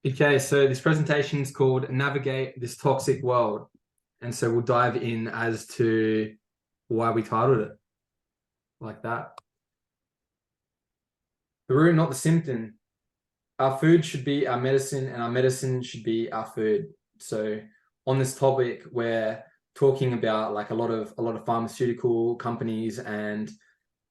Okay, so this presentation is called Navigate This Toxic World. And so we'll dive in as to why we titled it like that. The root, not the symptom. Our food should be our medicine and our medicine should be our food. So on this topic, we're talking about like a lot of pharmaceutical companies and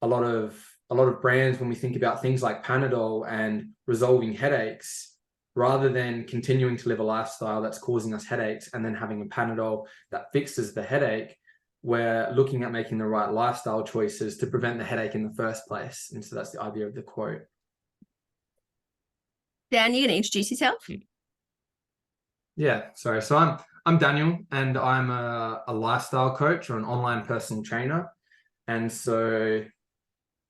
a lot of brands when we think about things like Panadol and resolving headaches. Rather than continuing to live a lifestyle that's causing us headaches and then having a Panadol that fixes the headache, we're looking at making the right lifestyle choices to prevent the headache in the first place. And so that's the idea of the quote. Dan, you gonna introduce yourself? Yeah, sorry. So I'm Daniel, and I'm a lifestyle coach or an online personal trainer. And so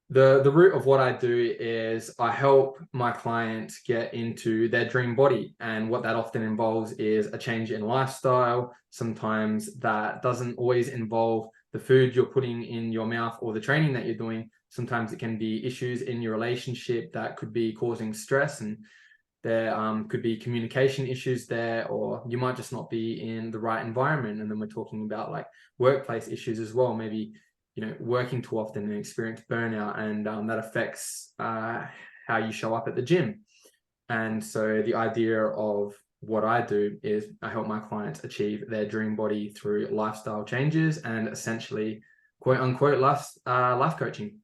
the root of what I do is I help my clients get into their dream body. And what that often involves is a change in lifestyle. Sometimes that doesn't always involve the food you're putting in your mouth or the training that you're doing. Sometimes it can be issues in your relationship that could be causing stress, and there could be communication issues there, or you might just not be in the right environment. And then we're talking about like workplace issues as well, maybe working too often and experience burnout, and that affects how you show up at the gym. And so the idea of what I do is I help my clients achieve their dream body through lifestyle changes and essentially quote unquote life coaching.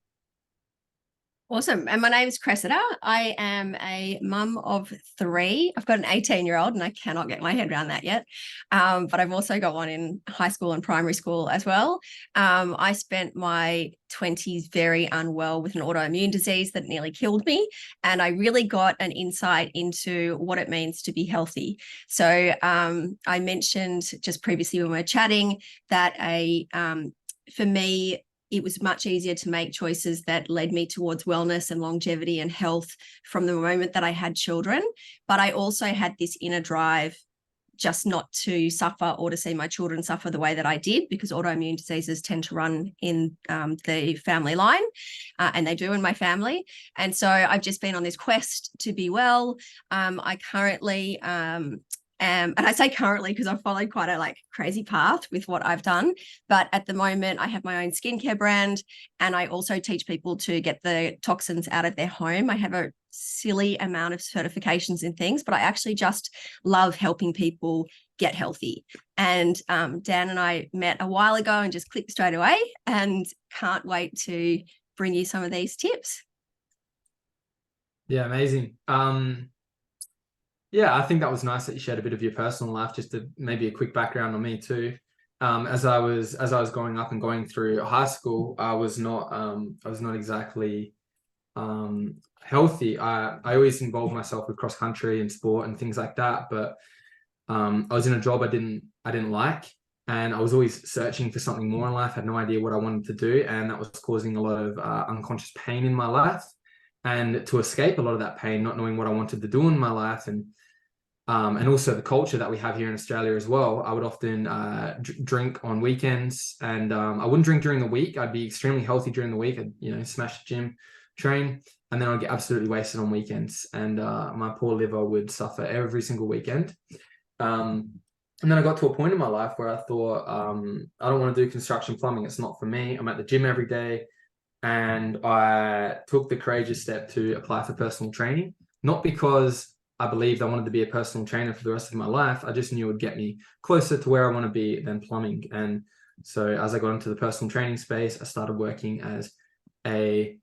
Awesome. And my name is Cressida. I am a mum of 3. I've got an 18-year-old and I cannot get my head around that yet. But I've also got one in high school and primary school as well. I spent my 20s very unwell with an autoimmune disease that nearly killed me. And I really got an insight into what it means to be healthy. So I mentioned just previously when we were chatting that for me, it was much easier to make choices that led me towards wellness and longevity and health from the moment that I had children. But I also had this inner drive just not to suffer or to see my children suffer the way that I did, because autoimmune diseases tend to run in the family line, and they do in my family. And so I've just been on this quest to be well. I currently and I say currently because I've followed quite a crazy path with what I've done. But at the moment, I have my own skincare brand, and I also teach people to get the toxins out of their home. I have a silly amount of certifications and things, but I actually just love helping people get healthy. And Dan and I met a while ago and just clicked straight away, and can't wait to bring you some of these tips. Yeah, amazing. Yeah, I think that was nice that you shared a bit of your personal life, just to maybe a quick background on me too. As I was growing up and going through high school, I was not exactly healthy. I always involved myself with cross country and sport and things like that, but I was in a job I didn't like, and I was always searching for something more in life. I had no idea what I wanted to do, and that was causing a lot of unconscious pain in my life. And to escape a lot of that pain, not knowing what I wanted to do in my life, and also the culture that we have here in Australia as well, I would often drink on weekends, and I wouldn't drink during the week. I'd be extremely healthy during the week. I'd smash the gym, train, and then I'd get absolutely wasted on weekends, and my poor liver would suffer every single weekend. And then I got to a point in my life where I thought, I don't want to do construction plumbing. It's not for me. I'm at the gym every day. And I took the courageous step to apply for personal training, not because I believed I wanted to be a personal trainer for the rest of my life. I just knew it would get me closer to where I want to be than plumbing. And so as I got into the personal training space, I started working as a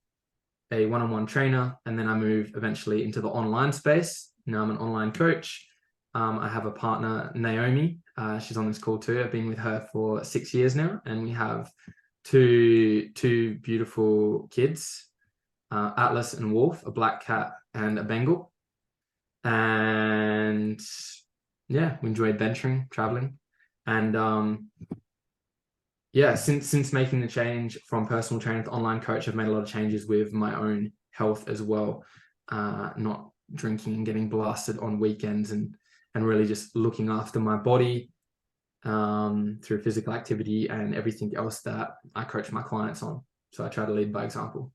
one-on-one trainer, and then I moved eventually into the online space. Now I'm an online coach. I have a partner, Naomi. She's on this call too. I've been with her for 6 years now, and we have two beautiful kids, Atlas and Wolf, a black cat and a Bengal. And yeah, we enjoy adventuring, traveling. And yeah, since making the change from personal trainer to online coach, I've made a lot of changes with my own health as well. Not drinking and getting blasted on weekends, and really just looking after my body through physical activity and everything else that I coach my clients on. So I try to lead by example.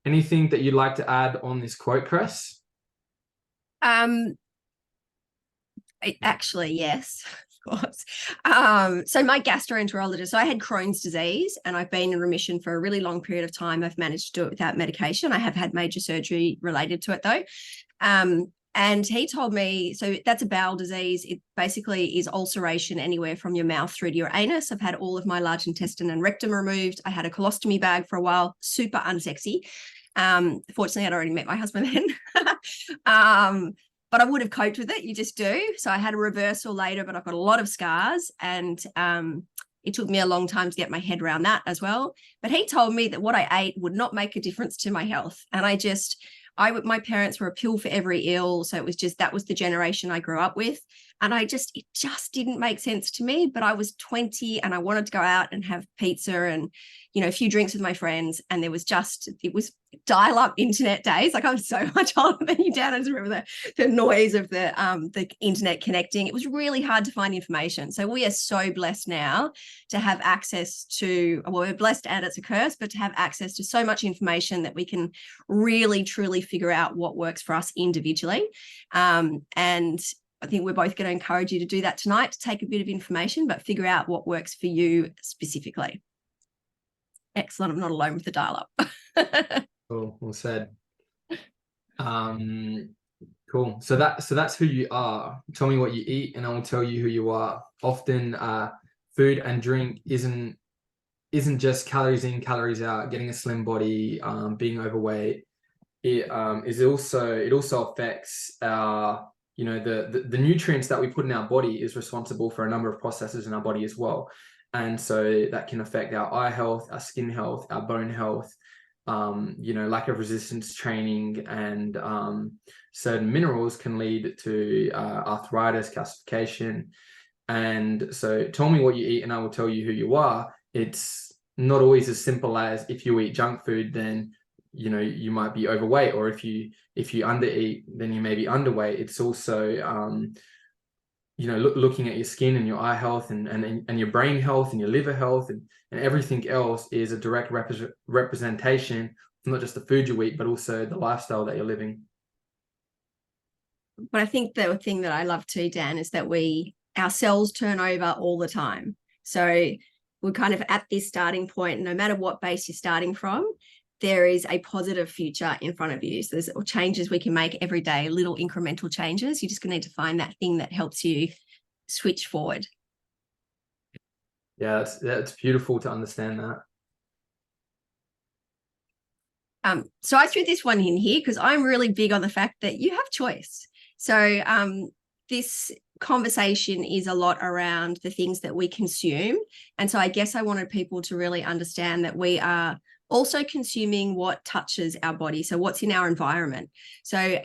Anything that you'd like to add on this quote, Cress? Actually, yes, of course. So my gastroenterologist, so I had Crohn's disease and I've been in remission for a really long period of time. I've managed to do it without medication. I have had major surgery related to it though. And he told me, so that's a bowel disease. It basically is ulceration anywhere from your mouth through to your anus. I've had all of my large intestine and rectum removed. I had a colostomy bag for a while, super unsexy. Fortunately, I'd already met my husband then. But I would have coped with it. You just do. So I had a reversal later, but I've got a lot of scars, and it took me a long time to get my head around that as well. But he told me that what I ate would not make a difference to my health. And my parents were a pill for every ill. So it was just, that was the generation I grew up with. And it just didn't make sense to me. But I was 20 and I wanted to go out and have pizza and, a few drinks with my friends. And it was dial-up internet days. Like, I'm so much older than you, Dan. I just remember the noise of the internet connecting. It was really hard to find information. So we are so blessed now to have access to, well, we're blessed and it's a curse, but to have access to so much information that we can really, truly figure out what works for us individually. And I think we're both going to encourage you to do that tonight, to take a bit of information, but figure out what works for you specifically. Excellent. I'm not alone with the dial-up. Cool. Well said. Cool. So that's who you are. Tell me what you eat and I will tell you who you are. Often food and drink isn't just calories in, calories out, getting a slim body, being overweight. It also affects our, the nutrients that we put in our body is responsible for a number of processes in our body as well. And so that can affect our eye health, our skin health, our bone health, lack of resistance training, and certain minerals can lead to arthritis, calcification. And so tell me what you eat and I will tell you who you are. It's not always as simple as, if you eat junk food, then you might be overweight, or if you undereat, then you may be underweight. It's also looking at your skin and your eye health and your brain health and your liver health and everything else is a direct representation of not just the food you eat, but also the lifestyle that you're living. But I think the thing that I love too, Dan, is that our cells turn over all the time. So we're kind of at this starting point, no matter what base you're starting from, there is a positive future in front of you. So there's changes we can make every day, little incremental changes. You're just going to need to find that thing that helps you switch forward. Yeah, that's beautiful to understand that. So I threw this one in here because I'm really big on the fact that you have choice. So this conversation is a lot around the things that we consume. And so I guess I wanted people to really understand that we are also consuming what touches our body, so what's in our environment. So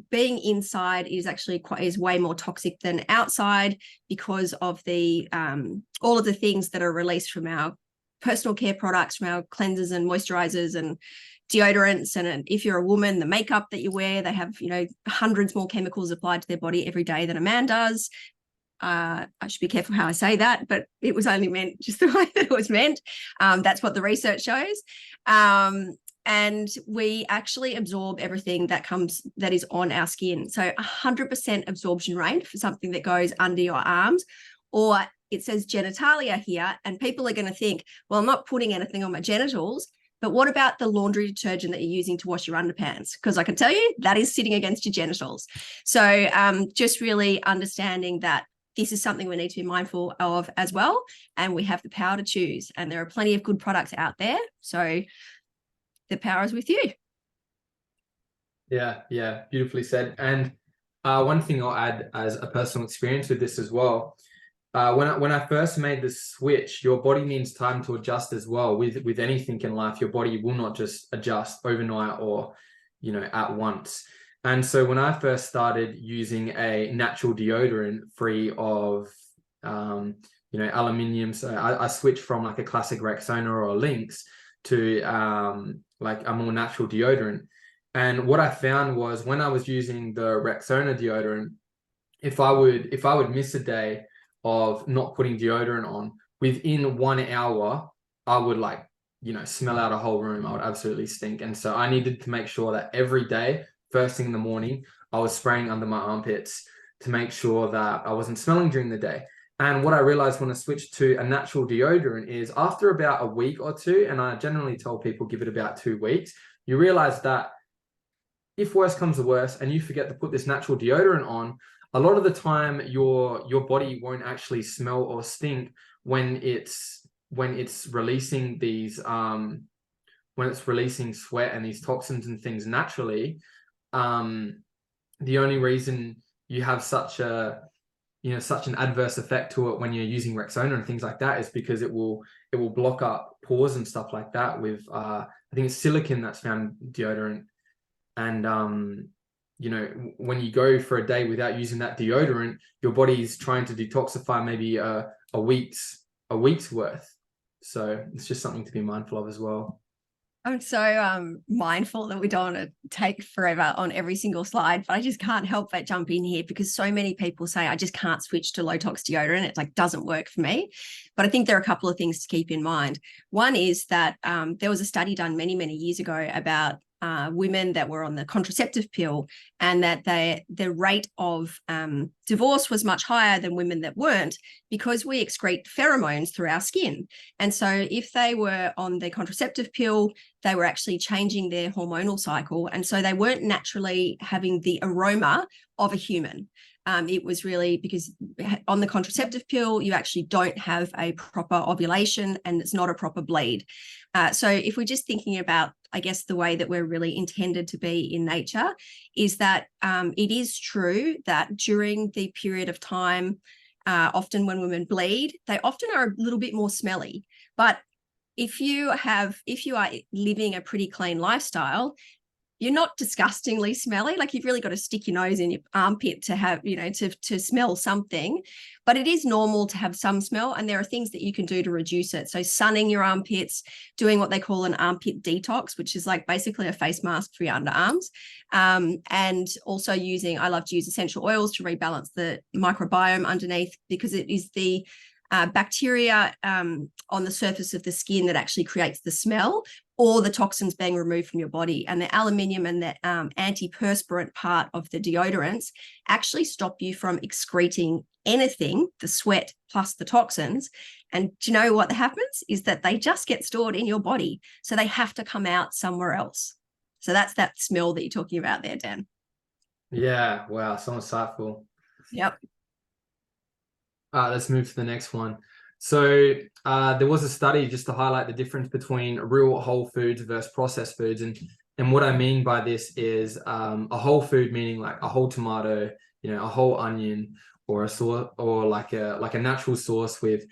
being inside is way more toxic than outside because of the all of the things that are released from our personal care products, from our cleansers and moisturizers and deodorants. And if you're a woman, the makeup that you wear, they have hundreds more chemicals applied to their body every day than a man does. I should be careful how I say that, but it was only meant just the way that it was meant. That's what the research shows. And we actually absorb everything that is on our skin. So 100% absorption rate for something that goes under your arms, or it says genitalia here, and people are going to think, well, I'm not putting anything on my genitals, but what about the laundry detergent that you're using to wash your underpants? Because I can tell you that is sitting against your genitals. So just really understanding that this is something we need to be mindful of as well. And we have the power to choose. And there are plenty of good products out there. So the power is with you. Yeah, beautifully said. And one thing I'll add as a personal experience with this as well. When I first made the switch, your body needs time to adjust as well. With anything in life, your body will not just adjust overnight or at once. And so when I first started using a natural deodorant free of aluminium, so I switched from like a classic Rexona or a Lynx to like a more natural deodorant. And what I found was, when I was using the Rexona deodorant, if I would miss a day of not putting deodorant on, within 1 hour, I would like smell out a whole room. I would absolutely stink. And so I needed to make sure that every day, first thing in the morning, I was spraying under my armpits to make sure that I wasn't smelling during the day. And what I realized when I switched to a natural deodorant is after about a week or two, and I generally tell people give it about 2 weeks, you realize that if worse comes to worse and you forget to put this natural deodorant on, a lot of the time your body won't actually smell or stink when it's releasing these when it's releasing sweat and these toxins and things naturally. The only reason you have such an adverse effect to it when you're using Rexona and things like that is because it will block up pores and stuff like that with I think it's silicon that's found in deodorant. And when you go for a day without using that deodorant, your body's trying to detoxify maybe a week's worth. So it's just something to be mindful of as well. I'm so mindful that we don't want to take forever on every single slide, but I just can't help but jump in here because so many people say, I just can't switch to low tox deodorant. It like doesn't work for me. But I think there are a couple of things to keep in mind. One is that there was a study done many, many years ago about women that were on the contraceptive pill, and that the rate of divorce was much higher than women that weren't, because we excrete pheromones through our skin. And so if they were on the contraceptive pill, they were actually changing their hormonal cycle. And so they weren't naturally having the aroma of a human. It was really because on the contraceptive pill, you actually don't have a proper ovulation and it's not a proper bleed. So if we're just thinking about, I guess, the way that we're really intended to be in nature, is that it is true that during the period of time, often when women bleed, they often are a little bit more smelly. But if you are living a pretty clean lifestyle, you're not disgustingly smelly. Like, you've really got to stick your nose in your armpit to have, to smell something. But it is normal to have some smell, and there are things that you can do to reduce it. So sunning your armpits, doing what they call an armpit detox, which is like basically a face mask for your underarms. And also I love to use essential oils to rebalance the microbiome underneath, because it is the bacteria on the surface of the skin that actually creates the smell, or the toxins being removed from your body. And the aluminium and the antiperspirant part of the deodorants actually stop you from excreting anything, the sweat plus the toxins. And do you know what happens is that they just get stored in your body, so they have to come out somewhere else. So that's that smell that you're talking about there, Dan. Yeah, wow, so insightful. Yep. Let's move to the next one. So there was a study just to highlight the difference between real whole foods versus processed foods. And what I mean by this is a whole food, meaning like a whole tomato, a whole onion, or a sauce, or like a natural sauce with,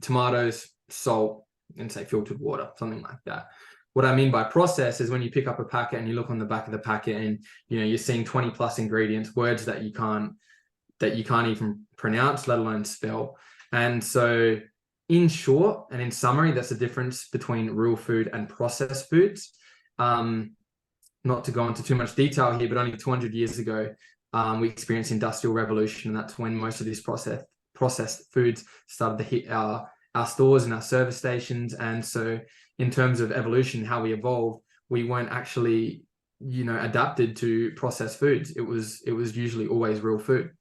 tomatoes, salt, and say filtered water, something like that. What I mean by process is when you pick up a packet and you look on the back of the packet and, you're seeing 20 plus ingredients, words that you can't even pronounce, let alone spell. And so in short and in summary, that's the difference between real food and processed foods. Not to go into too much detail here, but only 200 years ago, we experienced industrial revolution. And that's when most of these processed foods started to hit our stores and our service stations. And so in terms of evolution, how we evolved, we weren't actually, adapted to processed foods. It was usually always real food.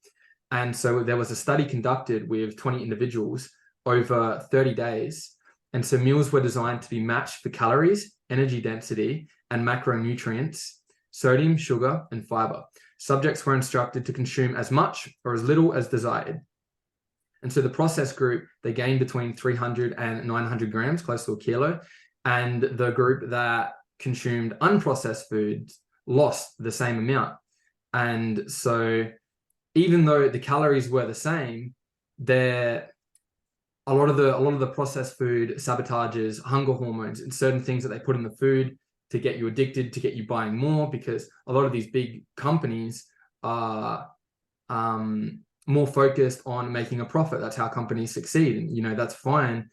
And so there was a study conducted with 20 individuals over 30 days. And so meals were designed to be matched for calories, energy density, and macronutrients, sodium, sugar, and fiber. Subjects were instructed to consume as much or as little as desired. And so the processed group, they gained between 300 and 900 grams, close to a kilo. And the group that consumed unprocessed foods lost the same amount. And so even though the calories were the same, a lot of the processed food sabotages hunger hormones and certain things that they put in the food to get you addicted, to get you buying more, because a lot of these big companies are more focused on making a profit. That's how companies succeed. And, that's fine.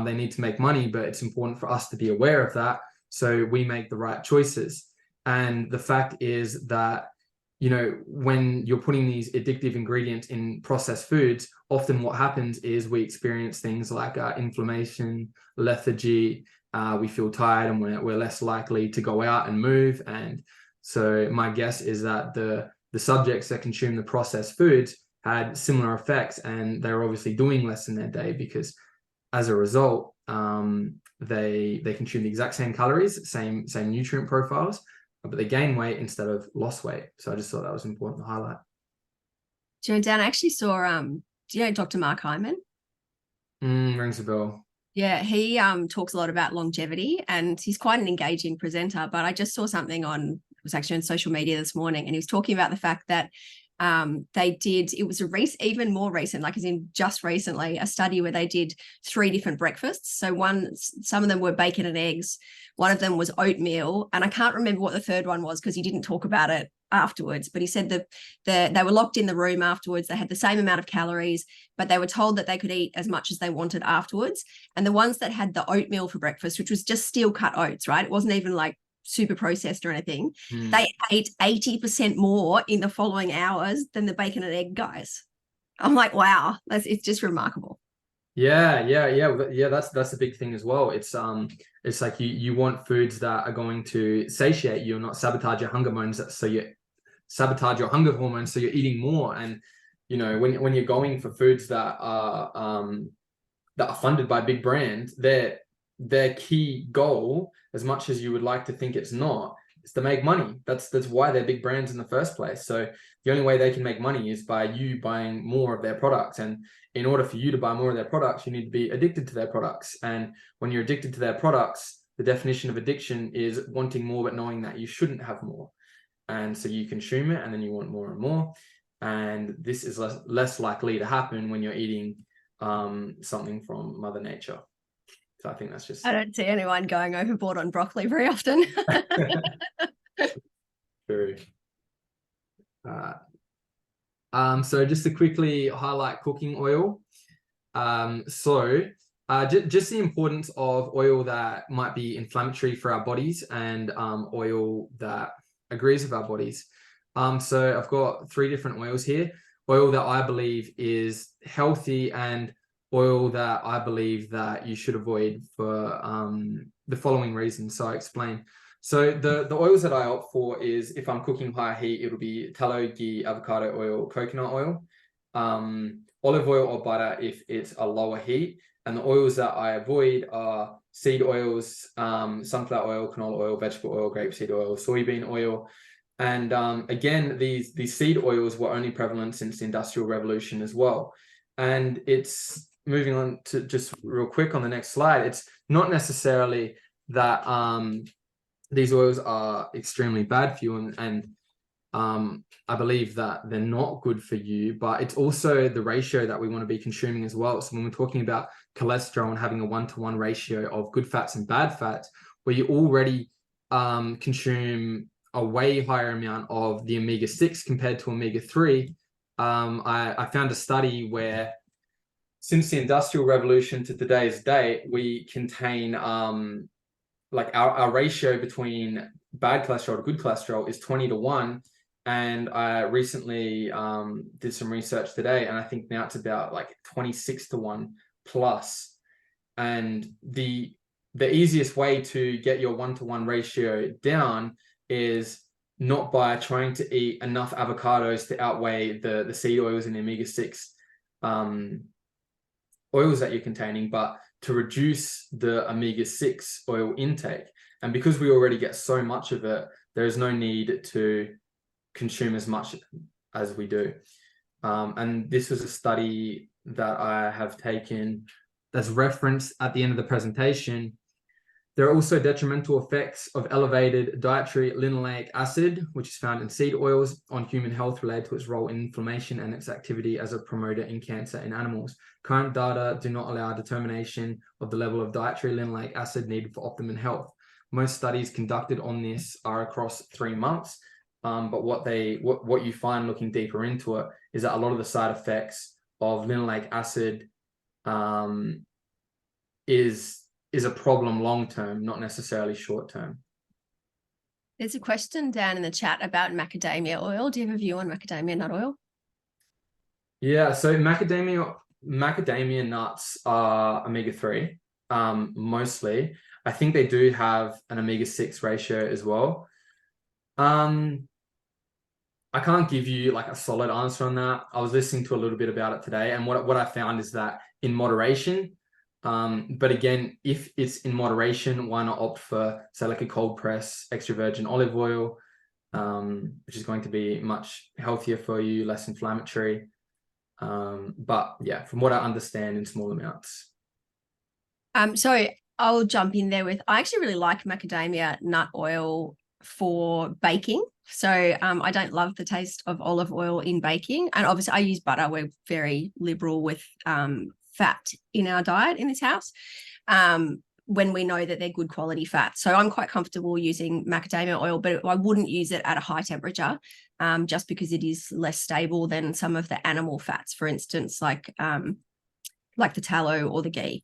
They need to make money, but it's important for us to be aware of that so we make the right choices. And the fact is that, when you're putting these addictive ingredients in processed foods, often what happens is we experience things like inflammation, lethargy, we feel tired, and we're less likely to go out and move. And so my guess is that the subjects that consume the processed foods had similar effects, and they were obviously doing less in their day because as a result, they consume the exact same calories, same nutrient profiles, but they gain weight instead of lost weight. So I just thought that was important to highlight. Do you know, Dan, I actually saw, do you know Dr. Mark Hyman? Rings a bell. Yeah, he talks a lot about longevity, and he's quite an engaging presenter. But I just saw something it was actually on social media this morning, and he was talking about the fact that it was even more recent, like as in just recently, a study where they did 3 different breakfasts. So some of them were bacon and eggs, one of them was oatmeal, and I can't remember what the third one was because he didn't talk about it afterwards, but he said that they were locked in the room afterwards. They had the same amount of calories, but they were told that they could eat as much as they wanted afterwards. And the ones that had the oatmeal for breakfast, which was just steel cut oats, right? It wasn't even like super processed or anything. They ate 80% more in the following hours than the bacon and egg guys. I'm like, wow, it's just remarkable. Yeah. That's a big thing as well. It's like you want foods that are going to satiate you and not sabotage your hunger hormones. So you sabotage your hunger hormones, so you're eating more. And you know, when you're going for foods that are funded by big brands, their key goal, as much as you would like to think it's not, is to make money. That's why they're big brands in the first place. So the only way they can make money is by you buying more of their products. And in order for you to buy more of their products, you need to be addicted to their products. And when you're addicted to their products, the definition of addiction is wanting more, but knowing that you shouldn't have more. And so you consume it, and then you want more and more. And this is less likely to happen when you're eating something from Mother Nature. So I think that's just... I don't see anyone going overboard on broccoli very often. True. So just to quickly highlight cooking oil. Just the importance of oil that might be inflammatory for our bodies, and oil that agrees with our bodies. So I've got 3 different oils here. Oil that I believe is healthy, and oil that I believe that you should avoid for the following reasons. So I explain. So the oils that I opt for is, if I'm cooking high heat, it'll be tallow, ghee, avocado oil, coconut oil, olive oil or butter if it's a lower heat. And the oils that I avoid are seed oils, sunflower oil, canola oil, vegetable oil, grapeseed oil, soybean oil. And again, these seed oils were only prevalent since the Industrial Revolution as well. And it's moving on to just real quick on the next slide. It's not necessarily that these oils are extremely bad for you, and I believe that they're not good for you, but it's also the ratio that we want to be consuming as well. So when we're talking about cholesterol and having a 1-to-1 ratio of good fats and bad fats, where you already consume a way higher amount of the omega-6 compared to omega-3, I found a study where since the Industrial Revolution to today's date, we contain like our ratio between bad cholesterol to good cholesterol is 20-to-1. And I recently did some research today, and I think now it's about like 26-to-1 plus. And the easiest way to get your 1-to-1 ratio down is not by trying to eat enough avocados to outweigh the seed oils and the omega-6 oils that you're containing, but to reduce the omega-6 oil intake. And because we already get so much of it, there is no need to consume as much as we do. And this was a study that I have taken that's referenced at the end of the presentation. There are also detrimental effects of elevated dietary linoleic acid, which is found in seed oils, on human health related to its role in inflammation and its activity as a promoter in cancer in animals. Current data do not allow determination of the level of dietary linoleic acid needed for optimum health. Most studies conducted on this are across 3 months, but what you find looking deeper into it is that a lot of the side effects of linoleic acid is a problem long term, not necessarily short term. There's a question down in the chat about macadamia oil. Do you have a view on macadamia nut oil? Yeah, so macadamia nuts are omega-3 mostly. I think they do have an omega-6 ratio as well. I can't give you like a solid answer on that. I was listening to a little bit about it today, and what I found is that in moderation, but again, if it's in moderation, why not opt for, say, like a cold press extra virgin olive oil, which is going to be much healthier for you, less inflammatory. But yeah, from what I understand, in small amounts. So I'll jump in there with, I actually really like macadamia nut oil for baking. So I don't love the taste of olive oil in baking. And obviously I use butter. We're very liberal with fat in our diet in this house, when we know that they're good quality fats. So I'm quite comfortable using macadamia oil, but I wouldn't use it at a high temperature, just because it is less stable than some of the animal fats, for instance, like the tallow or the ghee.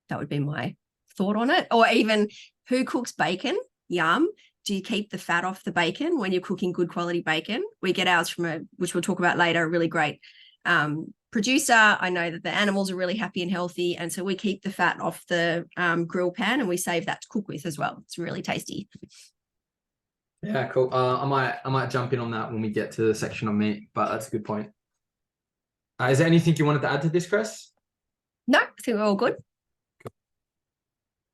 That would be my thought on it. Or even, who cooks bacon? Yum. Do you keep the fat off the bacon when you're cooking good quality bacon? We get ours from which we'll talk about later, a really great producer. I know that the animals are really happy and healthy. And so we keep the fat off the grill pan and we save that to cook with as well. It's really tasty. Yeah, cool. I might jump in on that when we get to the section on meat, but that's a good point. Is there anything you wanted to add to this, Chris? No, I think we're all good.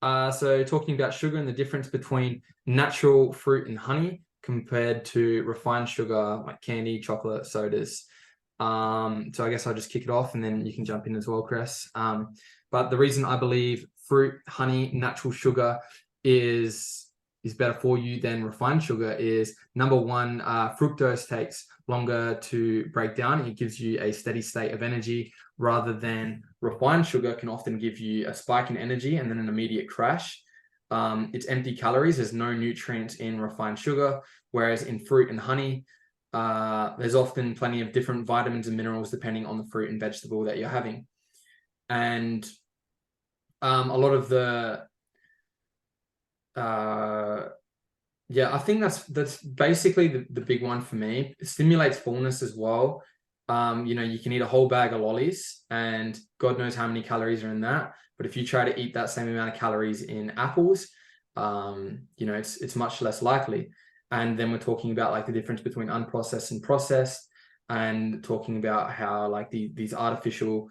So talking about sugar and the difference between natural fruit and honey compared to refined sugar like candy, chocolate, sodas. So I guess I'll just kick it off and then you can jump in as well, Chris. But the reason I believe fruit, honey, natural sugar is better for you than refined sugar is, number one, fructose takes longer to break down. It gives you a steady state of energy, rather than refined sugar can often give you a spike in energy and then an immediate crash. It's empty calories. There's no nutrients in refined sugar, whereas in fruit and honey, there's often plenty of different vitamins and minerals depending on the fruit and vegetable that you're having. And a lot of the I think that's basically the big one for me. It stimulates fullness as well. You can eat a whole bag of lollies and God knows how many calories are in that. But if you try to eat that same amount of calories in apples, it's much less likely. And then we're talking about like the difference between unprocessed and processed, and talking about how like these artificial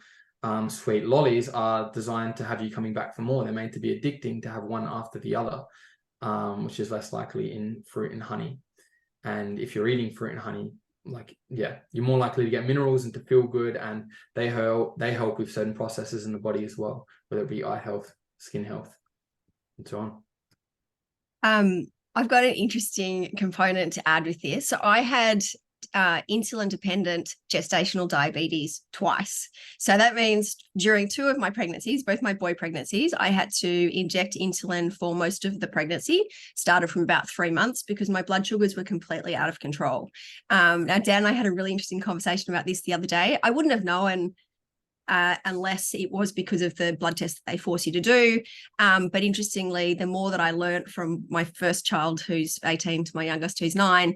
sweet lollies are designed to have you coming back for more. They're made to be addicting, to have one after the other, which is less likely in fruit and honey. And if you're eating fruit and honey, you're more likely to get minerals and to feel good, and they help with certain processes in the body as well, whether it be eye health, skin health, and so on. I've got an interesting component to add with this. So I had insulin-dependent gestational diabetes twice. So that means during 2 of my pregnancies, both my boy pregnancies, I had to inject insulin for most of the pregnancy, started from about 3 months, because my blood sugars were completely out of control. Now, Dan and I had a really interesting conversation about this the other day. I wouldn't have known unless it was because of the blood test that they force you to do. But interestingly, the more that I learned from my first child, who's 18, to my youngest, who's 9,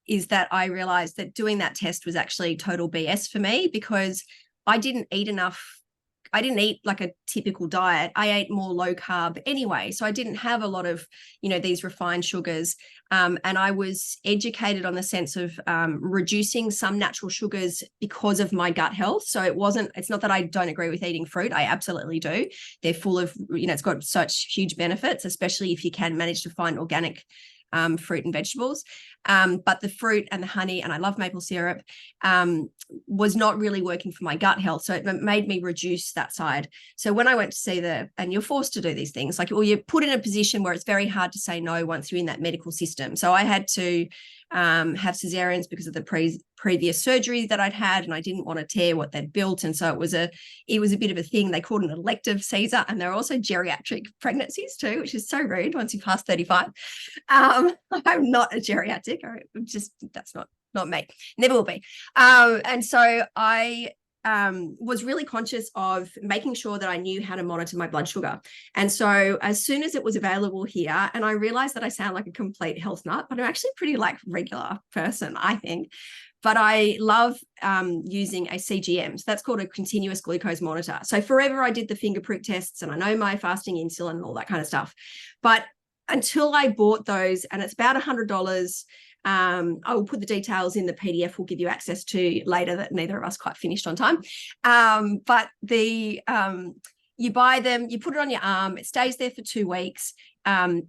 is that I realized that doing that test was actually total BS for me, because I didn't eat enough. I didn't eat like a typical diet. I ate more low carb anyway. So I didn't have a lot of, these refined sugars. And I was educated on the sense of reducing some natural sugars because of my gut health. So it's not that I don't agree with eating fruit. I absolutely do. They're full of, it's got such huge benefits, especially if you can manage to find organic fruit and vegetables. But the fruit and the honey, and I love maple syrup, was not really working for my gut health. So it made me reduce that side. So when I went to see and you're forced to do these things, you're put in a position where it's very hard to say no once you're in that medical system. So I had to have cesareans because of the previous surgery that I'd had, and I didn't want to tear what they'd built. And so it was a bit of a thing. They called it an elective Caesar, and there are also geriatric pregnancies too, which is so rude once you pass 35. I'm not a geriatric. That's not me. Never will be. And so I was really conscious of making sure that I knew how to monitor my blood sugar. And so as soon as it was available here, and I realized that I sound like a complete health nut, but I'm actually pretty like regular person, I think. But I love using a CGM. So that's called a continuous glucose monitor. So forever I did the finger prick tests, and I know my fasting insulin and all that kind of stuff. But until I bought those, and it's about $100. I will put the details in the PDF we'll give you access to later, that neither of us quite finished on time. But you buy them, you put it on your arm, it stays there for 2 weeks.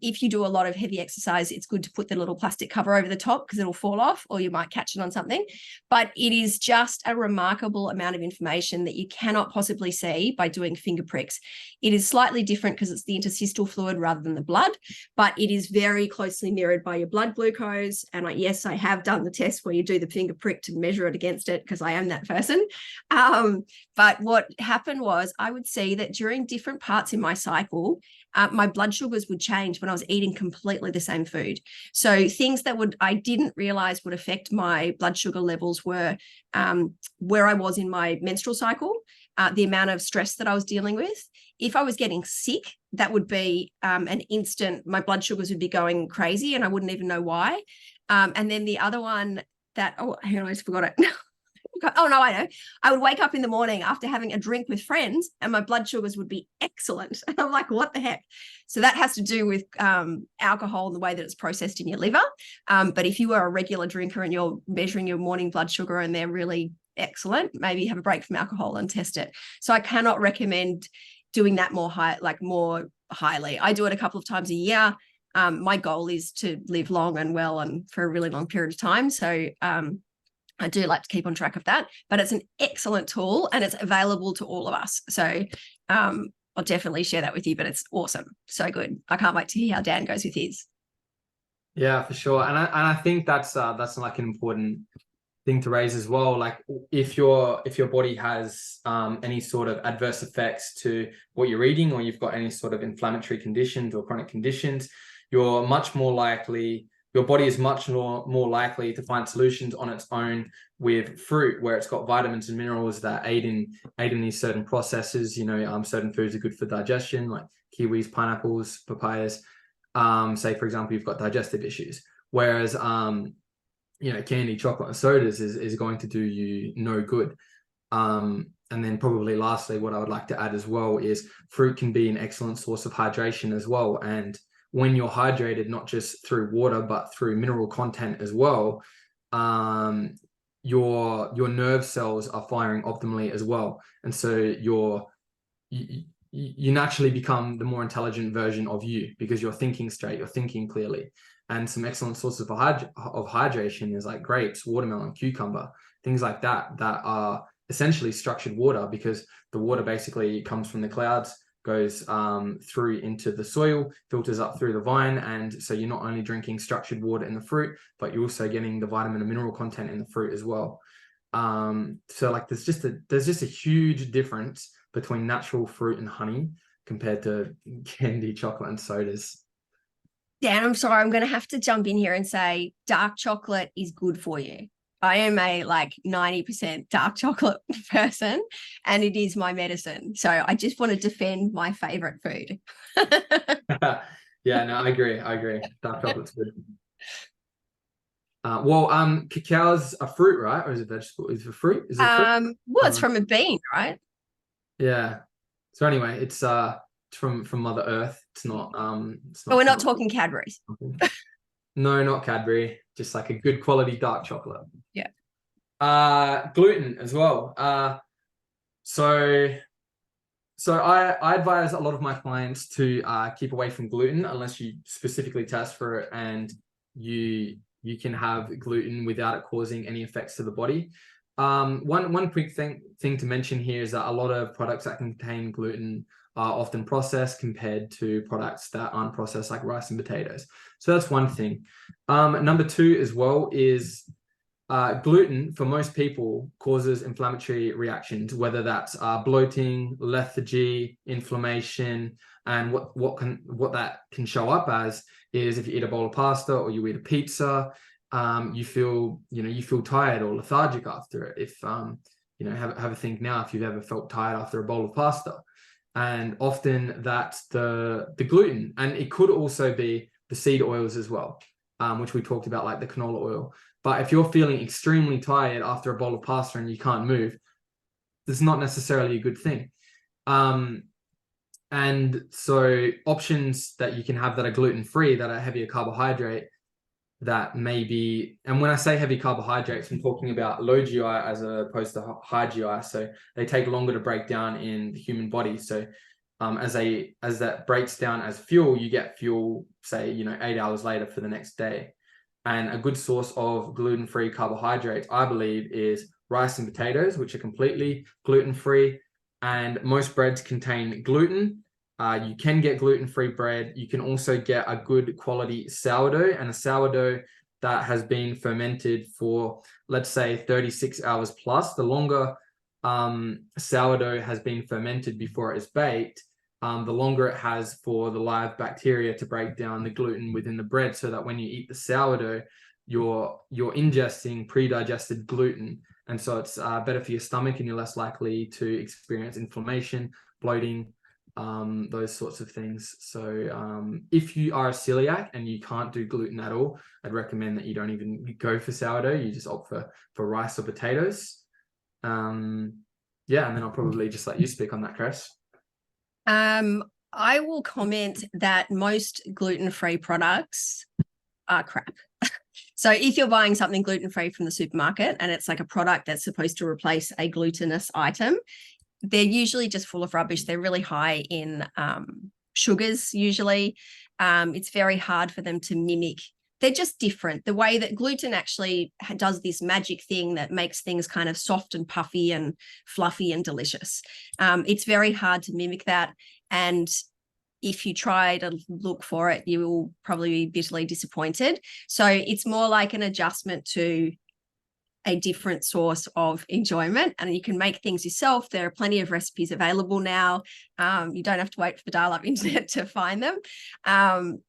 If you do a lot of heavy exercise, it's good to put the little plastic cover over the top because it'll fall off or you might catch it on something. But it is just a remarkable amount of information that you cannot possibly see by doing finger pricks. It is slightly different because it's the interstitial fluid rather than the blood, but it is very closely mirrored by your blood glucose. And yes, I have done the test where you do the finger prick to measure it against it because I am that person. But what happened was I would see that during different parts in my cycle, my blood sugars would change when I was eating completely the same food. So things that I didn't realize would affect my blood sugar levels were where I was in my menstrual cycle, the amount of stress that I was dealing with. If I was getting sick, that would be an instant, my blood sugars would be going crazy and I wouldn't even know why. And then the other one that, hang on, I just forgot it. Oh, no, I know. I would wake up in the morning after having a drink with friends and my blood sugars would be excellent. And I'm like, what the heck? So that has to do with alcohol and the way that it's processed in your liver. But if you are a regular drinker and you're measuring your morning blood sugar and they're really excellent, maybe have a break from alcohol and test it. So I cannot recommend doing that more highly. I do it a couple of times a year. My goal is to live long and well and for a really long period of time. So I do like to keep on track of that, but it's an excellent tool and it's available to all of us. So I'll definitely share that with you, but it's awesome. So good. I can't wait to hear how Dan goes with his. Yeah, for sure. And I think that's like an important thing to raise as well. Like if your body has any sort of adverse effects to what you're eating, or you've got any sort of inflammatory conditions or chronic conditions, your body is much more likely to find solutions on its own with fruit, where it's got vitamins and minerals that aid in these certain processes. Certain foods are good for digestion, like kiwis, pineapples, papayas. Say, for example, you've got digestive issues, whereas candy, chocolate, and sodas is going to do you no good. And then probably lastly, what I would like to add as well is fruit can be an excellent source of hydration as well. And when you're hydrated, not just through water, but through mineral content as well, your nerve cells are firing optimally as well. And so you naturally become the more intelligent version of you because you're thinking straight, you're thinking clearly. And some excellent sources of hydration is like grapes, watermelon, cucumber, things like that are essentially structured water, because the water basically comes from the clouds, goes through into the soil, filters up through the vine. And so you're not only drinking structured water in the fruit, but you're also getting the vitamin and mineral content in the fruit as well. So like there's just a huge difference between natural fruit and honey compared to candy, chocolate, and sodas. Dan, I'm sorry, I'm going to have to jump in here and say dark chocolate is good for you. I am a 90% dark chocolate person and it is my medicine. So I just want to defend my favorite food. Yeah, no, I agree. Dark chocolate's good. Cacao's a fruit, right? Or is it vegetable? Is it fruit? Is it fruit? Well, it's from a bean, right? Yeah. So anyway, it's from Mother Earth. It's not But we're not talking Cadbury's. No, not Cadbury. Just like a good quality dark chocolate. Yeah. Gluten as well. So I advise a lot of my clients to keep away from gluten unless you specifically test for it and you can have gluten without it causing any effects to the body. One quick thing to mention here is that a lot of products that contain gluten are often processed compared to products that aren't processed, like rice and potatoes. So that's one thing. Number two as well is gluten for most people causes inflammatory reactions, whether that's bloating, lethargy, inflammation. And what that can show up as is if you eat a bowl of pasta or you eat a pizza, you feel tired or lethargic after it. have a think now if you've ever felt tired after a bowl of pasta. And often that's the gluten, and it could also be the seed oils as well, which we talked about, like the canola oil. But if you're feeling extremely tired after a bowl of pasta and you can't move, that's not necessarily a good thing. And so options that you can have that are gluten-free, that are heavier carbohydrate, that may be, and when I say heavy carbohydrates, I'm talking about low GI as opposed to high GI. So they take longer to break down in the human body. So as that breaks down as fuel, you get fuel, say, 8 hours later for the next day. And a good source of gluten-free carbohydrates, I believe, is rice and potatoes, which are completely gluten-free. And most breads contain gluten. You can get gluten-free bread. You can also get a good quality sourdough, and a sourdough that has been fermented for, let's say, 36 hours plus. The longer sourdough has been fermented before it is baked, the longer it has for the live bacteria to break down the gluten within the bread, so that when you eat the sourdough, you're ingesting pre-digested gluten. And so it's better for your stomach, and you're less likely to experience inflammation, bloating, those sorts of things. So if you are a celiac and you can't do gluten at all, I'd recommend that you don't even go for sourdough. You just opt for rice or potatoes. And then I'll probably just let you speak on that, Chris. I will comment that most gluten-free products are crap. So if you're buying something gluten-free from the supermarket and it's like a product that's supposed to replace a glutinous item, they're usually just full of rubbish. They're really high in sugars usually. It's very hard for them to mimic. They're just different. The way that gluten actually does this magic thing that makes things kind of soft and puffy and fluffy and delicious. It's very hard to mimic that. And if you try to look for it, you will probably be bitterly disappointed. So it's more like an adjustment to a different source of enjoyment, and you can make things yourself. There are plenty of recipes available now. You don't have to wait for the dial-up internet to find them.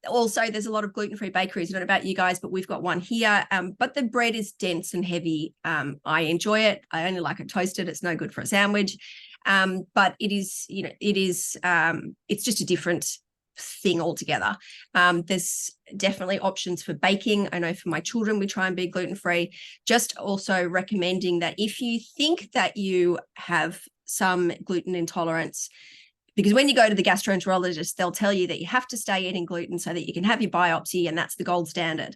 Also, there's a lot of gluten-free bakeries. I don't know about you guys, but we've got one here. But the bread is dense and heavy. I enjoy it. I only like it toasted. It's no good for a sandwich. But it is, it's just a different thing altogether. There's definitely options for baking. I know for my children, we try and be gluten-free. Just also recommending that if you think that you have some gluten intolerance, because when you go to the gastroenterologist, they'll tell you that you have to stay eating gluten so that you can have your biopsy, and that's the gold standard.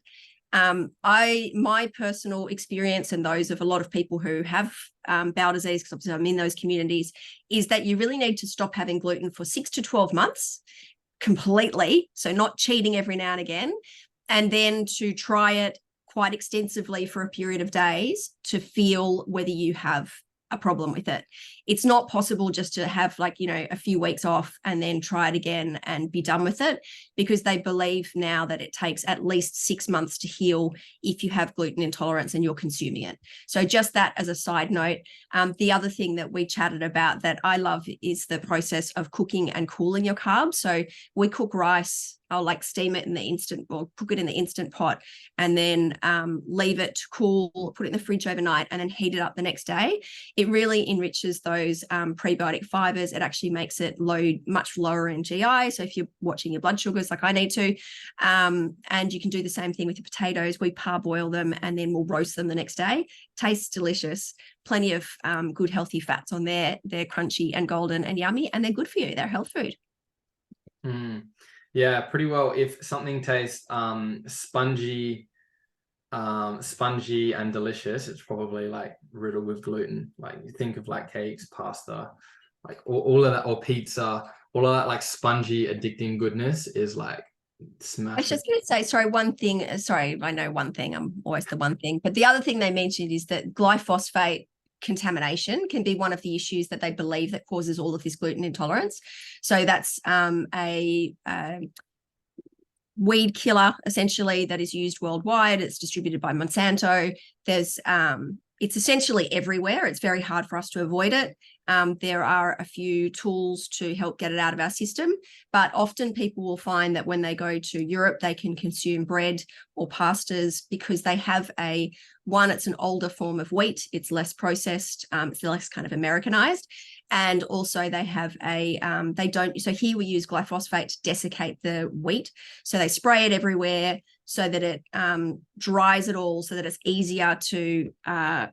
My personal experience, and those of a lot of people who have bowel disease, because obviously I'm in those communities, is that you really need to stop having gluten for 6 to 12 months completely. So not cheating every now and again, and then to try it quite extensively for a period of days to feel whether you have a problem with it. It's not possible just to have a few weeks off and then try it again and be done with it, because they believe now that it takes at least 6 months to heal if you have gluten intolerance and you're consuming it. So just that as a side note. The other thing that we chatted about that I love is the process of cooking and cooling your carbs. So we cook rice. I'll steam it in the instant, or cook it in the instant pot, and then leave it to cool, put it in the fridge overnight, and then heat it up the next day. It really enriches those prebiotic fibers. It actually makes it much lower in GI. So if you're watching your blood sugars like I need to, and you can do the same thing with your potatoes. We parboil them and then we'll roast them the next day. Tastes delicious. Plenty of good healthy fats on there. They're crunchy and golden and yummy, and they're good for you. They're health food. Yeah, pretty well. If something tastes spongy and delicious, it's probably riddled with gluten. You think of cakes, pasta, all of that, or pizza, all of that spongy, addicting goodness is smash. I was just going to say, sorry, one thing. Sorry, I know one thing. I'm always the one thing. But the other thing they mentioned is that glyphosate contamination can be one of the issues that they believe that causes all of this gluten intolerance. So that's a weed killer essentially that is used worldwide. It's distributed by Monsanto. There's it's essentially everywhere. It's very hard for us to avoid it. There are a few tools to help get it out of our system, but often people will find that when they go to Europe, they can consume bread or pastas because they have it's an older form of wheat. It's less processed. It's less kind of Americanized. And also they have so here we use glyphosate to desiccate the wheat. So they spray it everywhere so that it dries it all, so that it's easier to,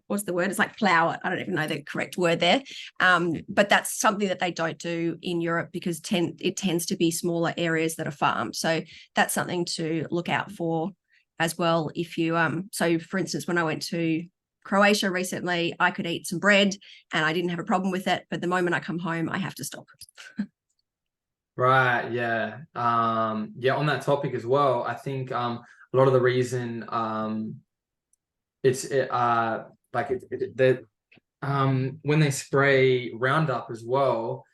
what's the word? It's like flour. I don't even know the correct word there. But that's something that they don't do in Europe because it tends to be smaller areas that are farmed. So that's something to look out for as well. If you, so for instance, when I went to Croatia recently, I could eat some bread and I didn't have a problem with it. But the moment I come home, I have to stop. Right, yeah. Yeah, on that topic as well, I think a lot of the reason when they spray Roundup as well,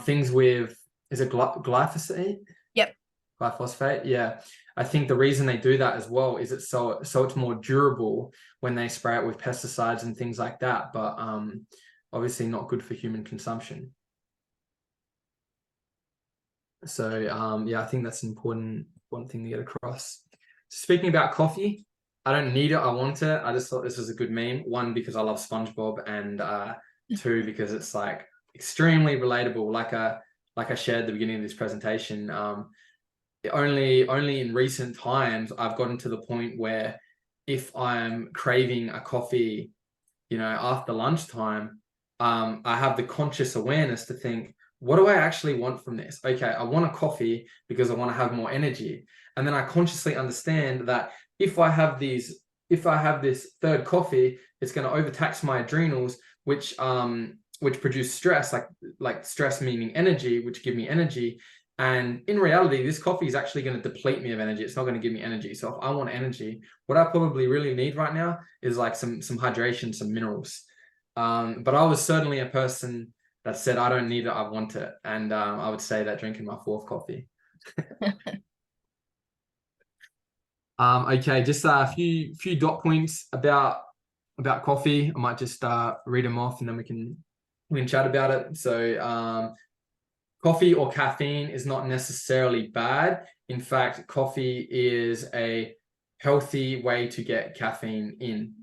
things with, is it glyphosate? Yep. Glyphosate, yeah. I think the reason they do that as well is it's so it's more durable when they spray it with pesticides and things like that, but obviously not good for human consumption. So yeah, I think that's an important thing to get across. Speaking about coffee, I don't need it, I want it. I just thought this was a good meme. One, because I love SpongeBob, and two, because it's like extremely relatable. Like I shared at the beginning of this presentation, only in recent times I've gotten to the point where if I'm craving a coffee, after lunchtime, I have the conscious awareness to think, what do I actually want from this? Okay, I want a coffee because I want to have more energy. And then I consciously understand that if I have this third coffee, it's going to overtax my adrenals, which produce stress, like stress meaning energy, which give me energy. And in reality, this coffee is actually going to deplete me of energy. It's not going to give me energy. So if I want energy, what I probably really need right now is like some hydration, some minerals. But I was certainly a person that said, I don't need it, I want it. And I would say that drinking my fourth coffee. Okay, just a few dot points about coffee. I might just read them off and then we can chat about it. So coffee or caffeine is not necessarily bad. In fact, coffee is a healthy way to get caffeine in,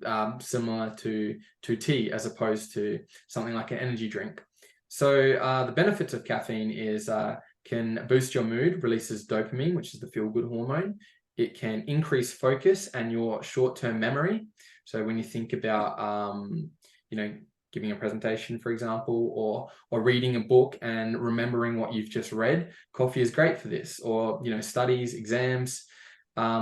similar to tea, as opposed to something like an energy drink. So the benefits of caffeine is can boost your mood, releases dopamine, which is the feel-good hormone. It can increase focus and your short-term memory. So when you think about, giving a presentation, for example, or reading a book and remembering what you've just read, coffee is great for this. Or, studies, exams,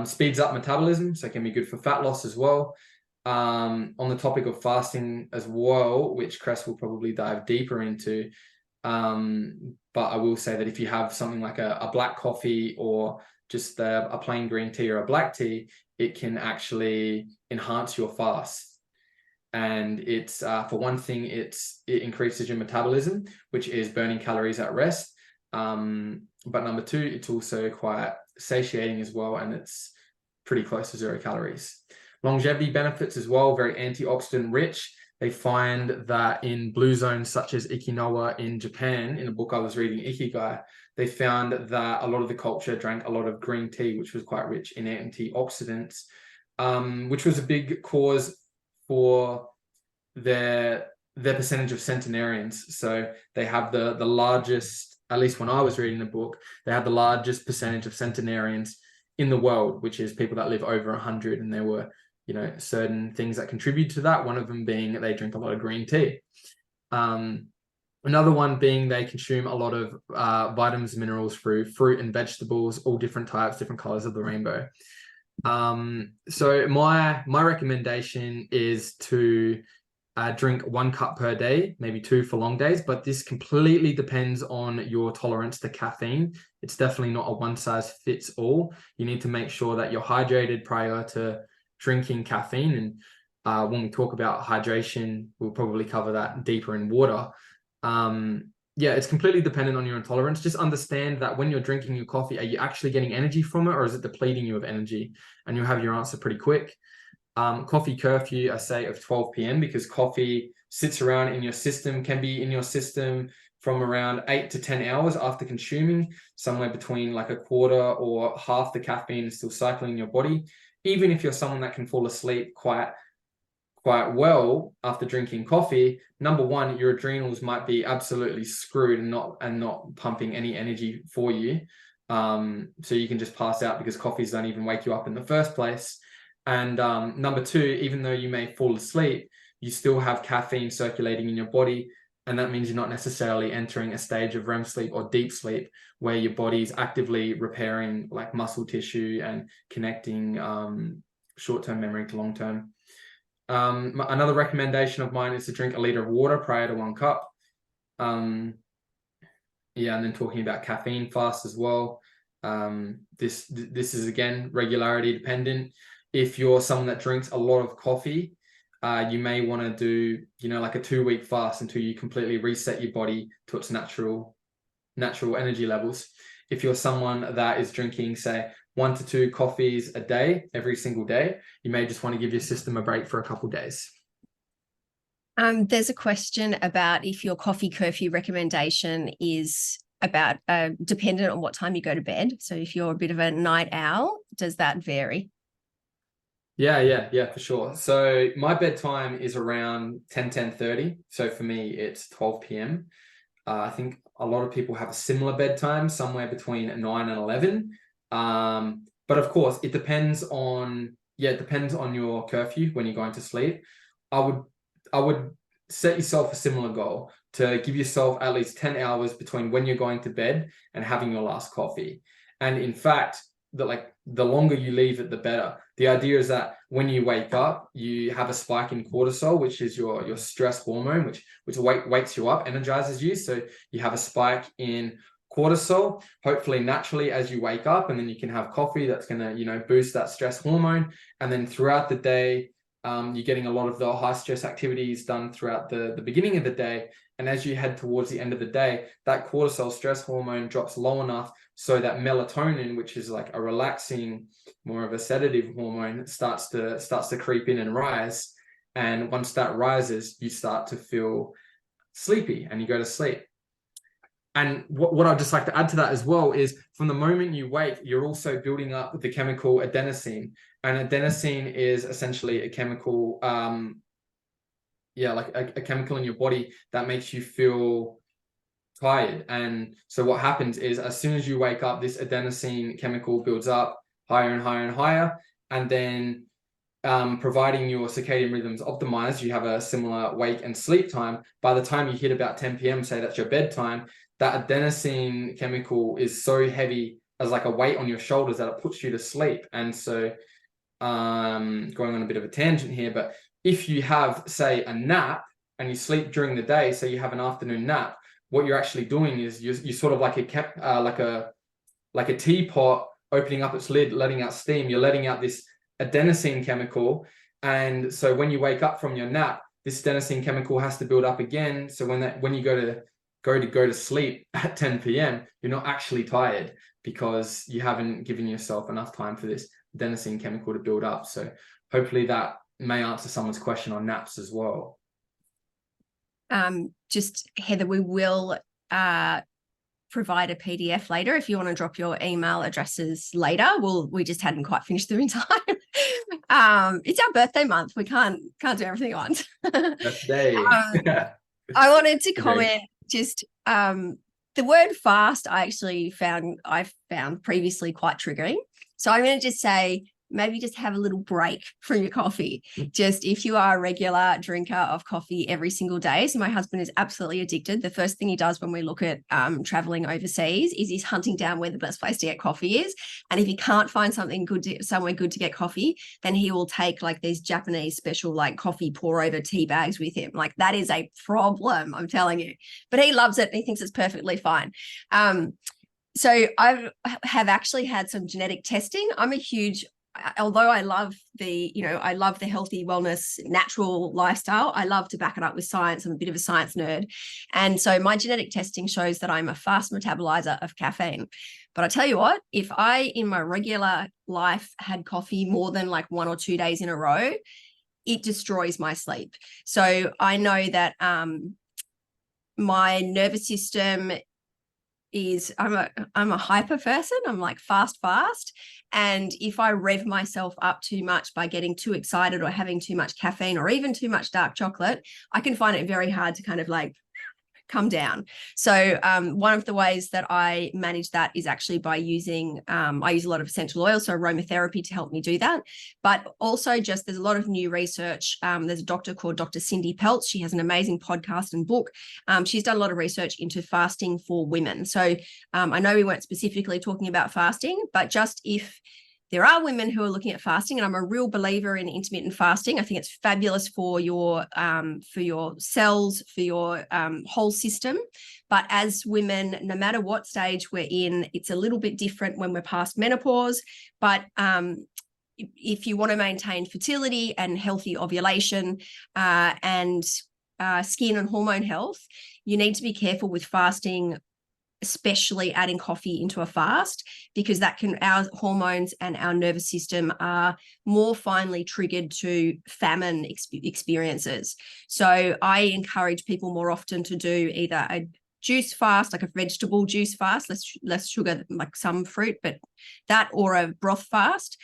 speeds up metabolism, so it can be good for fat loss as well. On the topic of fasting as well, which Cress will probably dive deeper into, but I will say that if you have something like a black coffee or just a plain green tea or a black tea, it can actually enhance your fast. And it's for one thing, it increases your metabolism, which is burning calories at rest. But number two, it's also quite satiating as well, and it's pretty close to 0 calories. Longevity benefits as well, very antioxidant rich. They find that in blue zones such as Okinawa in Japan, in a book I was reading, Ikigai, they found that a lot of the culture drank a lot of green tea, which was quite rich in antioxidants, which was a big cause for their percentage of centenarians. So they have the largest, at least when I was reading the book, they had the largest percentage of centenarians in the world, which is people that live over 100. And there were, certain things that contribute to that. One of them being they drink a lot of green tea. Another one being they consume a lot of vitamins and minerals through fruit and vegetables, all different types, different colors of the rainbow. So my recommendation is to drink 1 cup per day, maybe 2 for long days, but this completely depends on your tolerance to caffeine. It's definitely not a one size fits all. You need to make sure that you're hydrated prior to drinking caffeine. And when we talk about hydration, we'll probably cover that deeper in water. Yeah, it's completely dependent on your intolerance. Just understand that when you're drinking your coffee, are you actually getting energy from it, or is it depleting you of energy? And you'll have your answer pretty quick. Coffee curfew, I say, of 12 p.m. because coffee sits around in your system, can be in your system from around 8 to 10 hours after consuming, somewhere between like a quarter or half the caffeine is still cycling in your body. Even if you're someone that can fall asleep quite well after drinking coffee, number one, your adrenals might be absolutely screwed and not pumping any energy for you. So you can just pass out because coffees don't even wake you up in the first place. And number two, even though you may fall asleep, you still have caffeine circulating in your body. And that means you're not necessarily entering a stage of REM sleep or deep sleep where your body's actively repairing like muscle tissue and connecting short-term memory to long-term. Another recommendation of mine is to drink a liter of water prior to 1 cup. And then talking about caffeine fast as well. This is again regularity dependent. If you're someone that drinks a lot of coffee, you may want to do, like a 2-week fast until you completely reset your body to its natural energy levels. If you're someone that is drinking, say, 1 to 2 coffees a day, every single day, you may just want to give your system a break for a couple of days. There's a question about if your coffee curfew recommendation is about dependent on what time you go to bed. So if you're a bit of a night owl, does that vary? Yeah, for sure. So my bedtime is around 10:30. So for me, it's 12 p.m. I think a lot of people have a similar bedtime, somewhere between 9 and 11. But of course, it depends on your curfew when you're going to sleep. I would set yourself a similar goal to give yourself at least 10 hours between when you're going to bed and having your last coffee. And in fact, the longer you leave it, the better. The idea is that when you wake up, you have a spike in cortisol, which is your stress hormone, which wakes you up, energizes you. So you have a spike in cortisol, hopefully naturally as you wake up, and then you can have coffee that's going to, boost that stress hormone. And then throughout the day, you're getting a lot of the high stress activities done throughout the beginning of the day. And as you head towards the end of the day, that cortisol stress hormone drops low enough so that melatonin, which is like a relaxing, more of a sedative hormone, starts to creep in and rise. And once that rises, you start to feel sleepy and you go to sleep. And what I'd just like to add to that as well is from the moment you wake, you're also building up the chemical adenosine. And adenosine is essentially a chemical, like a chemical in your body that makes you feel tired. And so what happens is as soon as you wake up, this adenosine chemical builds up higher and higher and higher. And then providing your circadian rhythms optimized, you have a similar wake and sleep time. By the time you hit about 10 p.m., say that's your bedtime, that adenosine chemical is so heavy as like a weight on your shoulders that it puts you to sleep. And so going on a bit of a tangent here, but if you have, say, a nap and you sleep during the day, so you have an afternoon nap, what you're actually doing is you're sort of like a teapot opening up its lid, letting out steam. You're letting out this adenosine chemical, and so when you wake up from your nap, this adenosine chemical has to build up again. So when you go to sleep at 10 p.m., you're not actually tired because you haven't given yourself enough time for this adenosine chemical to build up. So hopefully that may answer someone's question on naps as well. Just Heather, we will provide a PDF later if you want to drop your email addresses later. We just hadn't quite finished them in time. It's our birthday month. We can't do everything at once. Birthday. I wanted to comment just the word fast I found previously quite triggering. So I'm going to just say maybe just have a little break from your coffee. Just if you are a regular drinker of coffee every single day. So my husband is absolutely addicted. The first thing he does when we look at traveling overseas is he's hunting down where the best place to get coffee is. And if he can't find somewhere good to get coffee, then he will take like these Japanese special like coffee pour over tea bags with him. Like that is a problem, I'm telling you. But he loves it and he thinks it's perfectly fine. So I have actually had some genetic testing. I'm a huge, although I love the healthy wellness, natural lifestyle, I love to back it up with science. I'm a bit of a science nerd. And so my genetic testing shows that I'm a fast metabolizer of caffeine. But I tell you what, if I in my regular life had coffee more than like 1 or 2 days in a row, it destroys my sleep. So I know that my nervous system is, I'm a hyper person. I'm like fast. And if I rev myself up too much by getting too excited or having too much caffeine or even too much dark chocolate, I can find it very hard to kind of like come down. So one of the ways that I manage that is actually by using, I use a lot of essential oils, so aromatherapy to help me do that. But also just there's a lot of new research. There's a doctor called Dr. Cindy Peltz. She has an amazing podcast and book. She's done a lot of research into fasting for women. So I know we weren't specifically talking about fasting, but just if there are women who are looking at fasting, and I'm a real believer in intermittent fasting. I think it's fabulous for your cells, for your whole system. But as women, no matter what stage we're in, it's a little bit different when we're past menopause. But if you want to maintain fertility and healthy ovulation and skin and hormone health, you need to be careful with fasting, especially adding coffee into a fast, because our hormones and our nervous system are more finely triggered to famine experiences. So I encourage people more often to do either a juice fast, like a vegetable juice fast, less sugar, like some fruit, but that, or a broth fast,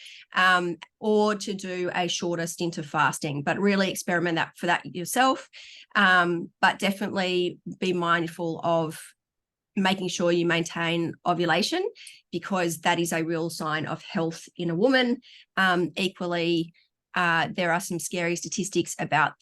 or to do a shorter stint of fasting, but really experiment for that yourself. But definitely be mindful of making sure you maintain ovulation, because that is a real sign of health in a woman. Equally, there are some scary statistics about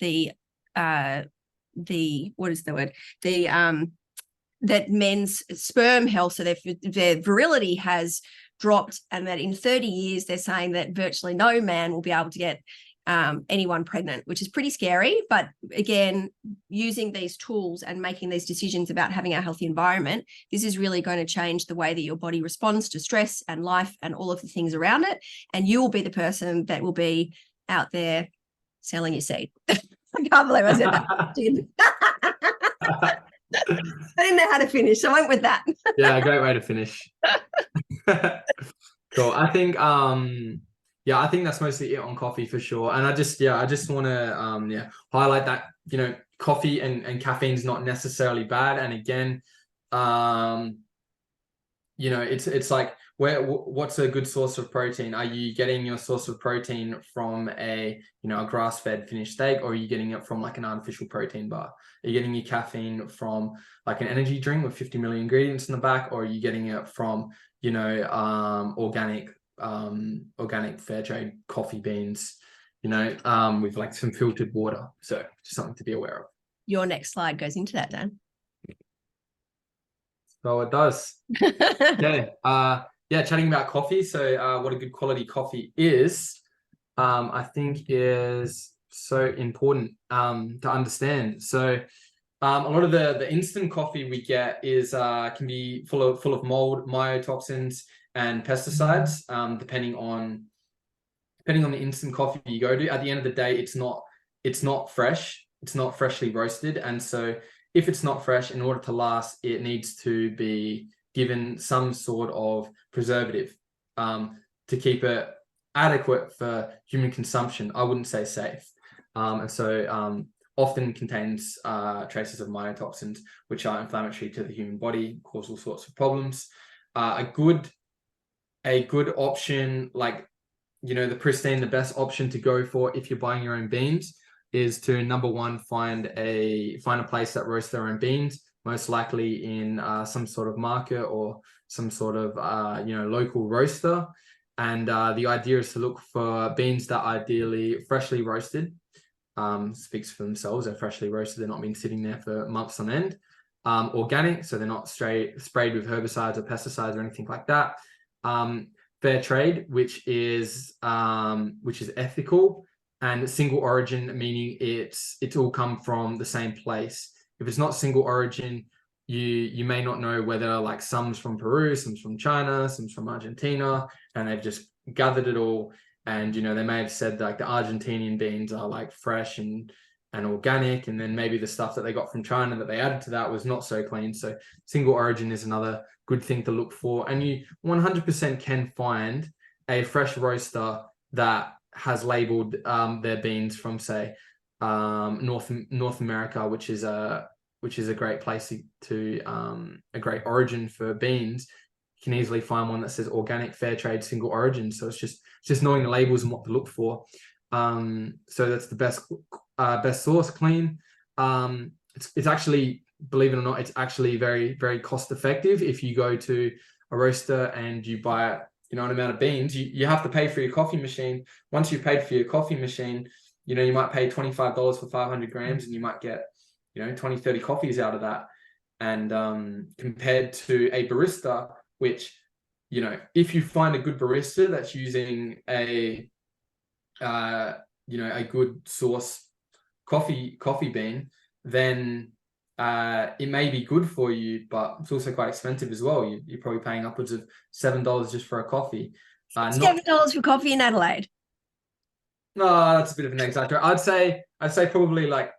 that men's sperm health, so their virility has dropped, and that in 30 years, they're saying that virtually no man will be able to get anyone pregnant, which is pretty scary. But again, using these tools and making these decisions about having a healthy environment, this is really going to change the way that your body responds to stress and life and all of the things around it. And you will be the person that will be out there selling your seed. I can't believe I said that. I didn't know how to finish, so I went with that. Yeah, great way to finish. Cool. I think I think that's mostly it on coffee for sure. And I just want to highlight that, coffee and caffeine is not necessarily bad. And again, it's like, what's a good source of protein? Are you getting your source of protein from a grass-fed finished steak, or are you getting it from like an artificial protein bar? Are you getting your caffeine from like an energy drink with 50 million ingredients in the back, or are you getting it from organic fair trade coffee beans, with like some filtered water? So just something to be aware of. Your next slide goes into that, Dan. So it does. Chatting about coffee. So what a good quality coffee is, I think is so important to understand. So a lot of the instant coffee we get is can be full of mold, mycotoxins, and pesticides, depending on the instant coffee you go to. At the end of the day, it's not fresh. It's not freshly roasted. And so if it's not fresh, in order to last, it needs to be given some sort of preservative to keep it adequate for human consumption. I wouldn't say safe. And so often contains traces of mycotoxins, which are inflammatory to the human body, cause all sorts of problems. A good option, like, the best option to go for if you're buying your own beans, is to, number one, find a place that roasts their own beans, most likely in some sort of market or some sort of local roaster. And the idea is to look for beans that are ideally freshly roasted. Speaks for themselves. They're freshly roasted. They're not been sitting there for months on end. Organic, so they're not sprayed with herbicides or pesticides or anything like that. Fair trade, which is ethical. And single origin, meaning it's all come from the same place. If it's not single origin, you may not know whether, like, some's from Peru, some's from China, some's from Argentina, and they've just gathered it all. And they may have said like the Argentinian beans are like fresh and organic, and then maybe the stuff that they got from China that they added to that was not so clean. So single origin is another good thing to look for. And you 100% can find a fresh roaster that has labeled their beans from, say, North America, which is a great place to a great origin for beans. You can easily find one that says organic, fair trade, single origin. So it's just knowing the labels and what to look for. So that's the best source, clean. It's actually, believe it or not, it's actually very, very cost effective. If you go to a roaster and you buy, an amount of beans, you have to pay for your coffee machine. Once you've paid for your coffee machine, you might pay $25 for 500 grams, and you might get, 20, 30 coffees out of that. And compared to a barista, which, if you find a good barista that's using a good source coffee bean, then it may be good for you, but it's also quite expensive as well. You're probably paying upwards of $7 just for a coffee. $7 for coffee in Adelaide. No, that's a bit of an exaggeration. I'd say probably like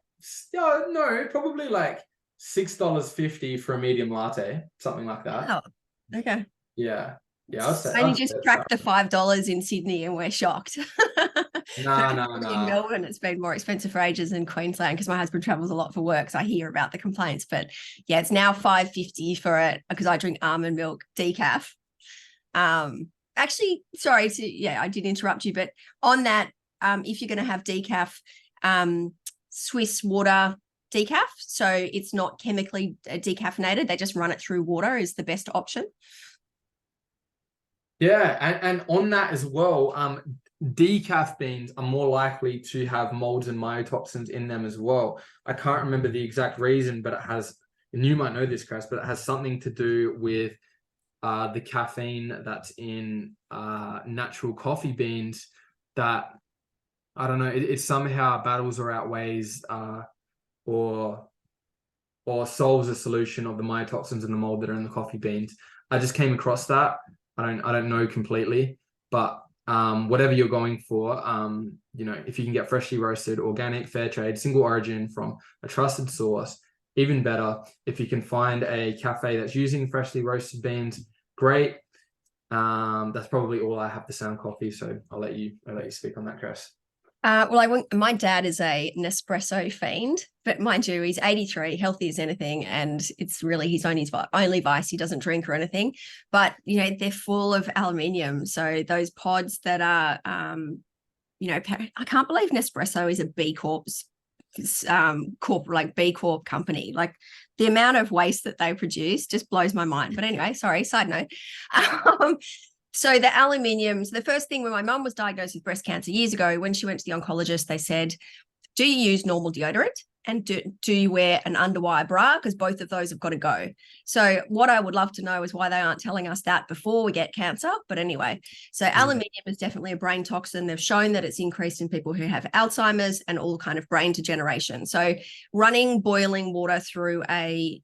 probably like $6.50 for a medium latte, something like that. Oh, okay. Yeah. I'd say. And you just cracked the $5 in Sydney, and we're shocked. No. In Melbourne, it's been more expensive for ages in Queensland because my husband travels a lot for work, so I hear about the complaints. But yeah, it's now $5.50 for it because I drink almond milk decaf. Actually, sorry I did interrupt you, but on that, if you're going to have decaf, Swiss water decaf, so it's not chemically decaffeinated, they just run it through water, is the best option. Yeah, and on that as well, decaf beans are more likely to have molds and mycotoxins in them as well. I can't remember the exact reason, but it has, and you might know this, Chris, but it has something to do with the caffeine that's in natural coffee beans that, I don't know, it somehow battles or outweighs or solves a solution of the mycotoxins and the mold that are in the coffee beans. I just came across that. I don't know completely, but whatever you're going for, if you can get freshly roasted, organic, fair trade, single origin from a trusted source, even better. If you can find a cafe that's using freshly roasted beans, great. That's probably all I have to say on coffee. So I'll let you speak on that, Chris. My dad is a Nespresso fiend, but mind you, he's 83, healthy as anything, and it's really his only vice. He doesn't drink or anything, but they're full of aluminium. So those pods that are, I can't believe Nespresso is a B Corp, B Corp company. Like the amount of waste that they produce just blows my mind. But anyway, sorry, side note. So the aluminiums, the first thing when my mum was diagnosed with breast cancer years ago, when she went to the oncologist, they said, do you use normal deodorant? And do you wear an underwire bra? Because both of those have got to go. So what I would love to know is why they aren't telling us that before we get cancer. But anyway, so aluminium is definitely a brain toxin. They've shown that it's increased in people who have Alzheimer's and all kind of brain degeneration. So running boiling water through a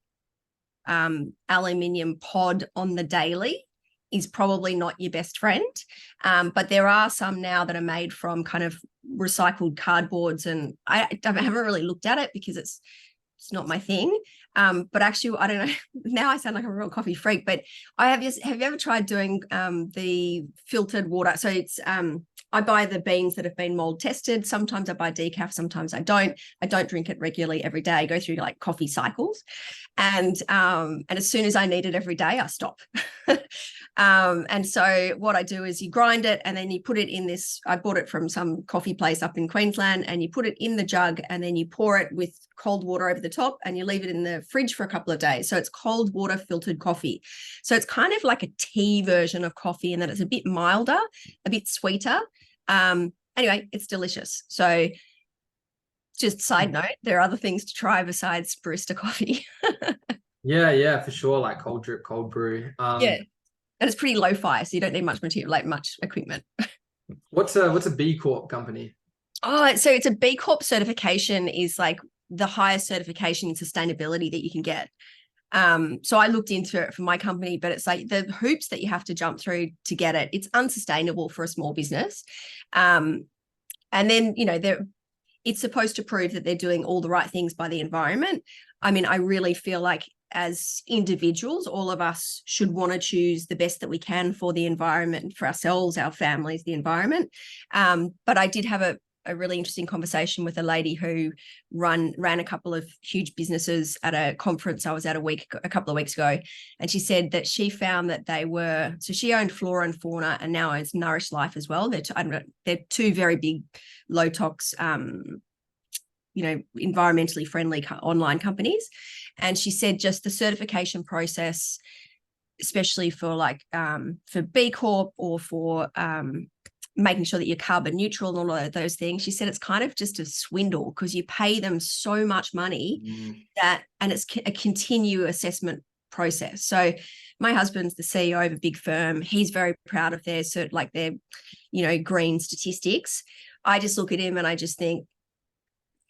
aluminium pod on the daily is probably not your best friend. But there are some now that are made from kind of recycled cardboards, and I haven't really looked at it because it's not my thing. But actually, I don't know, now I sound like a real coffee freak, but have you ever tried doing the filtered water? So it's I buy the beans that have been mold tested. Sometimes I buy decaf, sometimes I don't. I don't drink it regularly every day. I go through like coffee cycles. And as soon as I need it every day, I stop. And so what I do is you grind it and then you put it in this, I bought it from some coffee place up in Queensland, and you put it in the jug and then you pour it with cold water over the top and you leave it in the fridge for a couple of days. So it's cold water filtered coffee. So it's kind of like a tea version of coffee in that it's a bit milder, a bit sweeter. Anyway, it's delicious. So just side note, there are other things to try besides barista coffee. Yeah, for sure. Like cold drip, cold brew. Yeah. And it's pretty low-fi, so you don't need much material, like much equipment. What's a B Corp company? Oh, so it's a B Corp certification is like the highest certification in sustainability that you can get. So I looked into it for my company, but it's like the hoops that you have to jump through to get it. It's unsustainable for a small business. And then, it's supposed to prove that they're doing all the right things by the environment. I mean, I really feel like as individuals, all of us should want to choose the best that we can for the environment, for ourselves, our families, the environment. But I did have a really interesting conversation with a lady who ran a couple of huge businesses at a conference I was at a couple of weeks ago. And she said that she found that so she owned Flora and Fauna and now owns Nourish Life as well. They're two very big low tox, environmentally friendly online companies. And she said just the certification process, especially for for B Corp or for making sure that you're carbon neutral and all of those things, she said it's kind of just a swindle because you pay them so much money and it's a continuous assessment process. So my husband's the CEO of a big firm. He's very proud of their green statistics. I just look at him and I just think,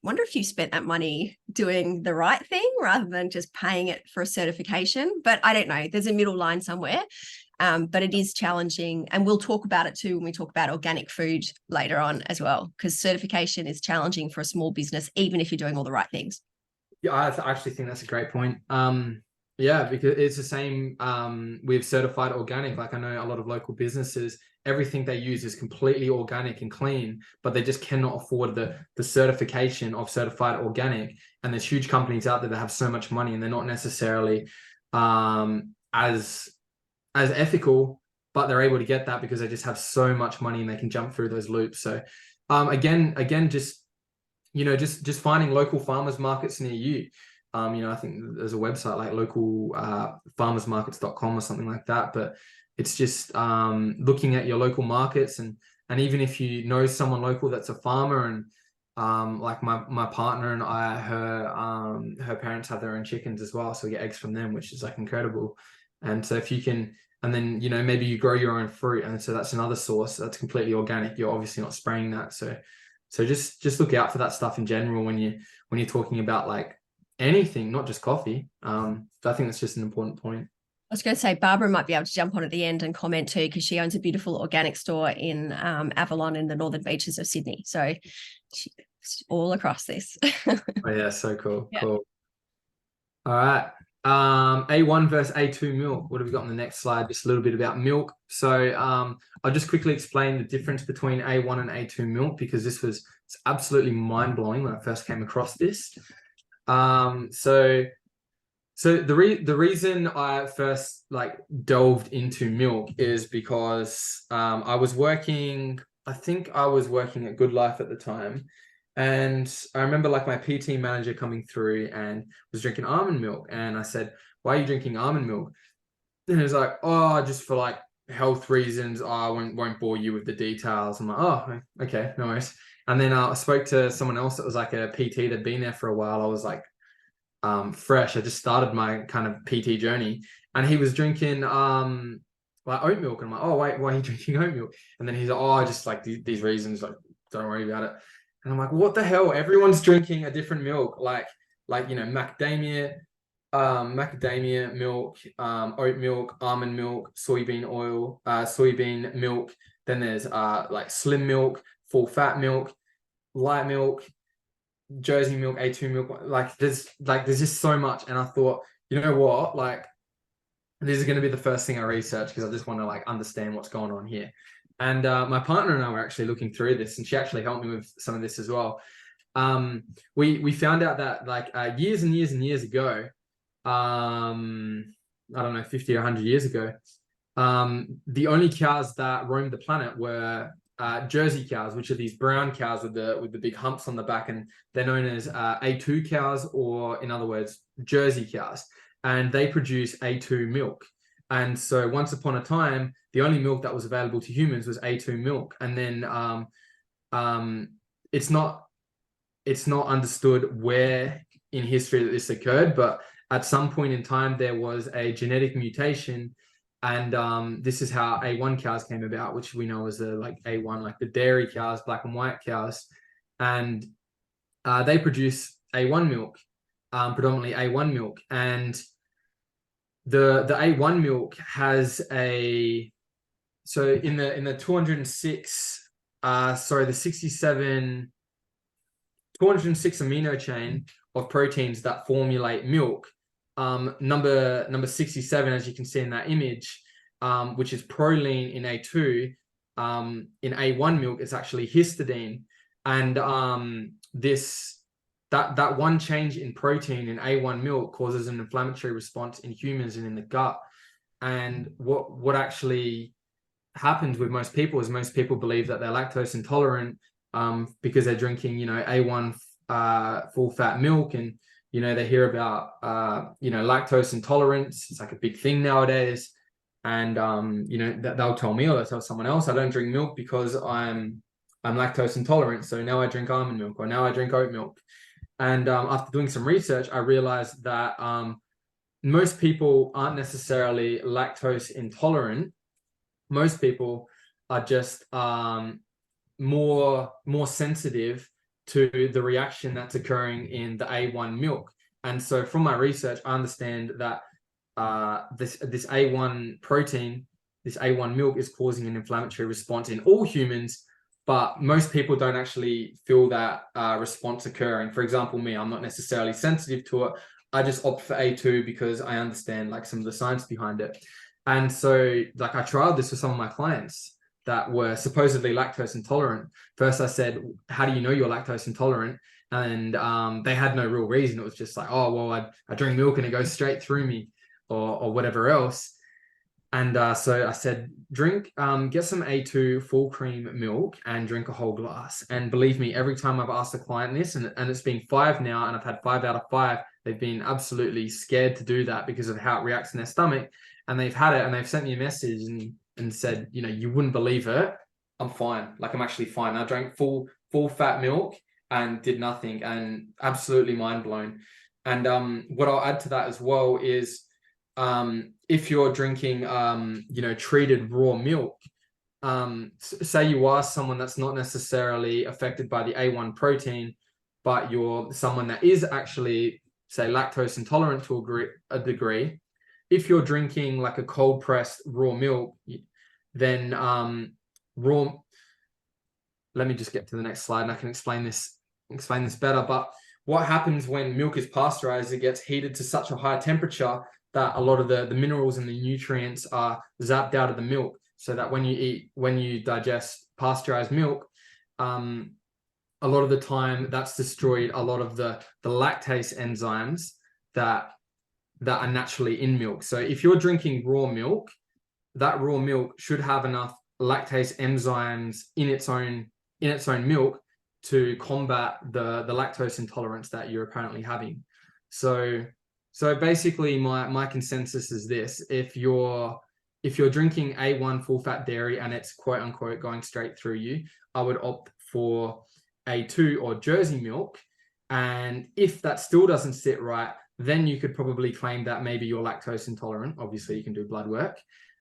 wonder if you spent that money doing the right thing rather than just paying it for a certification. But I don't know. There's a middle line somewhere. But it is challenging. And we'll talk about it too when we talk about organic food later on as well, because certification is challenging for a small business, even if you're doing all the right things. Yeah, I actually think that's a great point. Yeah, because it's the same with certified organic. Like I know a lot of local businesses, everything they use is completely organic and clean, but they just cannot afford the certification of certified organic. And there's huge companies out there that have so much money and they're not necessarily as ethical, but they're able to get that because they just have so much money and they can jump through those loops. So again, just finding local farmers markets near you. I think there's a website like local farmersmarkets.com or something like that, but it's just looking at your local markets and even if you know someone local that's a farmer and like my partner and I, her parents have their own chickens as well, so we get eggs from them, which is like incredible. And so if you can, and then maybe you grow your own fruit, and so that's another source that's completely organic. You're obviously not spraying that, so just look out for that stuff in general when you're talking about like anything, not just coffee. I think that's just an important point. I was going to say Barbara might be able to jump on at the end and comment too, because she owns a beautiful organic store in Avalon in the northern beaches of Sydney. So she's all across this. Oh yeah, so cool. Yeah. Cool. All right. A1 versus A2 milk. What have we got on the next slide? Just a little bit about milk. So I'll just quickly explain the difference between A1 and A2 milk, because it's absolutely mind-blowing when I first came across this. So the reason I first delved into milk is because I think I was working at Good Life at the time. And I remember my PT manager coming through and was drinking almond milk. And I said, why are you drinking almond milk? And he was like, oh, just for health reasons. Oh, I won't bore you with the details. I'm like, oh, okay, no worries. And then I spoke to someone else that was like a PT that'd been there for a while. I was fresh. I just started my kind of PT journey. And he was drinking oat milk. And I'm like, oh, wait, why are you drinking oat milk? And then he's like, oh, I just these reasons, don't worry about it. And I'm like, what the hell? Everyone's drinking a different milk, macadamia milk, oat milk, almond milk, soybean oil, soybean milk. Then there's slim milk, full fat milk, light milk, Jersey milk, A2 milk. There's just so much. And I thought, you know what? This is going to be the first thing I research because I just want to understand what's going on here. And my partner and I were actually looking through this, and she actually helped me with some of this as well. We found out that years and years and years ago, I don't know, 50 or 100 years ago, the only cows that roamed the planet were Jersey cows, which are these brown cows with the big humps on the back, and they're known as A2 cows, or in other words, Jersey cows, and they produce A2 milk. And so once upon a time, the only milk that was available to humans was A2 milk. And then it's not understood where in history that this occurred, but at some point in time, there was a genetic mutation. And this is how A1 cows came about, which we know as the A1, the dairy cows, black and white cows. And they produce A1 milk, predominantly A1 milk. And the A1 milk has the 206 amino chain of proteins that formulate milk. Number 67, as you can see in that image, which is proline in A2, in A1 milk, it's actually histidine. And that one change in protein in A1 milk causes an inflammatory response in humans and in the gut. And what actually happens with most people is most people believe that they're lactose intolerant because they're drinking, A1 full fat milk, and they hear about lactose intolerance. It's like a big thing nowadays. And they'll tell me, or they'll tell someone else, I don't drink milk because I'm lactose intolerant, so now I drink almond milk, or now I drink oat milk. And after doing some research, I realized that most people aren't necessarily lactose intolerant. Most people are just more sensitive to the reaction that's occurring in the A1 milk. And so from my research, I understand that this A1 protein, this A1 milk, is causing an inflammatory response in all humans, but most people don't actually feel that response occurring. For example, me, I'm not necessarily sensitive to it. I just opt for A2 because I understand like some of the science behind it. And so like I tried this with some of my clients that were supposedly lactose intolerant. First I said, how do you know you're lactose intolerant? And they had no real reason. It was just like, oh, well, I drink milk and it goes straight through me, or whatever else. And so I said, get some A2 full cream milk and drink a whole glass. And believe me, every time I've asked a client this, and it's been 5 now, and I've had 5 out of 5, they've been absolutely scared to do that because of how it reacts in their stomach. And they've had it, and they've sent me a message and said, you wouldn't believe it. I'm fine. Like, I'm actually fine. I drank full fat milk and did nothing, and absolutely mind blown. And what I'll add to that as well is, if you're drinking, treated raw milk, say you are someone that's not necessarily affected by the A1 protein, but you're someone that is actually, say, lactose intolerant to a degree. If you're drinking like a cold pressed raw milk, then let me just get to the next slide and I can explain this better. But what happens when milk is pasteurized, it gets heated to such a high temperature that a lot of the minerals and the nutrients are zapped out of the milk, so that when you digest pasteurized milk, a lot of the time that's destroyed a lot of the lactase enzymes that are naturally in milk. So if you're drinking raw milk, that raw milk should have enough lactase enzymes in its own milk to combat the lactose intolerance that you're apparently having. So basically my consensus is this: if you're drinking A1 full fat dairy and it's quote unquote going straight through you, I would opt for A2 or Jersey milk. And if that still doesn't sit right, then you could probably claim that maybe you're lactose intolerant. Obviously you can do blood work.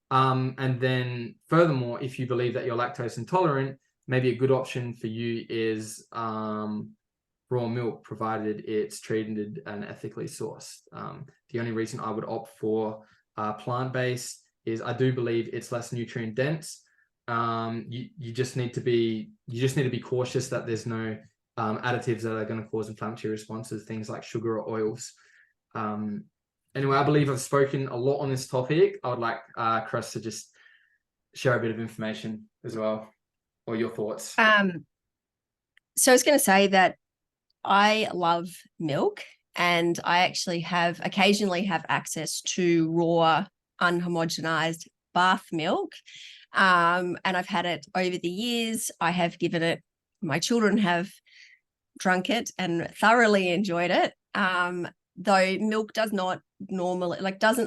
And then furthermore, if you believe that you're lactose intolerant, maybe a good option for you is raw milk, provided it's treated and ethically sourced. The only reason I would opt for plant-based is I do believe it's less nutrient dense. You just need to be cautious that there's no additives that are going to cause inflammatory responses, things like sugar or oils. Anyway, I believe I've spoken a lot on this topic. I would like Cress to just share a bit of information as well, or your thoughts. So I was going to say that I love milk, and I actually occasionally have access to raw, unhomogenized bath milk. And I've had it over the years. I have given it, my children have drunk it and thoroughly enjoyed it. Though milk doesn't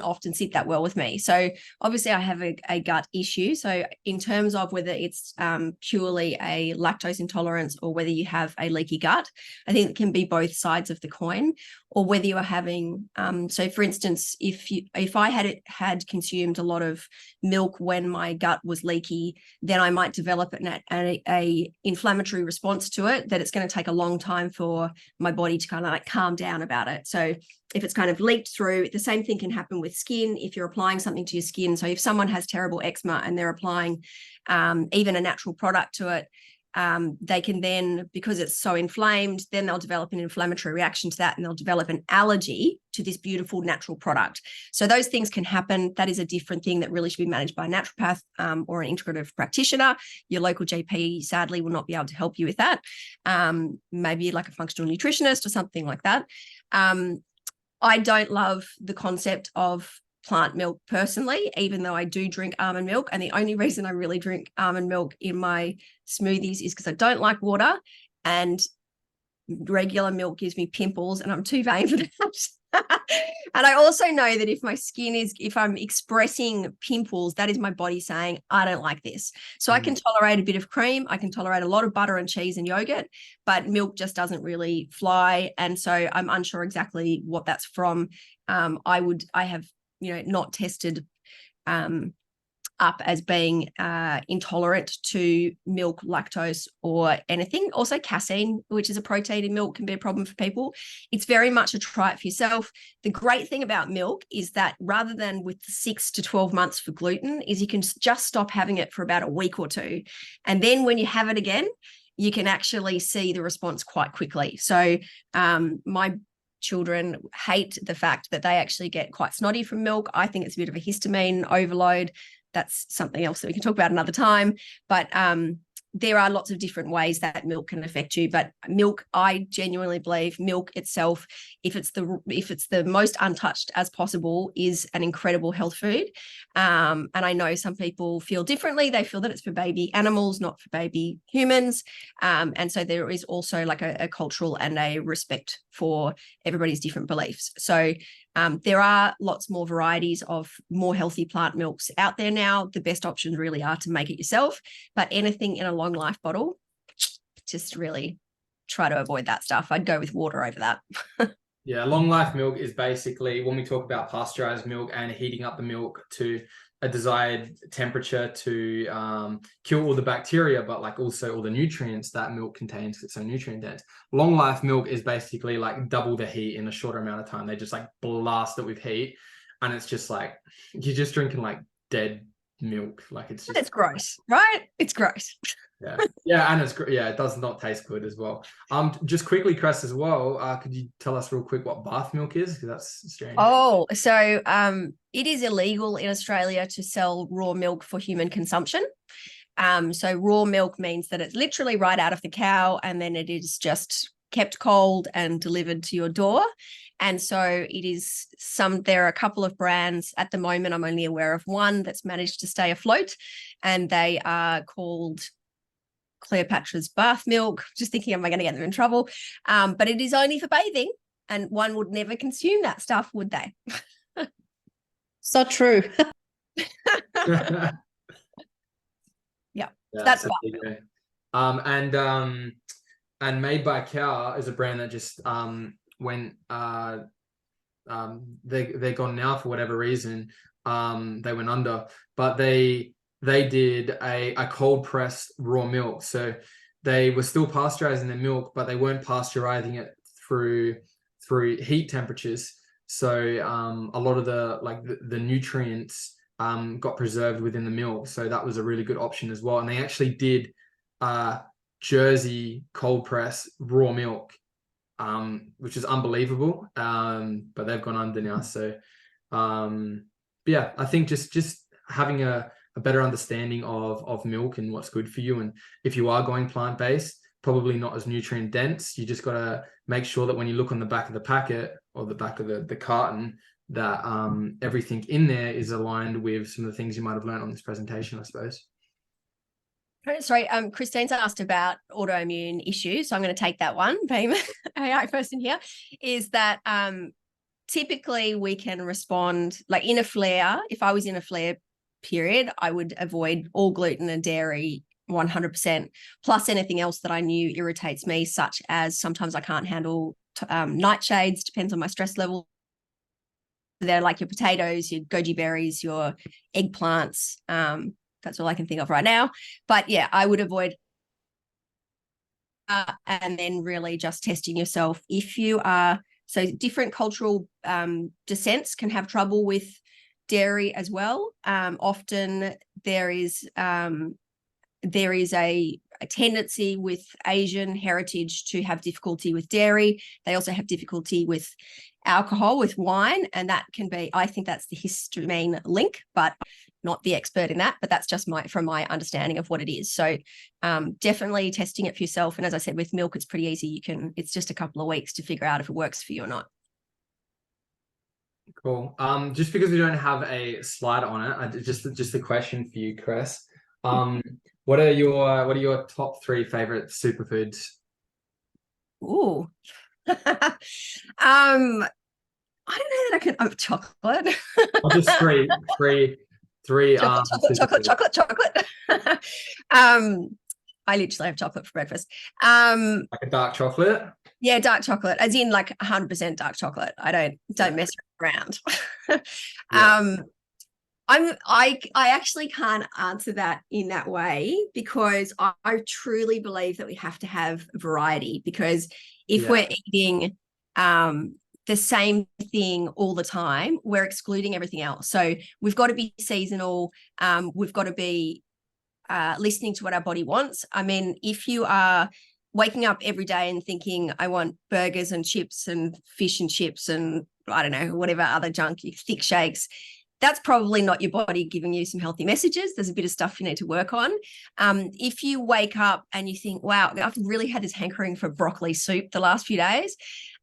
often sit that well with me. So obviously I have a gut issue. So in terms of whether it's purely a lactose intolerance or whether you have a leaky gut, I think it can be both sides of the coin. Or whether you are having, so for instance, if I had consumed a lot of milk when my gut was leaky, then I might develop a inflammatory response to it, that it's going to take a long time for my body to kind of like calm down about it. So if it's kind of leaked through, the same thing can happen with skin if you're applying something to your skin. So if someone has terrible eczema and they're applying even a natural product to it, they can then, because it's so inflamed, then they'll develop an inflammatory reaction to that, and they'll develop an allergy to this beautiful natural product. So those things can happen. That is a different thing that really should be managed by a naturopath or an integrative practitioner. Your local GP, sadly, will not be able to help you with that. Maybe like a functional nutritionist or something like that. I don't love the concept of plant milk personally, even though I do drink almond milk. And the only reason I really drink almond milk in my smoothies is because I don't like water, and regular milk gives me pimples, and I'm too vain for that. And I also know that if I'm expressing pimples, that is my body saying, I don't like this. So I can tolerate a bit of cream. I can tolerate a lot of butter and cheese and yogurt, but milk just doesn't really fly. And so I'm unsure exactly what that's from. I have, not tested up as being intolerant to milk, lactose, or anything. Also casein, which is a protein in milk, can be a problem for people. It's very much a try it for yourself. The great thing about milk is that rather than with 6 to 12 months for gluten, is you can just stop having it for about a week or two. And then when you have it again, you can actually see the response quite quickly. So my children hate the fact that they actually get quite snotty from milk. I think it's a bit of a histamine overload. That's something else that we can talk about another time. But there are lots of different ways that milk can affect you. But milk, I genuinely believe milk itself, if it's the most untouched as possible, is an incredible health food. And I know some people feel differently. They feel that it's for baby animals, not for baby humans. And so there is also like a cultural and a respect for everybody's different beliefs. So there are lots more varieties of more healthy plant milks out there now. The best options really are to make it yourself, but anything in a long life bottle, just really try to avoid that stuff. I'd go with water over that. Yeah, long life milk is basically when we talk about pasteurized milk and heating up the milk to a desired temperature to kill all the bacteria, but like also all the nutrients that milk contains. It's so nutrient dense. Long life milk is basically like double the heat in a shorter amount of time. They just like blast it with heat, and it's just like you're just drinking like dead milk. Like it's gross, right? It's gross. Yeah, and it does not taste good as well. Just quickly, Cress, as well, could you tell us real quick what bath milk is? Because that's strange. Oh, so it is illegal in Australia to sell raw milk for human consumption. So raw milk means that it's literally right out of the cow, and then it is just kept cold and delivered to your door. And so there are a couple of brands at the moment. I'm only aware of one that's managed to stay afloat, and they are called Cleopatra's bath milk. Just thinking, am I going to get them in trouble? But it is only for bathing, and one would never consume that stuff, would they? So true. Yeah, that's and Made by Cow is a brand that just went they're gone now for whatever reason. They went under, but they did a cold pressed raw milk. So they were still pasteurizing their milk, but they weren't pasteurizing it through heat temperatures. So a lot of the nutrients got preserved within the milk. So that was a really good option as well. And they actually did Jersey cold press raw milk, which is unbelievable. But they've gone under now. So yeah, I think just having a better understanding of milk and what's good for you. And if you are going plant-based, probably not as nutrient dense. You just got to make sure that when you look on the back of the packet or the back of the carton, that everything in there is aligned with some of the things you might have learned on this presentation, I suppose. Sorry, Christine's asked about autoimmune issues, so I'm going to take that one. Being AI person here, is that typically we can respond like in a flare. If I was in a flare period, I would avoid all gluten and dairy 100%, plus anything else that I knew irritates me, such as sometimes I can't handle nightshades, depends on my stress level. They're like your potatoes, your goji berries, your eggplants. That's all I can think of right now. But yeah, I would avoid and then really just testing yourself. If you are, so different cultural descents can have trouble with dairy as well. Often there is a a tendency with Asian heritage to have difficulty with dairy. They also have difficulty with alcohol, with wine, and that can be, I think that's the histamine link, but not the expert in that, but that's just from my understanding of what it is. So definitely testing it for yourself. And as I said, with milk, it's pretty easy. It's just a couple of weeks to figure out if it works for you or not. Cool. Just because we don't have a slide on it, just a question for you, Chris. What are your top 3 favorite superfoods? Ooh. I don't know that I can. Oh, chocolate. I'll just three. Chocolate. I literally have chocolate for breakfast. Like a dark chocolate. Yeah, dark chocolate, as in like 100% dark chocolate. I don't mess around. Yeah. I actually can't answer that in that way, because I truly believe that we have to have variety, because if we're eating the same thing all the time, we're excluding everything else. So we've got to be seasonal. We've got to be listening to what our body wants. I mean, if you are waking up every day and thinking, I want burgers and chips and fish and chips and I don't know, whatever other junk, thick shakes, that's probably not your body giving you some healthy messages. There's a bit of stuff you need to work on. If you wake up and you think, wow, I've really had this hankering for broccoli soup the last few days.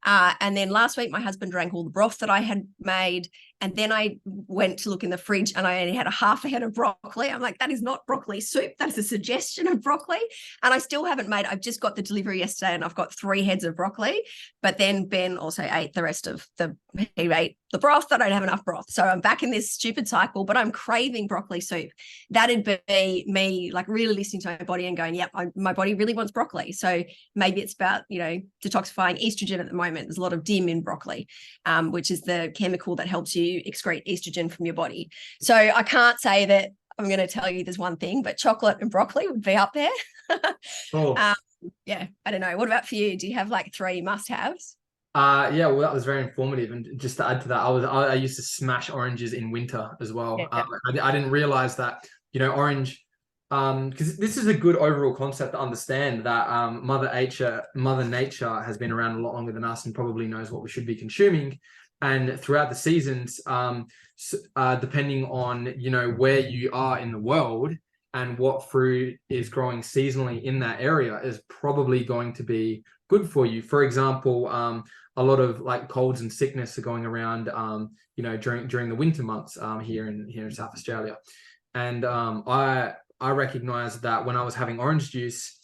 And then last week, my husband drank all the broth that I had made. And then I went to look in the fridge and I only had a half a head of broccoli. I'm like, that is not broccoli soup. That's a suggestion of broccoli. And I still haven't made, I've just got the delivery yesterday and I've got 3 heads of broccoli. But then Ben also ate the rest of he ate the broth. I don't have enough broth. So I'm back in this stupid cycle, but I'm craving broccoli soup. That'd be me like really listening to my body and going, yep, my body really wants broccoli. So maybe it's about, detoxifying estrogen at the moment. There's a lot of DIM in broccoli, which is the chemical that helps you excrete estrogen from your body. So I can't say that I'm going to tell you there's one thing, but chocolate and broccoli would be up there. Cool. Yeah, I don't know. What about for you? Do you have like 3 must-haves? Yeah, well, that was very informative. And just to add to that, I used to smash oranges in winter as well. Yeah. I didn't realize that, orange, because this is a good overall concept to understand that Mother Nature has been around a lot longer than us and probably knows what we should be consuming. And throughout the seasons, depending on, where you are in the world and what fruit is growing seasonally in that area is probably going to be good for you. For example, a lot of like colds and sickness are going around, during the winter months here in South Australia. And I recognized that when I was having orange juice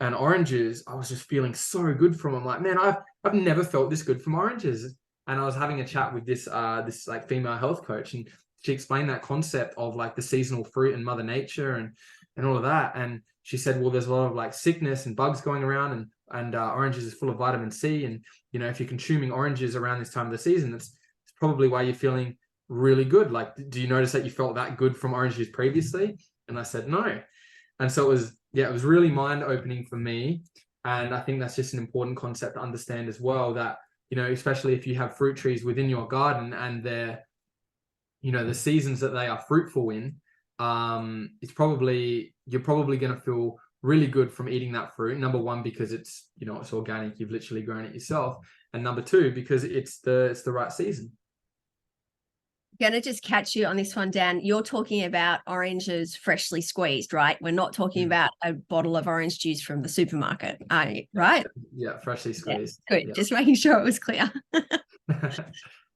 and oranges, I was just feeling so good from them. Like, man, I've never felt this good from oranges. And I was having a chat with this like female health coach, and she explained that concept of like the seasonal fruit and Mother Nature and all of that. And she said, well, there's a lot of like sickness and bugs going around, and oranges is full of vitamin C. And, if you're consuming oranges around this time of the season, it's probably why you're feeling really good. Like, do you notice that you felt that good from orange juice previously? And I said, no. And so it was really mind opening for me. And I think that's just an important concept to understand as well, that, especially if you have fruit trees within your garden and they're, the seasons that they are fruitful in, you're probably going to feel really good from eating that fruit. Number 1, because it's, it's organic, you've literally grown it yourself. And number 2, because it's the right season. Going to just catch you on this one, Dan. You're talking about oranges freshly squeezed, right? We're not talking about a bottle of orange juice from the supermarket, are you? Right? Yeah, freshly squeezed. Yeah, good. Yeah. Just making sure it was clear.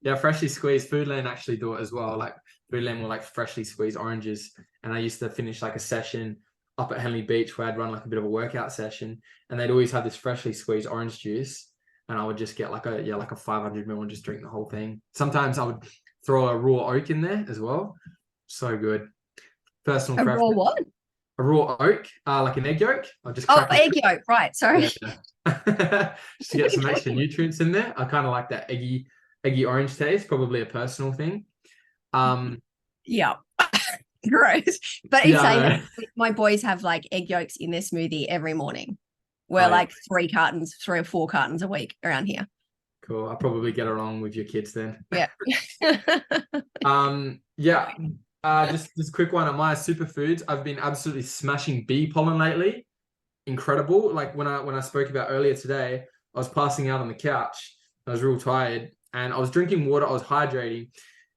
Yeah, freshly squeezed. Foodland actually do it as well. Like Foodland will like freshly squeeze oranges. And I used to finish like a session up at Henley Beach where I'd run like a bit of a workout session, and they'd always have this freshly squeezed orange juice. And I would just get like a 500 ml and just drink the whole thing. Sometimes I would throw a raw oak in there as well. So good. Personal preference. Raw what? A raw oak, like an egg yolk. I'll just egg yolk, right? Sorry. Yeah. Just to get some extra nutrients in there. I kind of like that eggy orange taste. Probably a personal thing. Yeah. Gross. But in saying that, my boys have like egg yolks in their smoothie every morning. We're like 3 or 4 cartons a week around here. Cool. I'll probably get along with your kids then. Yeah. Just a quick one on my superfoods. I've been absolutely smashing bee pollen lately. incredible. Like when I spoke about earlier today, I was passing out on the couch. I was real tired, and I was drinking water. I was hydrating,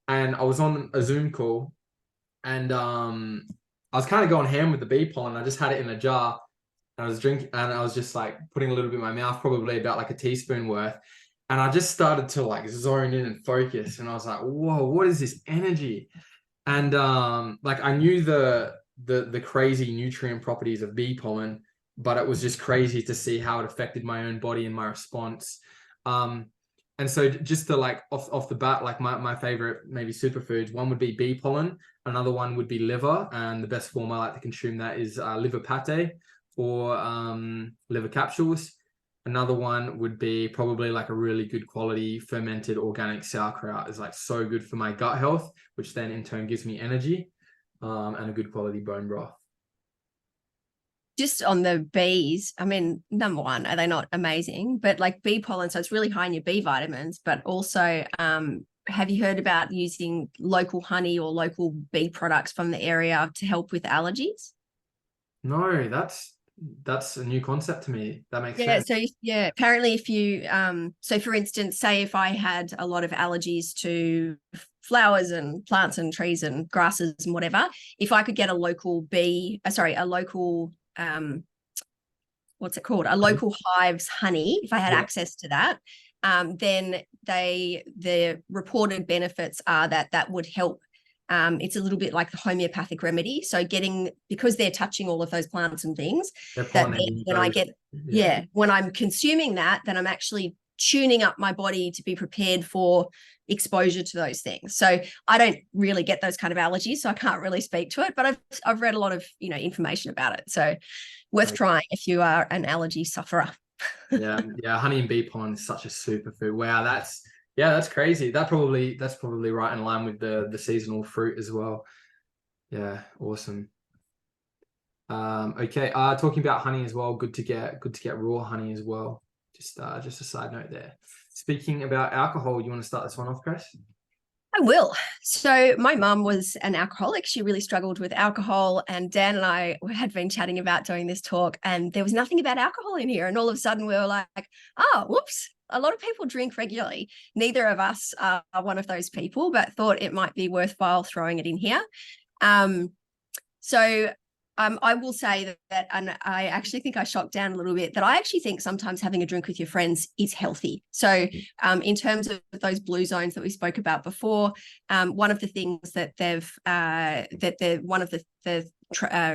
and I was on a Zoom call, and I was kind of going ham with the bee pollen. I just had it in a jar, and I was drinking, and I was just like putting a little bit in my mouth, probably about like a teaspoon worth. And I just started to like zone in and focus, and I was like, whoa, what is this energy? And like I knew the crazy nutrient properties of bee pollen, but it was just crazy to see how it affected my own body and my response. And so just to like off the bat, like my favorite maybe superfoods, one would be bee pollen, another one would be liver, and the best form I like to consume that is liver pate or liver capsules. Another one would be probably like a really good quality fermented organic sauerkraut. Is like so good for my gut health, which then in turn gives me energy, and a good quality bone broth. Just on the bees, I mean, number one, are they not amazing? But like bee pollen, so it's really high in your B vitamins, but also have you heard about using local honey or local bee products from the area to help with allergies? No, that's a new concept to me. That makes Yeah, sense. so yeah, apparently if you so for instance, say if I had a lot of allergies to flowers and plants and trees and grasses and whatever, if I could get a local a local what's it called? A local hive's honey, if I had access to that, then the reported benefits are that would help. It's a little bit like the homeopathic remedy. So because they're touching all of those plants and things, that when I get, when I'm consuming that, then I'm actually tuning up my body to be prepared for exposure to those things. So I don't really get those kind of allergies, so I can't really speak to it, but I've read a lot of, information about it. So worth trying if you are an allergy sufferer. yeah, honey and bee pollen is such a superfood. Wow, that's crazy. That's probably right in line with the seasonal fruit as well. Yeah, awesome. Okay, talking about honey as well, good to get raw honey as well. Just a side note there. Speaking about alcohol, you want to start this one off, Chris? I will. So my mum was an alcoholic. She really struggled with alcohol, and Dan and I had been chatting about doing this talk, and there was nothing about alcohol in here. And all of a sudden we were like, oh, whoops. A lot of people drink regularly. Neither of us are one of those people, but thought it might be worthwhile throwing it in here. I will say that, and I actually think I shocked Dan a little bit, that I actually think sometimes having a drink with your friends is healthy. So in terms of those blue zones that we spoke about before, one of the things that one of the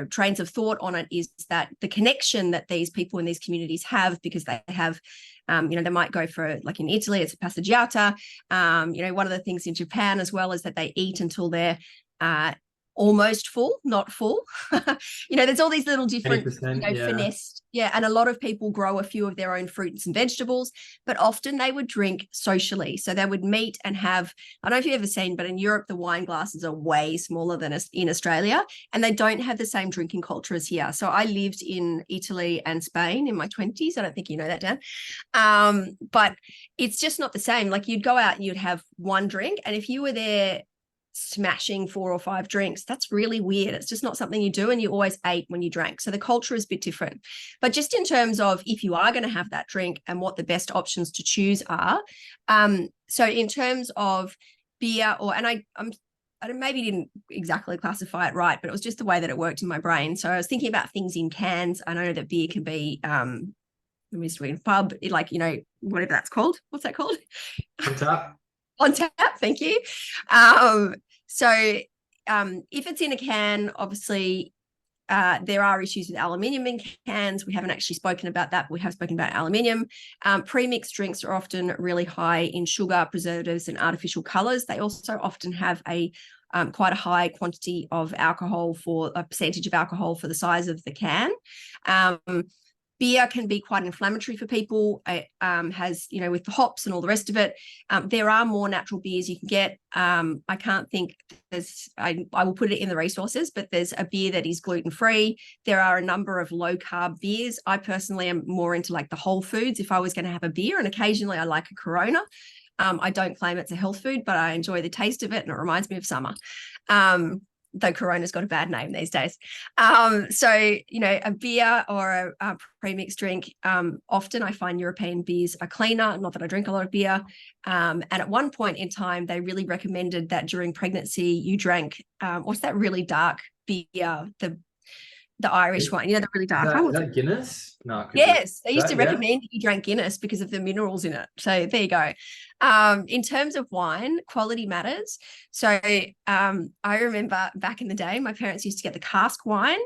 trains of thought on it is that the connection that these people in these communities have, because they have, they might go for, like in Italy, it's a passeggiata. One of the things in Japan as well is that they eat until they're almost full, not full. There's all these little different, finessed. Yeah. And a lot of people grow a few of their own fruits and vegetables, but often they would drink socially. So they would meet and have, I don't know if you've ever seen, but in Europe, the wine glasses are way smaller than in Australia, and they don't have the same drinking culture as here. So I lived in Italy and Spain in my 20s. I don't think you know that, Dan. But it's just not the same. Like you'd go out and you'd have one drink, and if you were there smashing 4 or 5 drinks, that's really weird. It's just not something you do, and you always ate when you drank. So the culture is a bit different. But just in terms of if you are going to have that drink and what the best options to choose are, so in terms of beer, I maybe didn't exactly classify it right, but it was just the way that it worked in my brain. So I was thinking about things in cans. I know that beer can be pub, like, whatever that's called. What's that called? On tap. On tap, thank you. If it's in a can, obviously there are issues with aluminium in cans. We haven't actually spoken about that. We have spoken about aluminium. Pre-mixed drinks are often really high in sugar, preservatives, and artificial colors. They also often have quite a high quantity of alcohol, for a percentage of alcohol for the size of the can. Beer can be quite inflammatory for people. It has, with the hops and all the rest of it. There are more natural beers you can get. I can't think I will put it in the resources, but there's a beer that is gluten-free. There are a number of low-carb beers. I personally am more into like the whole foods if I was going to have a beer, and occasionally I like a Corona. I don't claim it's a health food, but I enjoy the taste of it, and it reminds me of summer. though Corona's got a bad name these days. So, you know, a beer or a pre-mixed drink, often I find European beers are cleaner, not that I drink a lot of beer. And at one point in time, they really recommended that during pregnancy, you drank, what's that really dark beer, the Irish one, you know, the really dark one. Is that Guinness? No, it could Yes, be. they used to Yeah. recommend that you drank Guinness because of the minerals in it. So there you go. In terms of wine, quality matters. So I remember back in the day, my parents used to get the cask wine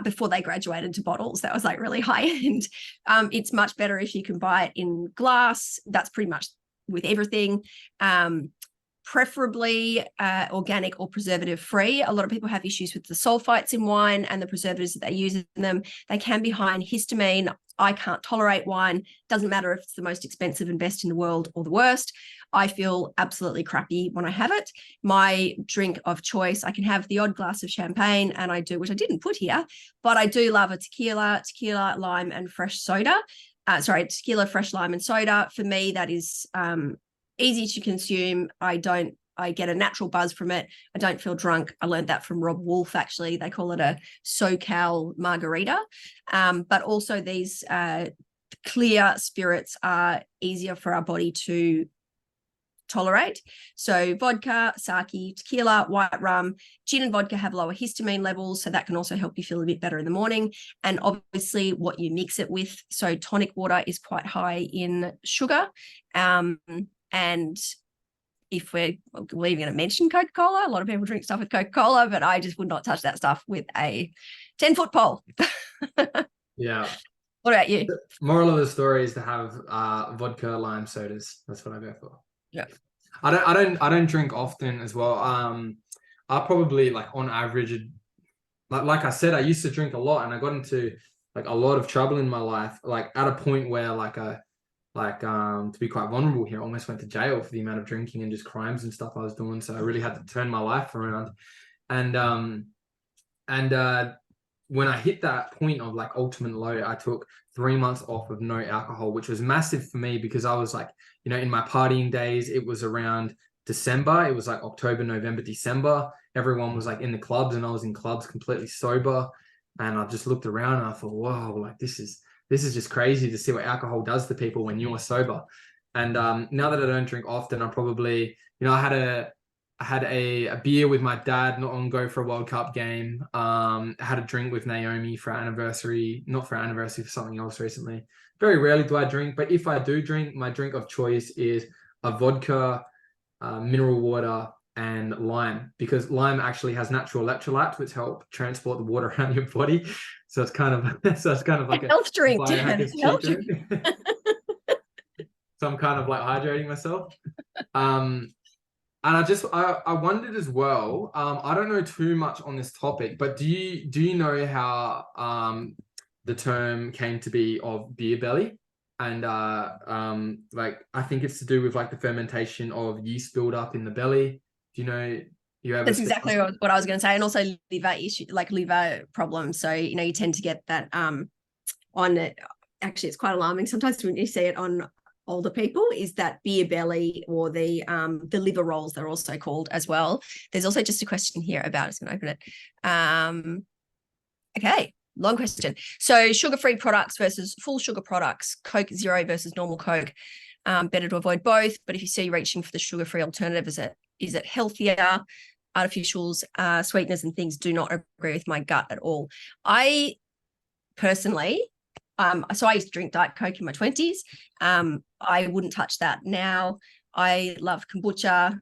before they graduated to bottles. That was like really high end. It's much better if you can buy it in glass. That's pretty much with everything. Preferably organic or preservative free. A lot of people have issues with the sulfites in wine and the preservatives that they use in them. They can be high in histamine. I can't tolerate wine. Doesn't matter if it's the most expensive and best in the world or the worst. I feel absolutely crappy when I have it. My drink of choice, I can have the odd glass of champagne, and I do, which I didn't put here, but I do love a tequila, lime, and fresh soda. Tequila, fresh lime, and soda. For me, that is easy to consume. I get a natural buzz from it. I don't feel drunk. I learned that from Rob Wolf, actually. They call it a SoCal margarita. But also these clear spirits are easier for our body to tolerate. So vodka, sake, tequila, white rum, gin and vodka have lower histamine levels, so that can also help you feel a bit better in the morning. And obviously what you mix it with. So tonic water is quite high in sugar. And if we're even going to mention Coca-Cola, a lot of people drink stuff with Coca-Cola, but I just would not touch that stuff with a 10-foot pole. Yeah. What about you? The moral of the story is to have vodka lime sodas. That's what I go for. Yeah. I don't drink often as well. I probably, like, on average, like I said, I used to drink a lot, and I got into like a lot of trouble in my life, like at a point where to be quite vulnerable here, I almost went to jail for the amount of drinking and just crimes and stuff I was doing. So I really had to turn my life around. And when I hit that point of like ultimate low, I took 3 months off of no alcohol, which was massive for me because I was like, you know, in my partying days, it was around December. It was like October, November, December. Everyone was like in the clubs, and I was in clubs completely sober. And I just looked around and I thought, whoa, like this is just crazy to see what alcohol does to people when you're sober. And now that I don't drink often, I probably, you know, I had a beer with my dad not long ago for a World Cup game. I had a drink with Naomi for our anniversary, not for our anniversary, for something else recently. Very rarely do I drink, but if I do drink, my drink of choice is a vodka, mineral water, and lime, because lime actually has natural electrolytes which help transport the water around your body. So it's kind of like a health drink. biohacker's cheat drink. So I'm kind of like hydrating myself. And I wondered as well, I don't know too much on this topic, but do you know how the term came to be of beer belly? And like I think it's to do with like the fermentation of yeast buildup in the belly. Do you know? That's exactly what I was going to say. And also liver issue, like liver problems. So, you know, you tend to get that on it. Actually, it's quite alarming sometimes when you see it on older people, is that beer belly, or the liver rolls, they're also called as well. There's also just a question here about, I'm just going to open it. Okay, long question. So sugar-free products versus full sugar products, Coke Zero versus normal Coke. Better to avoid both, but if you see reaching for the sugar-free alternative, is it healthier? Artificials, sweeteners and things do not agree with my gut at all. I personally, so I used to drink Diet Coke in my 20s. I wouldn't touch that now. I love kombucha.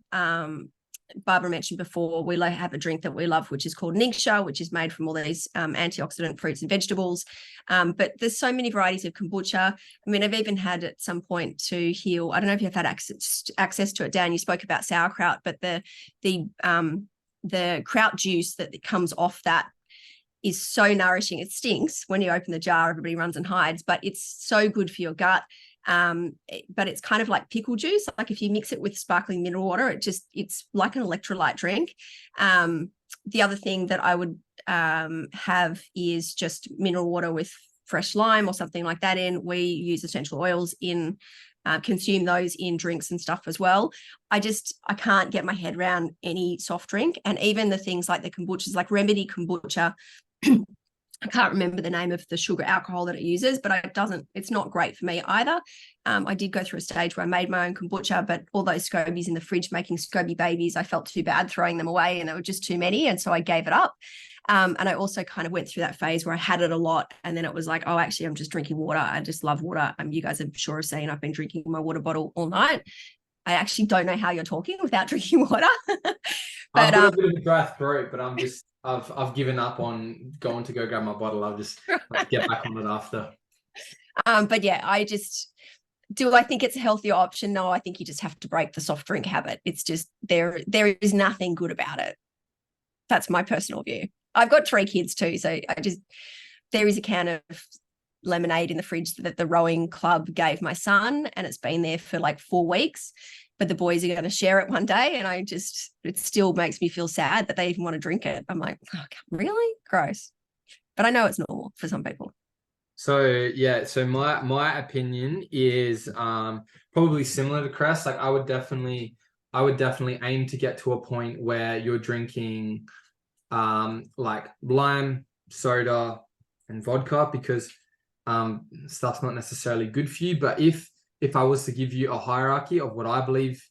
Barbara mentioned before, we have a drink that we love, which is called Ningxia, which is made from all these antioxidant fruits and vegetables. But there's so many varieties of kombucha. I mean, I've even had at some point to heal. I don't know if you've had access to it, Dan. You spoke about sauerkraut, but the kraut juice that comes off that is so nourishing. It stinks when you open the jar, everybody runs and hides, but it's so good for your gut. But it's kind of like pickle juice. Like if you mix it with sparkling mineral water, it's like an electrolyte drink. The other thing that I would have is just mineral water with fresh lime or something like that in. We use essential oils in, consume those in drinks and stuff as well. I can't get my head around any soft drink, and even the things like the kombuchas, like Remedy kombucha. I can't remember the name of the sugar alcohol that it uses, but it's not great for me either. I did go through a stage where I made my own kombucha, but all those scobies in the fridge making SCOBY babies, I felt too bad throwing them away, and there were just too many. And so I gave it up. And I also kind of went through that phase where I had it a lot. And then it was like, oh, actually, I'm just drinking water. I just love water. You guys are sure have seen I've been drinking my water bottle all night. I actually don't know how you're talking without drinking water. But I've got a bit of a dry throat, but I've given up on going to go grab my bottle. I'll just get back on it after. But yeah, do I think it's a healthier option? No, I think you just have to break the soft drink habit. It's just there is nothing good about it. That's my personal view. I've got 3 kids too, so there is a can of lemonade in the fridge that the rowing club gave my son, and it's been there for like 4 weeks. But the boys are going to share it one day, and it still makes me feel sad that they even want to drink it. I'm like, oh, really? Gross. But I know it's normal for some people. So yeah, so my opinion is probably similar to Cress. Like I would definitely aim to get to a point where you're drinking like lime, soda, and vodka, because stuff's not necessarily good for you. But if I was to give you a hierarchy of what I believe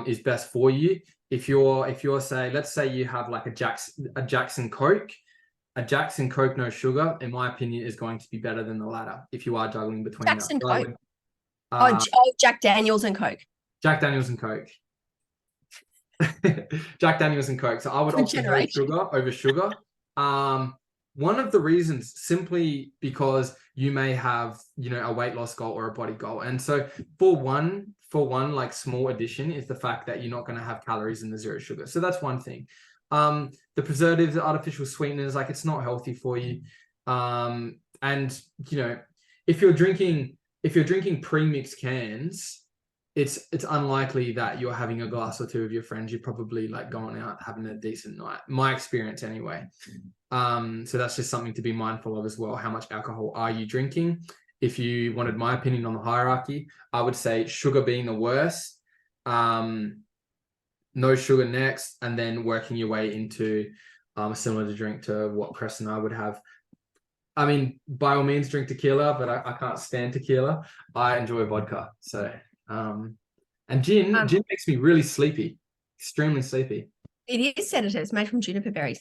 is best for you, if you're say, let's say you have like a Jackson Coke. A Jackson Coke no sugar, in my opinion, is going to be better than the latter if you are juggling between Jackson that. Coke. Jack Daniels and Coke. Jack Daniels and Coke. Jack Daniels and Coke. So I would opt for no sugar over sugar. One of the reasons, simply because you may have, a weight loss goal or a body goal. And so for one like small addition is the fact that you're not going to have calories in the zero sugar. So that's one thing. The preservatives, the artificial sweeteners, like it's not healthy for you. And if you're drinking pre-mixed cans, it's unlikely that you're having a glass or 2 of your friends. You're probably like going out having a decent night. My experience anyway. So that's just something to be mindful of as well. How much alcohol are you drinking? If you wanted my opinion on the hierarchy, I would say sugar being the worst. No sugar next, and then working your way into a similar drink to what Cress and I would have. I mean, by all means, drink tequila, but I can't stand tequila. I enjoy vodka. So, and gin makes me really sleepy, extremely sleepy. It is sedative. It's made from juniper berries.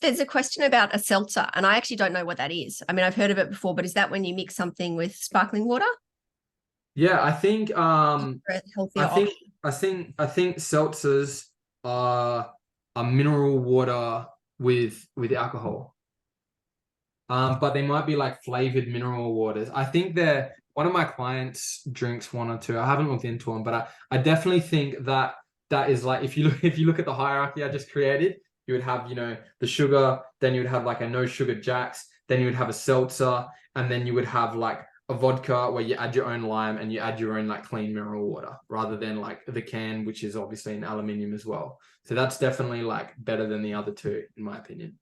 There's a question about a seltzer, and I actually don't know what that is. I mean, I've heard of it before, but is that when you mix something with sparkling water? Yeah, I think I think seltzers are a mineral water with alcohol. But they might be like flavored mineral waters. I think one of my clients drinks 1 or 2. I haven't looked into them, but I definitely think that is like, if you look at the hierarchy I just created, you would have, the sugar, then you would have like a no sugar Jacks, then you would have a seltzer, and then you would have like a vodka where you add your own lime and you add your own like clean mineral water, rather than like the can, which is obviously in aluminium as well. So that's definitely like better than the other 2, in my opinion.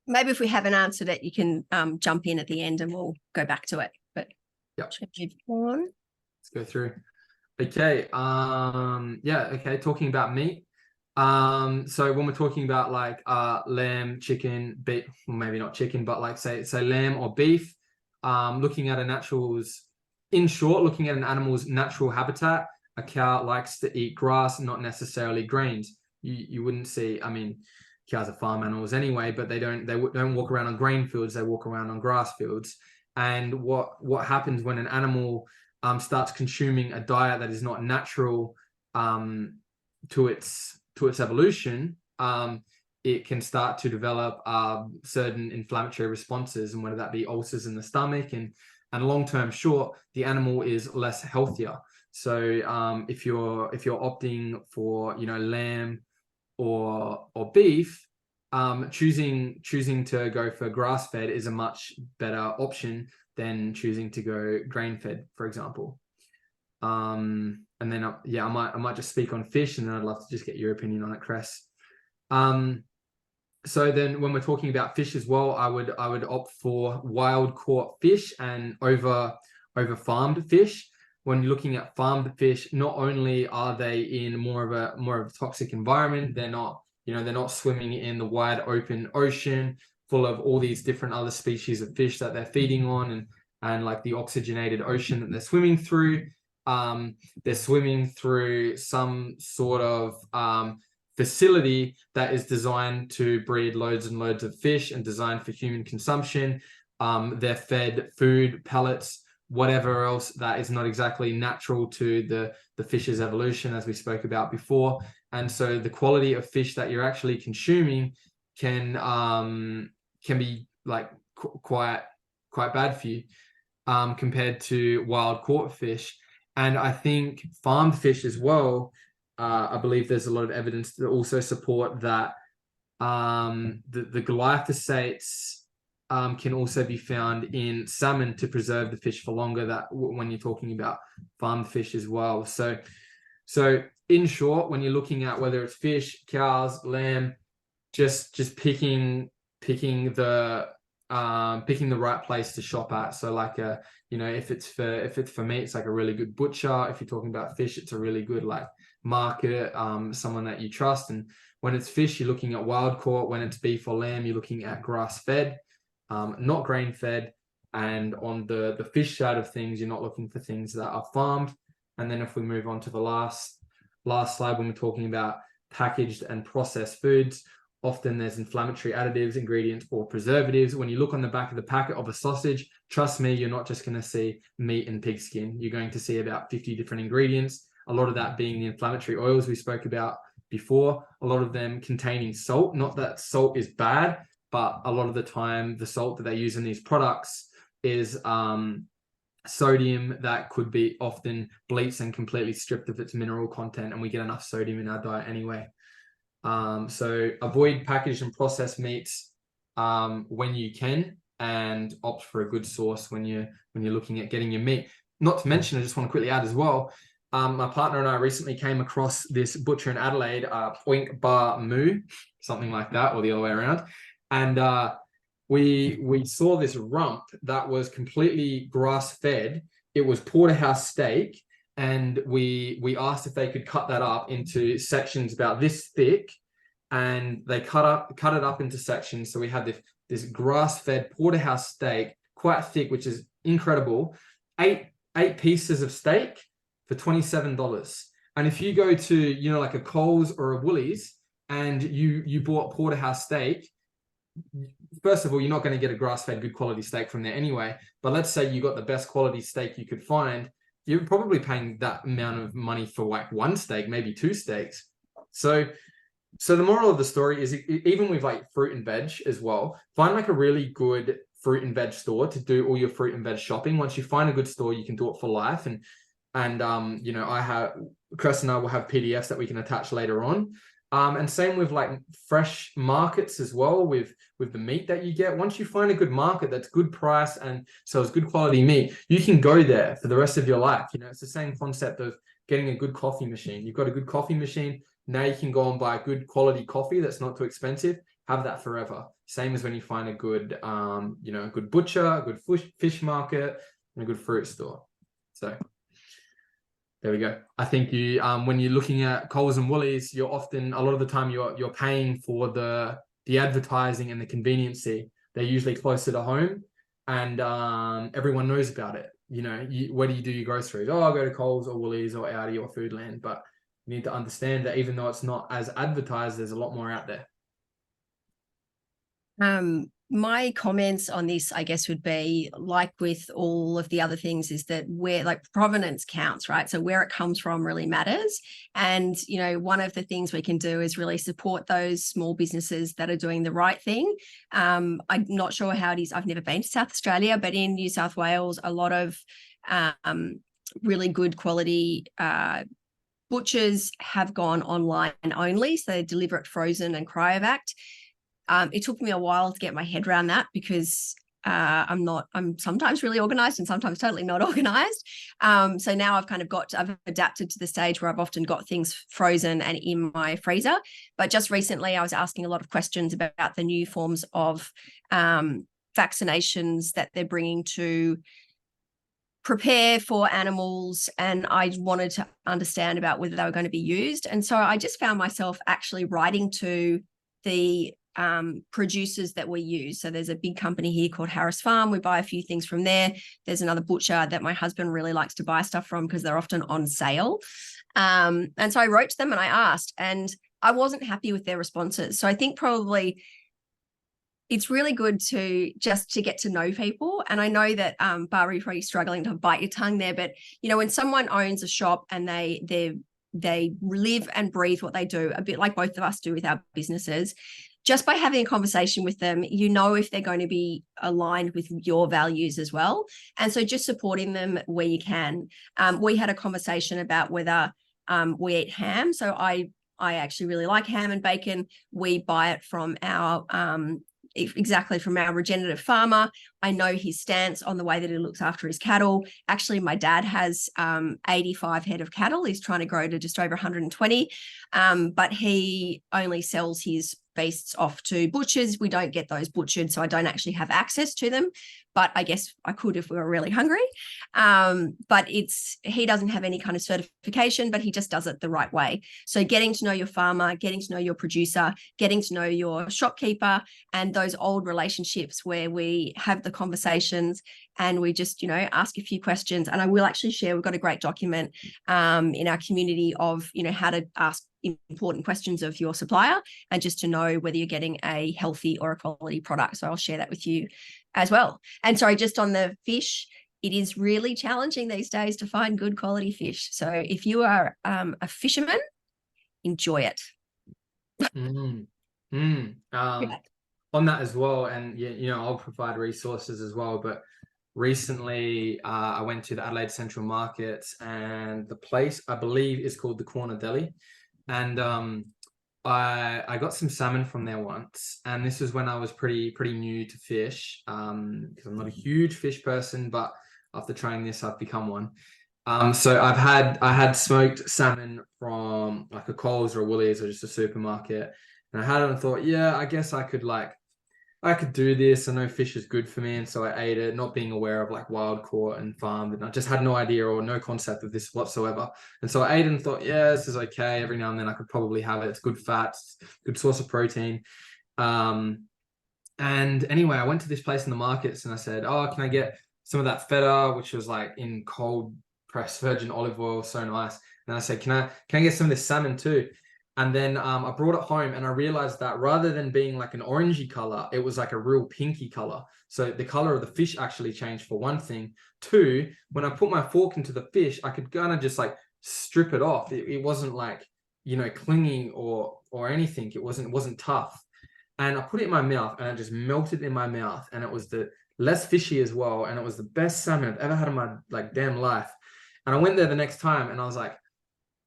Maybe if we haven't answered it, you can jump in at the end and we'll go back to it. But yep. Let's go through. Okay. Okay. Talking about meat. So when we're talking about like lamb, chicken, beef, well, maybe not chicken, but like say lamb or beef, looking at looking at an animal's natural habitat. A cow likes to eat grass, not necessarily grains. You wouldn't see, I mean, cows are farm animals anyway, but they don't walk around on grain fields. They walk around on grass fields. And what happens when an animal starts consuming a diet that is not natural to its evolution, it can start to develop certain inflammatory responses, and whether that be ulcers in the stomach, and long-term short, the animal is less healthier. So if you're opting for lamb or beef, choosing to go for grass-fed is a much better option than choosing to go grain-fed, for example. And then I might just speak on fish, and then I'd love to just get your opinion on it, Cress. so then when we're talking about fish as well, I would opt for wild caught fish and over farmed fish. When you're looking at farmed fish, not only are they in more of a toxic environment, they're not swimming in the wide open ocean full of all these different other species of fish that they're feeding on, and like the oxygenated ocean that they're swimming through. They're swimming through some sort of facility that is designed to breed loads and loads of fish and designed for human consumption. They're fed food, pellets, whatever else that is not exactly natural to the fish's evolution, as we spoke about before. And so the quality of fish that you're actually consuming can be like quite bad for you compared to wild caught fish. And I think farmed fish as well, I believe there's a lot of evidence to also support that the glyphosates can also be found in salmon to preserve the fish for longer, that when you're talking about farmed fish as well. So in short, when you're looking at whether it's fish, cows, lamb, just picking the right place to shop at. So like if it's for meat, it's like a really good butcher. If you're talking about fish, it's a really good like market, someone that you trust. And when it's fish, you're looking at wild caught. When it's beef or lamb, you're looking at grass fed, not grain fed. And on the fish side of things, you're not looking for things that are farmed. And then if we move on to the last slide, when we're talking about packaged and processed foods, often there's inflammatory additives, ingredients, or preservatives. When you look on the back of the packet of a sausage, trust me, you're not just going to see meat and pig skin. You're going to see about 50 different ingredients, a lot of that being the inflammatory oils we spoke about before, a lot of them containing salt. Not that salt is bad, but a lot of the time the salt that they use in these products is sodium that could be often bleached and completely stripped of its mineral content, and we get enough sodium in our diet anyway. So avoid packaged and processed meats when you can, and opt for a good source when you're looking at getting your meat. Not to mention, I just want to quickly add as well, my partner and I recently came across this butcher in Adelaide, Oink Bar Moo, something like that, or the other way around. And we saw this rump that was completely grass fed. It was porterhouse steak. And we asked if they could cut that up into sections about this thick, and they cut it up into sections. So we had this grass-fed porterhouse steak, quite thick, which is incredible. Eight pieces of steak for $27. And if you go to like a Coles or a Woolies and you bought porterhouse steak, first of all, you're not going to get a grass-fed good quality steak from there anyway. But let's say you got the best quality steak you could find, you're probably paying that amount of money for like one steak, maybe two steaks. So the moral of the story is, even with like fruit and veg as well, find like a really good fruit and veg store to do all your fruit and veg shopping. Once you find a good store, you can do it for life. And Chris and I will have PDFs that we can attach later on. And same with like fresh markets as well, with the meat that you get. Once you find a good market that's good price and sells good quality meat, you can go there for the rest of your life. It's the same concept of getting a good coffee machine. You've got a good coffee machine. Now you can go and buy good quality coffee that's not too expensive. Have that forever. Same as when you find a good, a good butcher, a good fish market, and a good fruit store. So there we go. I think you, when you're looking at Coles and Woolies, you're often, a lot of the time, you're paying for the advertising and the conveniency. They're usually closer to home, and everyone knows about it. Where do you do your groceries? Oh, I'll go to Coles or Woolies or Aldi or Foodland. But you need to understand that even though it's not as advertised, there's a lot more out there. My comments on this, I guess, would be like with all of the other things, is that where like provenance counts, right? So where it comes from really matters. And, one of the things we can do is really support those small businesses that are doing the right thing. I'm not sure how it is. I've never been to South Australia, but in New South Wales, a lot of really good quality butchers have gone online only. So they deliver it frozen and cryovac. It took me a while to get my head around that, because I'm sometimes really organized and sometimes totally not organized. So now I've adapted to the stage where I've often got things frozen and in my freezer. But just recently I was asking a lot of questions about the new forms of vaccinations that they're bringing to prepare for animals, and I wanted to understand about whether they were going to be used. And so I just found myself actually writing to the producers that we use. So there's a big company here called Harris Farm. We buy a few things from there. There's another butcher that my husband really likes to buy stuff from because they're often on sale. And so I wrote to them and I asked, and I wasn't happy with their responses. So I think probably it's really good to get to know people. And I know that, Barbara, you're probably struggling to bite your tongue there, but, you know, when someone owns a shop and they live and breathe what they do, a bit like both of us do with our businesses, just by having a conversation with them, you know if they're going to be aligned with your values as well. And so just supporting them where you can. We had a conversation about whether we eat ham. So I actually really like ham and bacon. We buy it from our exactly from our regenerative farmer. I know his stance on the way that he looks after his cattle. Actually, my dad has 85 head of cattle. He's trying to grow to just over 120, but he only sells his beasts off to butchers. We don't get those butchered, so I don't actually have access to them, but I guess I could if we were really hungry. But he doesn't have any kind of certification, but he just does it the right way. So getting to know your farmer, getting to know your producer, getting to know your shopkeeper, and those old relationships where we have the conversations and we just, you know, ask a few questions. And I will actually share, we've got a great document in our community of, you know, how to ask important questions of your supplier and just to know whether you're getting a healthy or a quality product. So I'll share that with you as well. And sorry, just on the fish, it is really challenging these days to find good quality fish. So if you are a fisherman, enjoy it. On that as well, and yeah, you know, I'll provide resources as well, but recently I went to the Adelaide Central Market, and the place I believe is called the Corner Deli, and I got some salmon from there once, and this was when I was pretty new to fish, because I'm not a huge fish person, but after trying this I've become one. So I had smoked salmon from like a Coles or a Woolies or just a supermarket, and I had it and thought, yeah, I guess I could do this. I know fish is good for me. And so I ate it, not being aware of like wild caught and farmed. And I just had no idea or no concept of this whatsoever. And so I ate it and thought, yeah, this is okay. Every now and then I could probably have it. It's good fats, good source of protein. And anyway, I went to this place in the markets and I said, oh, can I get some of that feta, which was like in cold pressed virgin olive oil, so nice. And I said, can I get some of this salmon too? And then I brought it home and I realized that rather than being like an orangey color, it was like a real pinky color. So the color of the fish actually changed, for one thing. Two, when I put my fork into the fish, I could kind of just like strip it off. It wasn't like, you know, clinging or anything. It wasn't tough. And I put it in my mouth and it just melted in my mouth. And it was the less fishy as well. And it was the best salmon I've ever had in my like damn life. And I went there the next time and I was like,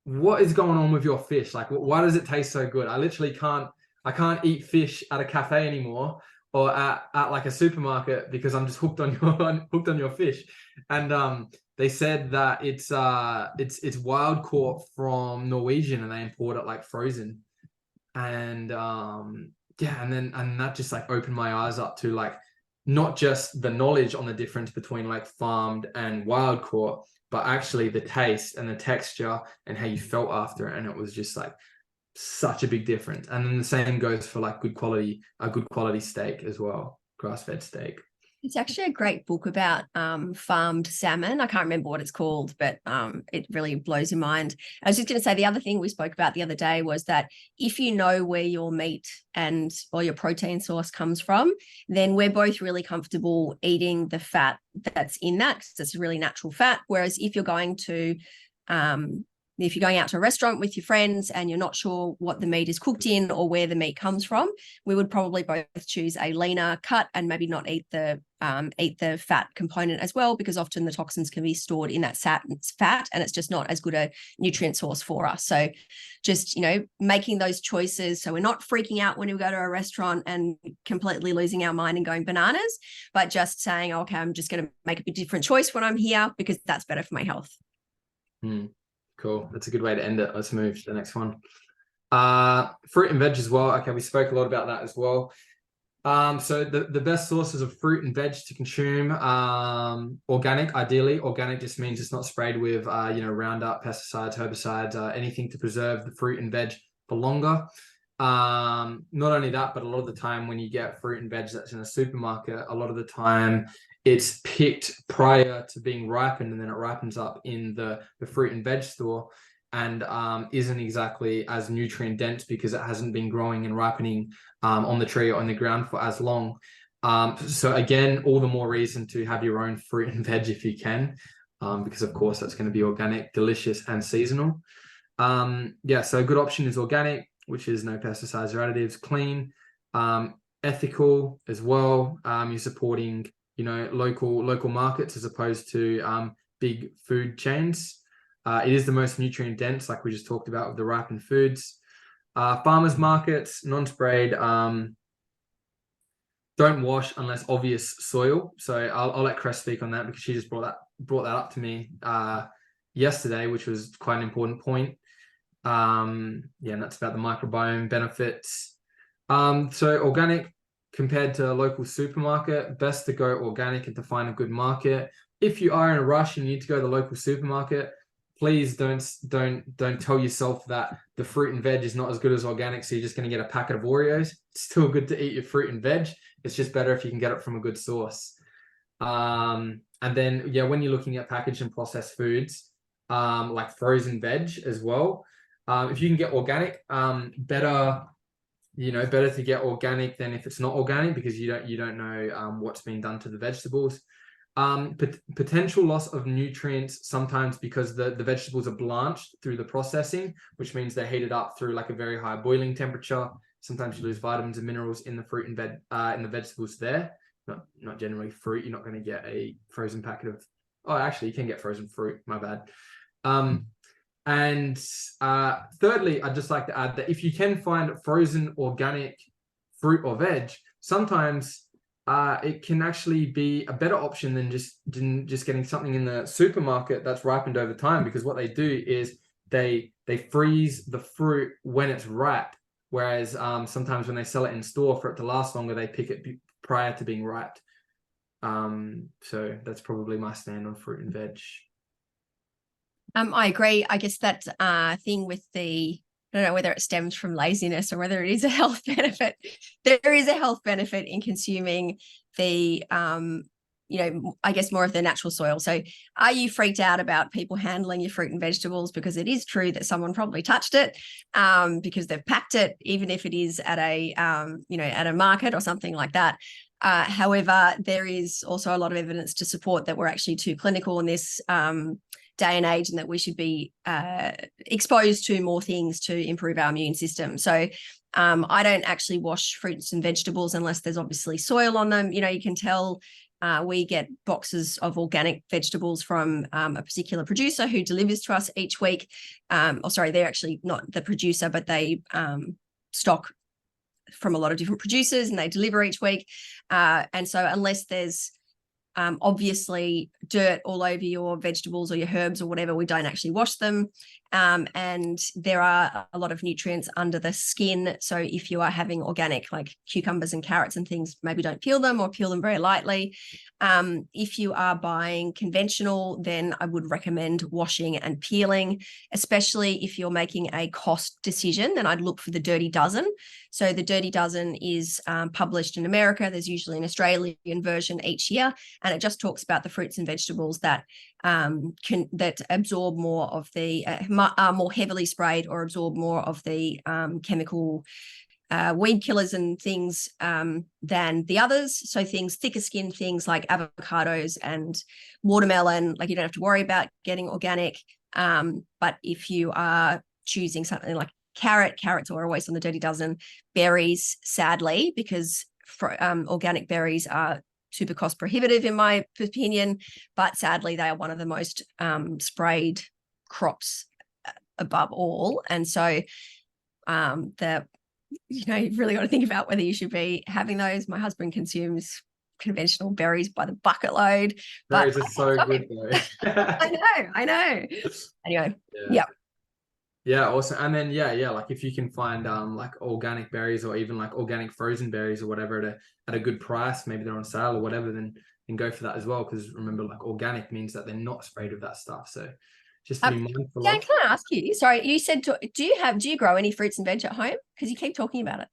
what is going on with your fish? Like, why does it taste so good? I literally can't eat fish at a cafe anymore or at like a supermarket because I'm just hooked on your fish. And they said that it's wild caught from Norwegian and they import it like frozen. And yeah, and that just like opened my eyes up to like not just the knowledge on the difference between like farmed and wild caught, but actually the taste and the texture and how you felt after it. And it was just like such a big difference. And then the same goes for like a good quality steak as well, grass-fed steak. It's actually a great book about farmed salmon. I can't remember what it's called, but it really blows your mind. I was just going to say the other thing we spoke about the other day was that if you know where your meat or your protein source comes from, then we're both really comfortable eating the fat that's in that because it's a really natural fat. Whereas if you're going to if you're going out to a restaurant with your friends and you're not sure what the meat is cooked in or where the meat comes from, we would probably both choose a leaner cut and maybe not eat the fat component as well, because often the toxins can be stored in that fat and it's just not as good a nutrient source for us. So just, making those choices so we're not freaking out when we go to a restaurant and completely losing our mind and going bananas, but just saying, okay, I'm just going to make a bit different choice when I'm here because that's better for my health. Cool. That's a good way to end it. Let's move to the next one. Fruit and veg as well. Okay, we spoke a lot about that as well. So the best sources of fruit and veg to consume, organic, ideally. Organic just means it's not sprayed with, Roundup, pesticides, herbicides, anything to preserve the fruit and veg for longer. Not only that, but a lot of the time when you get fruit and veg that's in a supermarket, a lot of the time it's picked prior to being ripened, and then it ripens up in the fruit and veg store, and isn't exactly as nutrient dense because it hasn't been growing and ripening on the tree or on the ground for as long. So again, all the more reason to have your own fruit and veg if you can, because of course that's going to be organic, delicious, and seasonal. So a good option is organic, which is no pesticides or additives, clean, ethical as well. You're supporting, local markets as opposed to big food chains. It is the most nutrient dense, like we just talked about with the ripened foods. Farmers markets, non-sprayed, don't wash unless obvious soil. So I'll let Cress speak on that because she just brought that up to me yesterday, which was quite an important point. And that's about the microbiome benefits. So organic compared to a local supermarket, best to go organic and to find a good market. If you are in a rush and you need to go to the local supermarket, please don't tell yourself that the fruit and veg is not as good as organic, so you're just going to get a packet of Oreos. It's still good to eat your fruit and veg. It's just better if you can get it from a good source. And then, when you're looking at packaged and processed foods, like frozen veg as well, if you can get organic, better to get organic than if it's not organic, because you don't know what's being done to the vegetables. Potential loss of nutrients sometimes because the vegetables are blanched through the processing, which means they're heated up through like a very high boiling temperature. Sometimes you lose vitamins and minerals in the fruit and veg in the vegetables there. Not generally fruit. You're not going to get a frozen packet of. Oh, actually, you can get frozen fruit. My bad. And thirdly, I'd just like to add that if you can find frozen organic fruit or veg, sometimes it can actually be a better option than just getting something in the supermarket that's ripened over time, because what they do is they freeze the fruit when it's ripe, whereas sometimes when they sell it in store for it to last longer, they pick it prior to being ripe. So that's probably my stand on fruit and veg. I agree. I guess that thing with I don't know whether it stems from laziness or whether it is a health benefit. There is a health benefit in consuming the, I guess more of the natural soil. So are you freaked out about people handling your fruit and vegetables? Because it is true that someone probably touched it because they've packed it, even if it is at a market or something like that. However, there is also a lot of evidence to support that we're actually too clinical in this day and age, and that we should be exposed to more things to improve our immune system. So I don't actually wash fruits and vegetables unless there's obviously soil on them. You can tell we get boxes of organic vegetables from a particular producer who delivers to us each week. They're actually not the producer, but they stock from a lot of different producers and they deliver each week. And so unless there's obviously dirt all over your vegetables or your herbs or whatever, we don't actually wash them. And there are a lot of nutrients under the skin. So if you are having organic, like cucumbers and carrots and things, maybe don't peel them or peel them very lightly. If you are buying conventional, then I would recommend washing and peeling, especially if you're making a cost decision. Then I'd look for the Dirty Dozen. So the Dirty Dozen is published in America. There's usually an Australian version each year, and it just talks about the fruits and vegetables that that absorb more of the are more heavily sprayed or absorb more of the chemical weed killers and things than the others. So things, thicker skin things like avocados and watermelon, like you don't have to worry about getting organic. But if you are choosing something like carrots are always on the dirty dozen. Berries, sadly, because organic berries are super cost prohibitive in my opinion, but sadly they are one of the most sprayed crops above all. And so you've really got to think about whether you should be having those. My husband consumes conventional berries by the bucket load. Berries are so good though. I know. Anyway, yeah. Yeah, awesome. And then like if you can find like organic berries or even like organic frozen berries or whatever at a good price, maybe they're on sale or whatever, then go for that as well. Because remember, like organic means that they're not sprayed with that stuff. So just to be mindful. Dan, can I ask you? Sorry, you said do you grow any fruits and veg at home? Because you keep talking about it.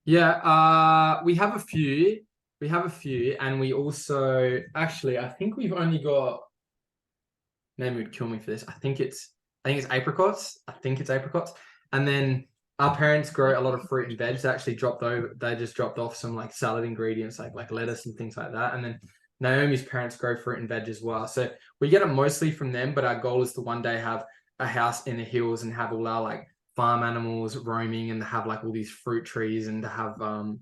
Yeah, we have a few. And we also actually I think we've only got, name would kill me for this. I think it's apricots. And then our parents grow a lot of fruit and veg. They just dropped off some like salad ingredients like lettuce and things like that. And then Naomi's parents grow fruit and veg as well. So we get it mostly from them, but our goal is to one day have a house in the hills and have all our like farm animals roaming and have like all these fruit trees and to have like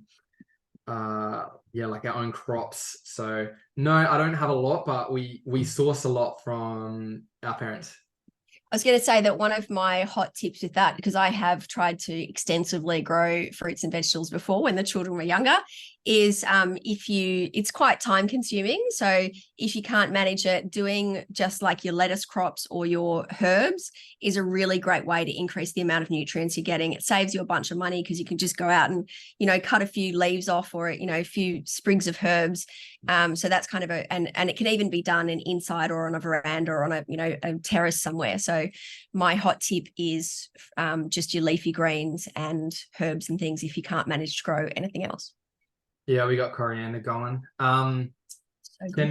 our own crops. So no, I don't have a lot, but we source a lot from our parents. I was going to say that one of my hot tips with that, because I have tried to extensively grow fruits and vegetables before when the children were younger, is it's quite time consuming. So if you can't manage it, doing just like your lettuce crops or your herbs is a really great way to increase the amount of nutrients you're getting. It saves you a bunch of money because you can just go out and, cut a few leaves off or, a few sprigs of herbs. So that's kind of and it can even be done inside or on a veranda or on a terrace somewhere. So my hot tip is just your leafy greens and herbs and things if you can't manage to grow anything else. Yeah, we got coriander going. Can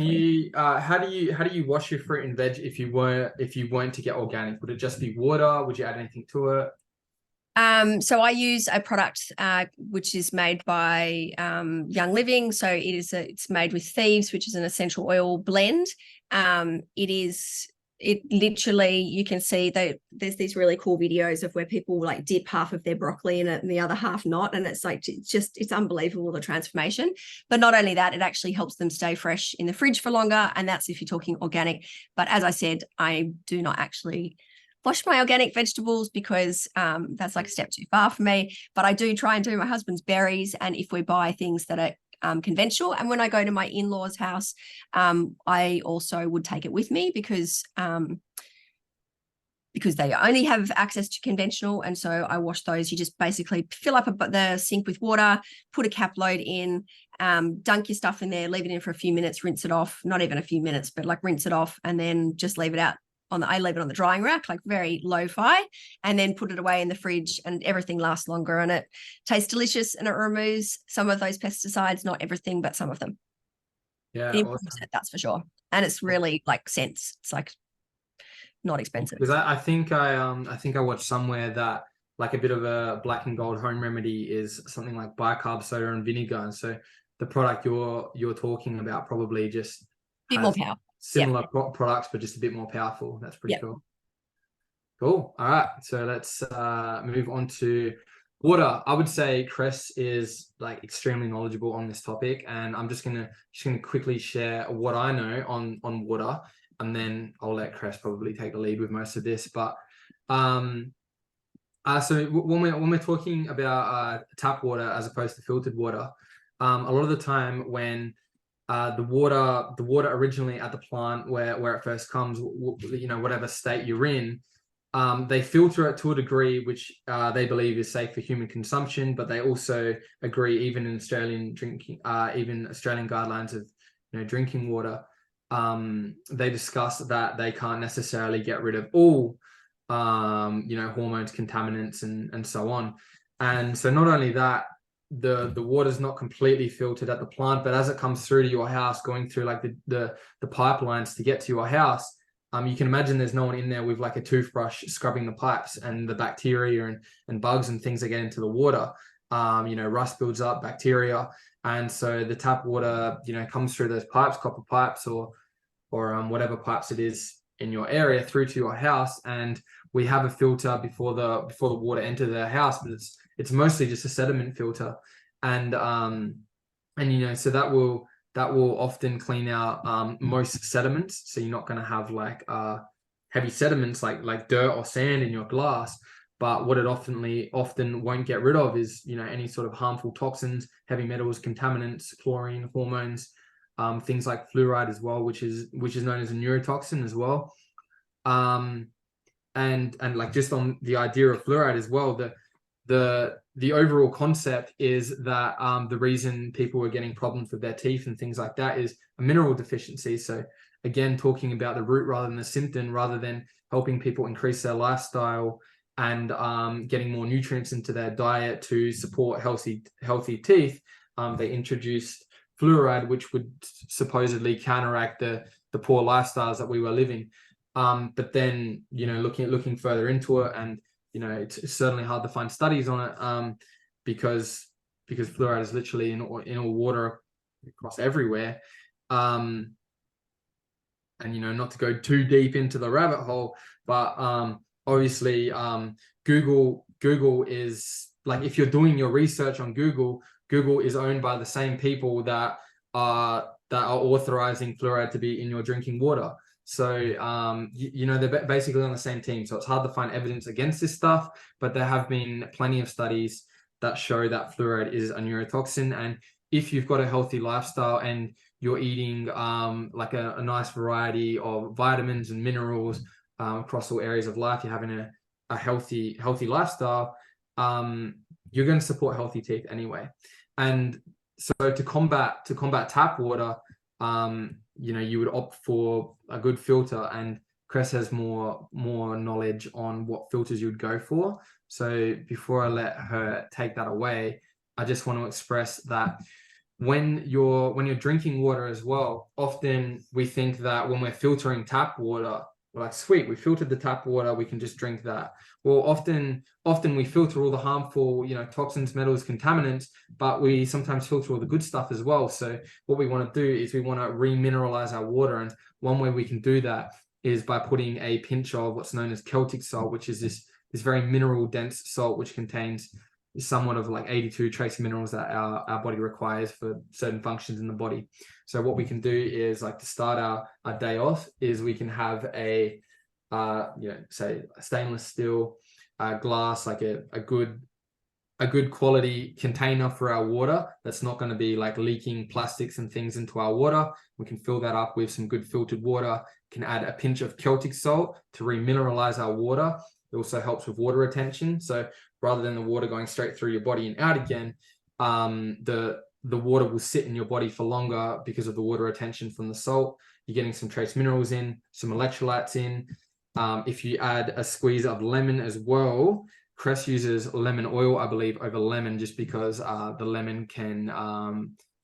you how do you wash your fruit and veg if you weren't to get organic? Would it just be water? Would you add anything to it? So I use a product which is made by Young Living. So it's made with Thieves, which is an essential oil blend. It literally, you can see that there's these really cool videos of where people like dip half of their broccoli in it and the other half not. And it's like, it's unbelievable, the transformation. But not only that, it actually helps them stay fresh in the fridge for longer. And that's if you're talking organic. But as I said, I do not actually wash my organic vegetables because that's like a step too far for me. But I do try and do my husband's berries. And if we buy things that are conventional, and when I go to my in-laws' house, I also would take it with me because they only have access to conventional, and so I wash those. You just basically fill up the sink with water, put a cap load in, dunk your stuff in there, leave it in for a few minutes, rinse it off. Not even a few minutes, but like rinse it off, and then just leave it out. I leave it on the drying rack, like very lo-fi, and then put it away in the fridge, and everything lasts longer and it tastes delicious, and it removes some of those pesticides, not everything, but some of them. Yeah, awesome. That's for sure. And it's really like cents. It's like not expensive. Because I think I watched somewhere that like a bit of a black and gold home remedy is something like bicarb soda and vinegar. And so the product you're talking about probably just a bit more power. Similar products, but just a bit more powerful. That's pretty cool. Cool. All right. So let's move on to water. I would say Cress is like extremely knowledgeable on this topic, and I'm just gonna quickly share what I know on water, and then I'll let Cress probably take the lead with most of this. But so when we're talking about tap water as opposed to filtered water, a lot of the time when the water originally at the plant where it first comes, whatever state you're in, they filter it to a degree which they believe is safe for human consumption, but they also agree, even in Australian guidelines of drinking water, they discuss that they can't necessarily get rid of all hormones, contaminants, and so on. And so not only that, the water's not completely filtered at the plant, but as it comes through to your house, going through like the pipelines to get to your house, you can imagine there's no one in there with like a toothbrush scrubbing the pipes, and the bacteria and bugs and things that get into the water, rust builds up, bacteria, and so the tap water comes through those pipes, copper pipes or whatever pipes it is, in your area through to your house, and we have a filter before the water enters the house, but it's mostly just a sediment filter, and so that will often clean out most sediments. So you're not going to have like heavy sediments like dirt or sand in your glass. But what it often won't get rid of is, any sort of harmful toxins, heavy metals, contaminants, chlorine, hormones, things like fluoride as well, which is known as a neurotoxin as well. And like, just on the idea of fluoride as well, the overall concept is that the reason people are getting problems with their teeth and things like that is a mineral deficiency. So again, talking about the root rather than the symptom, rather than helping people increase their lifestyle and getting more nutrients into their diet to support healthy teeth, they introduced fluoride, which would supposedly counteract the poor lifestyles that we were living. But then, looking further into it, and it's certainly hard to find studies on it, because fluoride is literally in all water across everywhere. And not to go too deep into the rabbit hole, but obviously Google is, like, if you're doing your research on Google is owned by the same people that are authorizing fluoride to be in your drinking water. So they're basically on the same team. So it's hard to find evidence against this stuff, but there have been plenty of studies that show that fluoride is a neurotoxin. And if you've got a healthy lifestyle and you're eating like a nice variety of vitamins and minerals across all areas of life, you're having a healthy lifestyle, you're going to support healthy teeth anyway. And so to combat tap water, you would opt for a good filter, and Cress has more knowledge on what filters you would go for. So before I let her take that away, I just want to express that when you're drinking water as well, often we think that when we're filtering tap water, we're like, sweet, we filtered the tap water, we can just drink that. Well, often we filter all the harmful, toxins, metals, contaminants, but we sometimes filter all the good stuff as well. So what we want to do is we want to remineralize our water. And one way we can do that is by putting a pinch of what's known as Celtic salt, which is this very mineral dense salt, which contains somewhat of like 82 trace minerals that our body requires for certain functions in the body. So what we can do is, like, to start our day off, is we can have a say a stainless steel glass, like a good quality container for our water that's not going to be like leaking plastics and things into our water. We can fill that up with some good filtered water, can add a pinch of Celtic salt to remineralize our water. It also helps with water retention. So rather than the water going straight through your body and out again, the water will sit in your body for longer because of the water retention from the salt. You're getting some trace minerals in, some electrolytes in. If you add a squeeze of lemon as well, Cress uses lemon oil, I believe, over lemon, just because the lemon can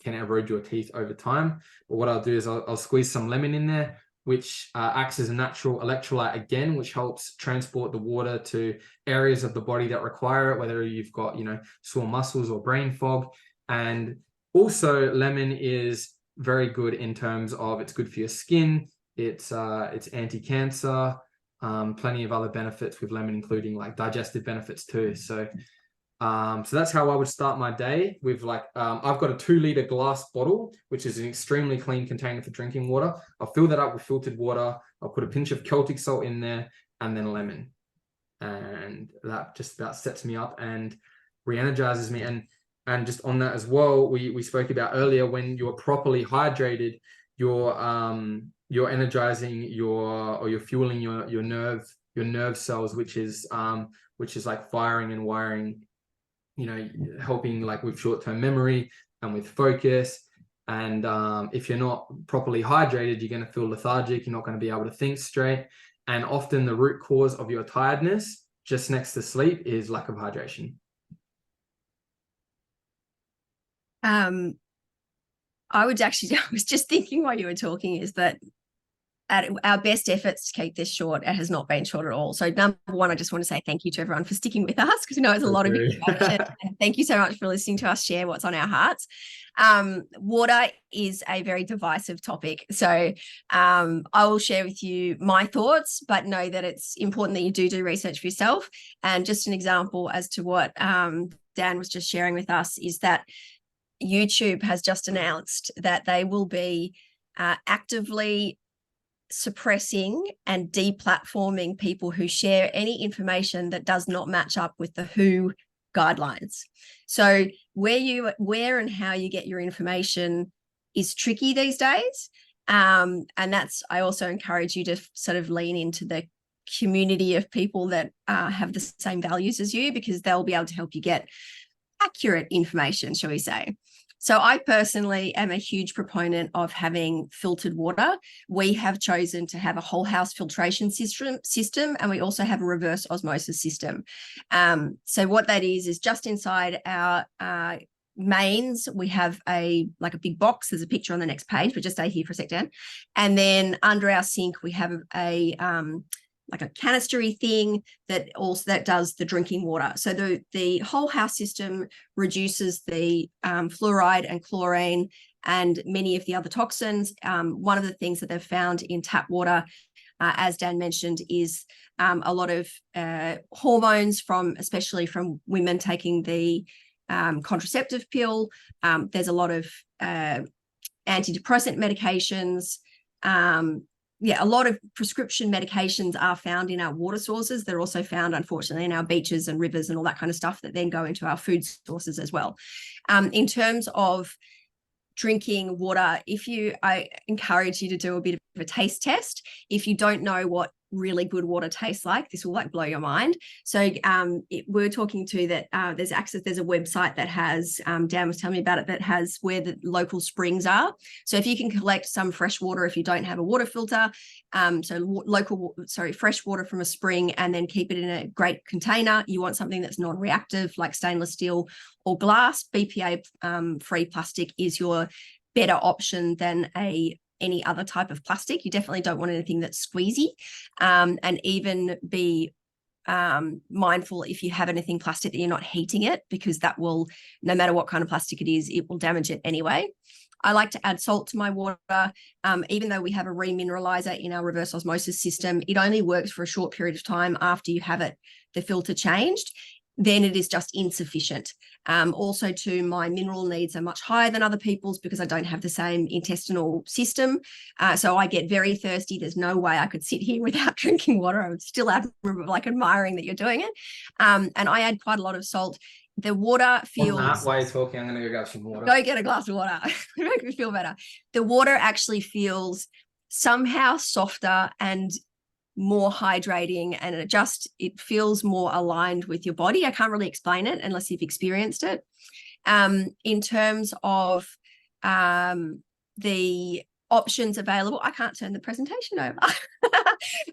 erode your teeth over time. But what I'll do is I'll squeeze some lemon in there, which acts as a natural electrolyte again, which helps transport the water to areas of the body that require it, whether you've got, sore muscles or brain fog. And also, lemon is very good in terms of, it's good for your skin. It's anti-cancer, plenty of other benefits with lemon, including like digestive benefits too. So that's how I would start my day with, like, I've got a 2-liter glass bottle, which is an extremely clean container for drinking water. I'll fill that up with filtered water. I'll put a pinch of Celtic salt in there, and then lemon. And that just about sets me up and re-energizes me. And just on that as well, we spoke about earlier, when you're properly hydrated, you're energizing you're fueling your nerve cells, which is like firing and wiring, helping like with short-term memory and with focus. And if you're not properly hydrated, you're going to feel lethargic. You're not going to be able to think straight. And often the root cause of your tiredness, just next to sleep, is lack of hydration. I was just thinking while you were talking, is that at our best efforts to keep this short, it has not been short at all. So number one, I just want to say thank you to everyone for sticking with us, because we know it's a lot of information. And thank you so much for listening to us share what's on our hearts. Water is a very divisive topic. So I will share with you my thoughts, but know that it's important that you do research for yourself. And just an example as to what Dan was just sharing with us is that YouTube has just announced that they will be actively suppressing and deplatforming people who share any information that does not match up with the WHO guidelines. So where and how you get your information is tricky these days. And I also encourage you to sort of lean into the community of people that have the same values as you, because they'll be able to help you get accurate information, shall we say. So I personally am a huge proponent of having filtered water. We have chosen to have a whole house filtration system, and we also have a reverse osmosis system. So what that is just inside our mains, we have a big box. There's a picture on the next page, but just stay here for a sec, Dan. And then under our sink, we have a canistery thing that does the drinking water. So the whole house system reduces the fluoride and chlorine and many of the other toxins. One of the things that they've found in tap water, as Dan mentioned, is a lot of hormones especially from women taking the contraceptive pill. There's a lot of antidepressant medications. A lot of prescription medications are found in our water sources. They're also found, unfortunately, in our beaches and rivers and all that kind of stuff that then go into our food sources as well. In terms of drinking water, I encourage you to do a bit of a taste test. If you don't know what really good water tastes like, this will blow your mind. So we're talking to that there's a website that has, Dan was telling me about it, that has where the local springs are. So if you can collect some fresh water, if you don't have a water filter, fresh water from a spring, and then keep it in a great container. You want something that's non-reactive, like stainless steel or glass. BPA free plastic is your better option than any other type of plastic. You definitely don't want anything that's squeezy, and even be mindful if you have anything plastic that you're not heating it, because that will, no matter what kind of plastic it is, it will damage it anyway. I like to add salt to my water. Even though we have a remineralizer in our reverse osmosis system, it only works for a short period of time after you have the filter changed. Then it is just insufficient. Also too, my mineral needs are much higher than other people's because I don't have the same intestinal system. So I get very thirsty. There's no way I could sit here without drinking water. I'm still admiring that you're doing it. And I add quite a lot of salt. The water feels... While you're talking, I'm going to go grab some water. Go get a glass of water. It makes me feel better. The water actually feels somehow softer and more hydrating, and it feels more aligned with your body. I can't really explain it unless you've experienced it. In terms of the options available, I can't turn the presentation over.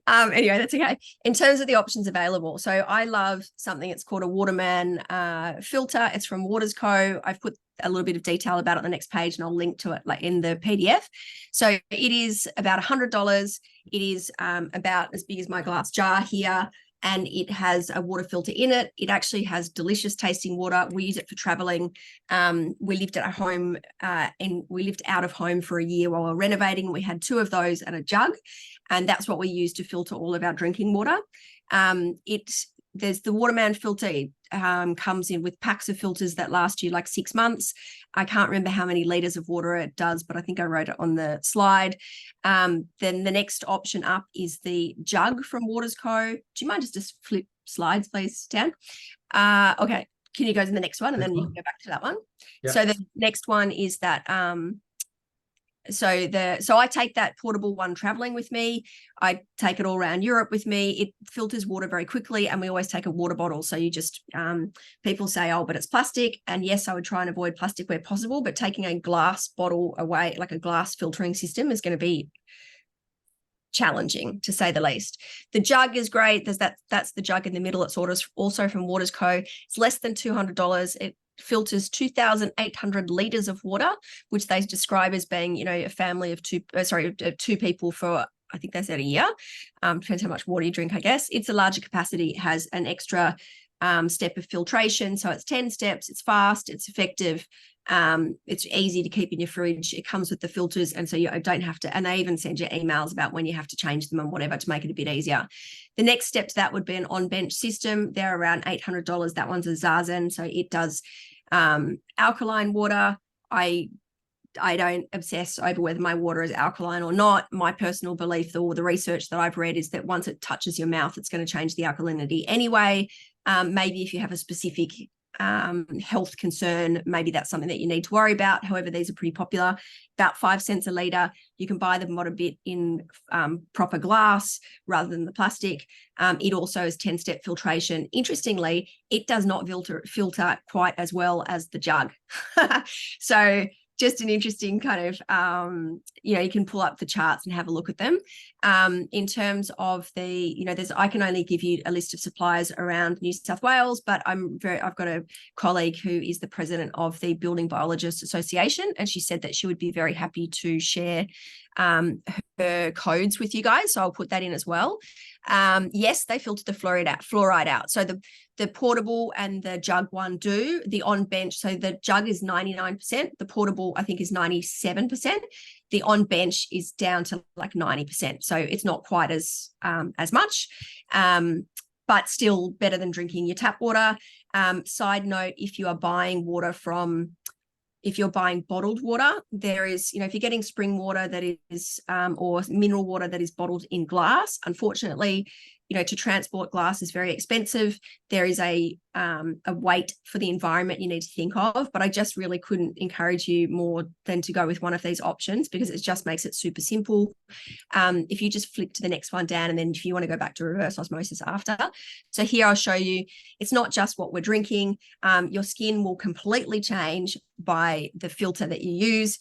Anyway, that's okay. In terms of the options available, so I love something that's called a Waterman filter. It's from Waters Co. I've put a little bit of detail about it on the next page, and I'll link to it in the PDF. So it is about $100. It is about as big as my glass jar here, and it has a water filter in it. It actually has delicious tasting water. We use it for traveling. We lived at a home and we lived out of home for a year while we were renovating. We had 2 of those and a jug, and that's what we use to filter all of our drinking water. There's the Waterman filter. It comes in with packs of filters that last you 6 months. I can't remember how many liters of water it does, but I think I wrote it on the slide. Then the next option up is the jug from Waters Co. Do you mind just flip slides, please, Dan? Okay. Can you go to the next one, and then you can go back to that one? Yep. So the next one is that so I take that portable one traveling with me. I take it all around Europe with me. It filters water very quickly, and we always take a water bottle. So you just people say, oh, but it's plastic, and yes, I would try and avoid plastic where possible, but taking a glass bottle away, like a glass filtering system, is going to be challenging, to say the least. The jug is great. That's the jug in the middle. It's also from Waters Co. It's less than $200. It filters 2,800 liters of water, which they describe as being, a family of 2 people for I think they said a year. Depends how much water you drink, I guess. It's a larger capacity. It has an extra step of filtration. So it's 10 steps. It's fast. It's effective. It's easy to keep in your fridge. It comes with the filters. And so you don't have to, and they even send you emails about when you have to change them and whatever to make it a bit easier. The next step to that would be an on-bench system. They're around $800. That one's a Zazen. So it does alkaline water. I don't obsess over whether my water is alkaline or not. My personal belief, or the research that I've read, is that once it touches your mouth, it's going to change the alkalinity anyway. Maybe if you have a specific health concern, maybe that's something that you need to worry about. However, these are pretty popular, about 5 cents a litre. You can buy them a bit in proper glass rather than the plastic. It also is 10-step filtration. Interestingly, it does not filter quite as well as the jug. So just an interesting kind of, you can pull up the charts and have a look at them. In terms of the, I can only give you a list of suppliers around New South Wales, but I've got a colleague who is the president of the Building Biologists Association, and she said that she would be very happy to share her codes with you guys. So I'll put that in as well. Yes, they filter the fluoride out. So the portable and the jug one do. The on bench, so the jug is 99%. The portable, I think, is 97%. The on bench is down to like 90%. So it's not quite as much, but still better than drinking your tap water. Side note, if you're buying bottled water, there is, if you're getting spring water that is, or mineral water that is bottled in glass, unfortunately, to transport glass is very expensive. There is a weight for the environment you need to think of, but I just really couldn't encourage you more than to go with one of these options, because it just makes it super simple. If you just flick to the next one down, and then if you want to go back to reverse osmosis after. So here I'll show you, it's not just what we're drinking. Your skin will completely change by the filter that you use.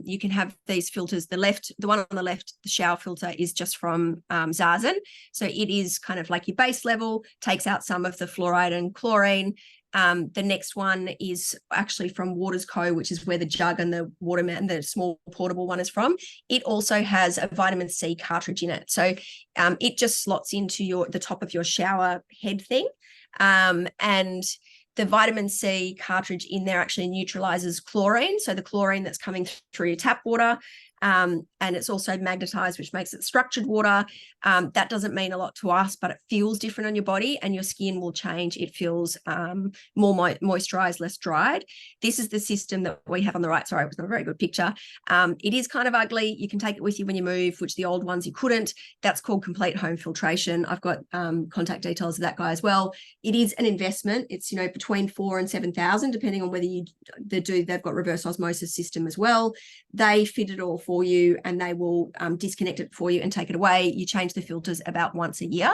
You can have these filters. The one on the left, the shower filter, is just from Zazen. So it is kind of like your base level, takes out some of the fluoride and chlorine. The next one is actually from Waters Co., which is where the jug and the Waterman, the small portable one, is from. It also has a vitamin C cartridge in it. So it just slots into the top of your shower head thing. And the vitamin C cartridge in there actually neutralizes chlorine. So the chlorine that's coming through your tap water, and it's also magnetized, which makes it structured water. That doesn't mean a lot to us, but it feels different on your body, and your skin will change. It feels more moisturized, less dried. This is the system that we have on the right. Sorry, it was not a very good picture. It is kind of ugly. You can take it with you when you move, which the old ones you couldn't. That's called complete home filtration. I've got contact details of that guy as well. It is an investment. It's between 4,000 and 7,000, depending on whether they've got reverse osmosis system as well. They fit it all for you, and they will disconnect it for you and take it away. You change the filters about once a year.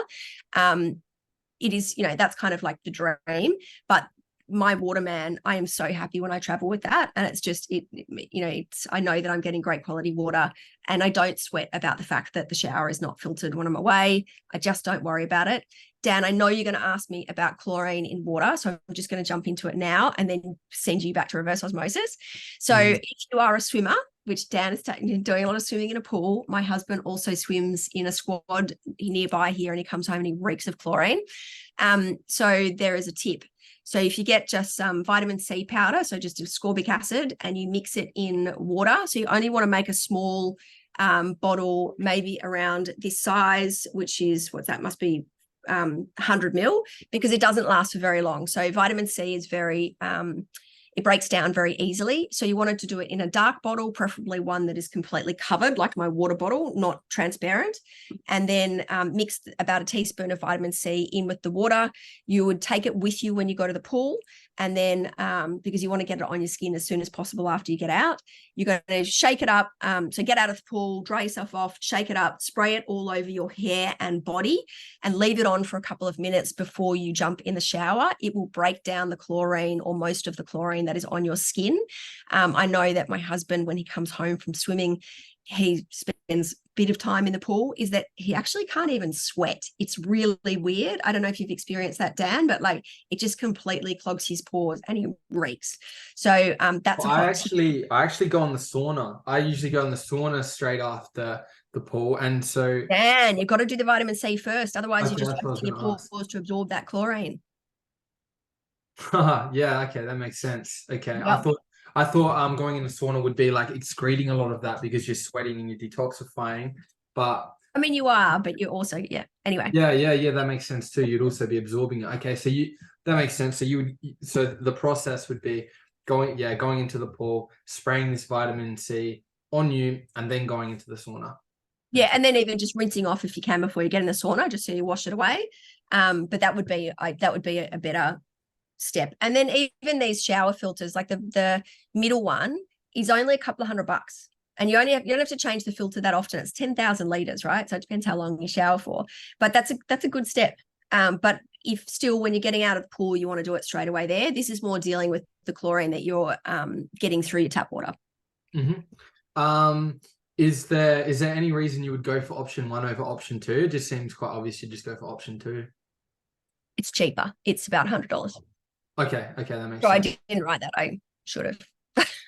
It is, that's kind of like the dream. But my Waterman, I am so happy when I travel with that, and it's just I know that I'm getting great quality water, and I don't sweat about the fact that the shower is not filtered when I'm away. I just don't worry about it. Dan, I know you're going to ask me about chlorine in water, so I'm just going to jump into it now and then send you back to reverse osmosis. So if you are a swimmer, which Dan is doing a lot of swimming in a pool. My husband also swims in a squad nearby here, and he comes home and he reeks of chlorine. So there is a tip. So if you get just some vitamin C powder, so just ascorbic acid, and you mix it in water, so you only want to make a small bottle, maybe around this size, which is, must be 100 ml, because it doesn't last for very long. So vitamin C is very it breaks down very easily. So you wanted to do it in a dark bottle, preferably one that is completely covered, like my water bottle, not transparent. And then mix about a teaspoon of vitamin C in with the water. You would take it with you when you go to the pool. And then because you want to get it on your skin as soon as possible after you get out, you're going to shake it up. So get out of the pool, dry yourself off, shake it up, spray it all over your hair and body, and leave it on for a couple of minutes before you jump in the shower. It will break down the chlorine, or most of the chlorine that is on your skin. I know that my husband, when he comes home from swimming, he spends a bit of time in the pool, is that he actually can't even sweat. It's really weird. I don't know if you've experienced that, Dan, but it just completely clogs his pores and he reeks. So that's I actually go in the sauna. I usually go in the sauna straight after the pool. And so, And you've got to do the vitamin C first. Otherwise, you're okay, just that's what I was trusting your going to pores to absorb that chlorine. ask. Yeah, okay, that makes sense. Okay, Yep. I thought going in the sauna would be like excreting a lot of that because you're sweating and you're detoxifying, but I mean, you are, but you also, yeah. Anyway. yeah, that makes sense too. You'd also be absorbing it. Okay, so that makes sense. So so the process would be going into the pool, spraying this vitamin C on you, and then going into the sauna. Yeah, and then even just rinsing off if you can before you get in the sauna, just so you wash it away. But that would be a better step. And then even these shower filters, like the middle one is only a couple of $100. And you don't have to change the filter that often. It's 10,000 liters, right? So it depends how long you shower for. But that's a good step. But if still when you're getting out of the pool, you want to do it straight away there, this is more dealing with the chlorine that you're getting through your tap water. Mm-hmm. Is there any reason you would go for option 1 over option 2? It just seems quite obvious you just go for option 2. It's cheaper. It's about $100. Okay, that makes So sense. I didn't write that. I should have.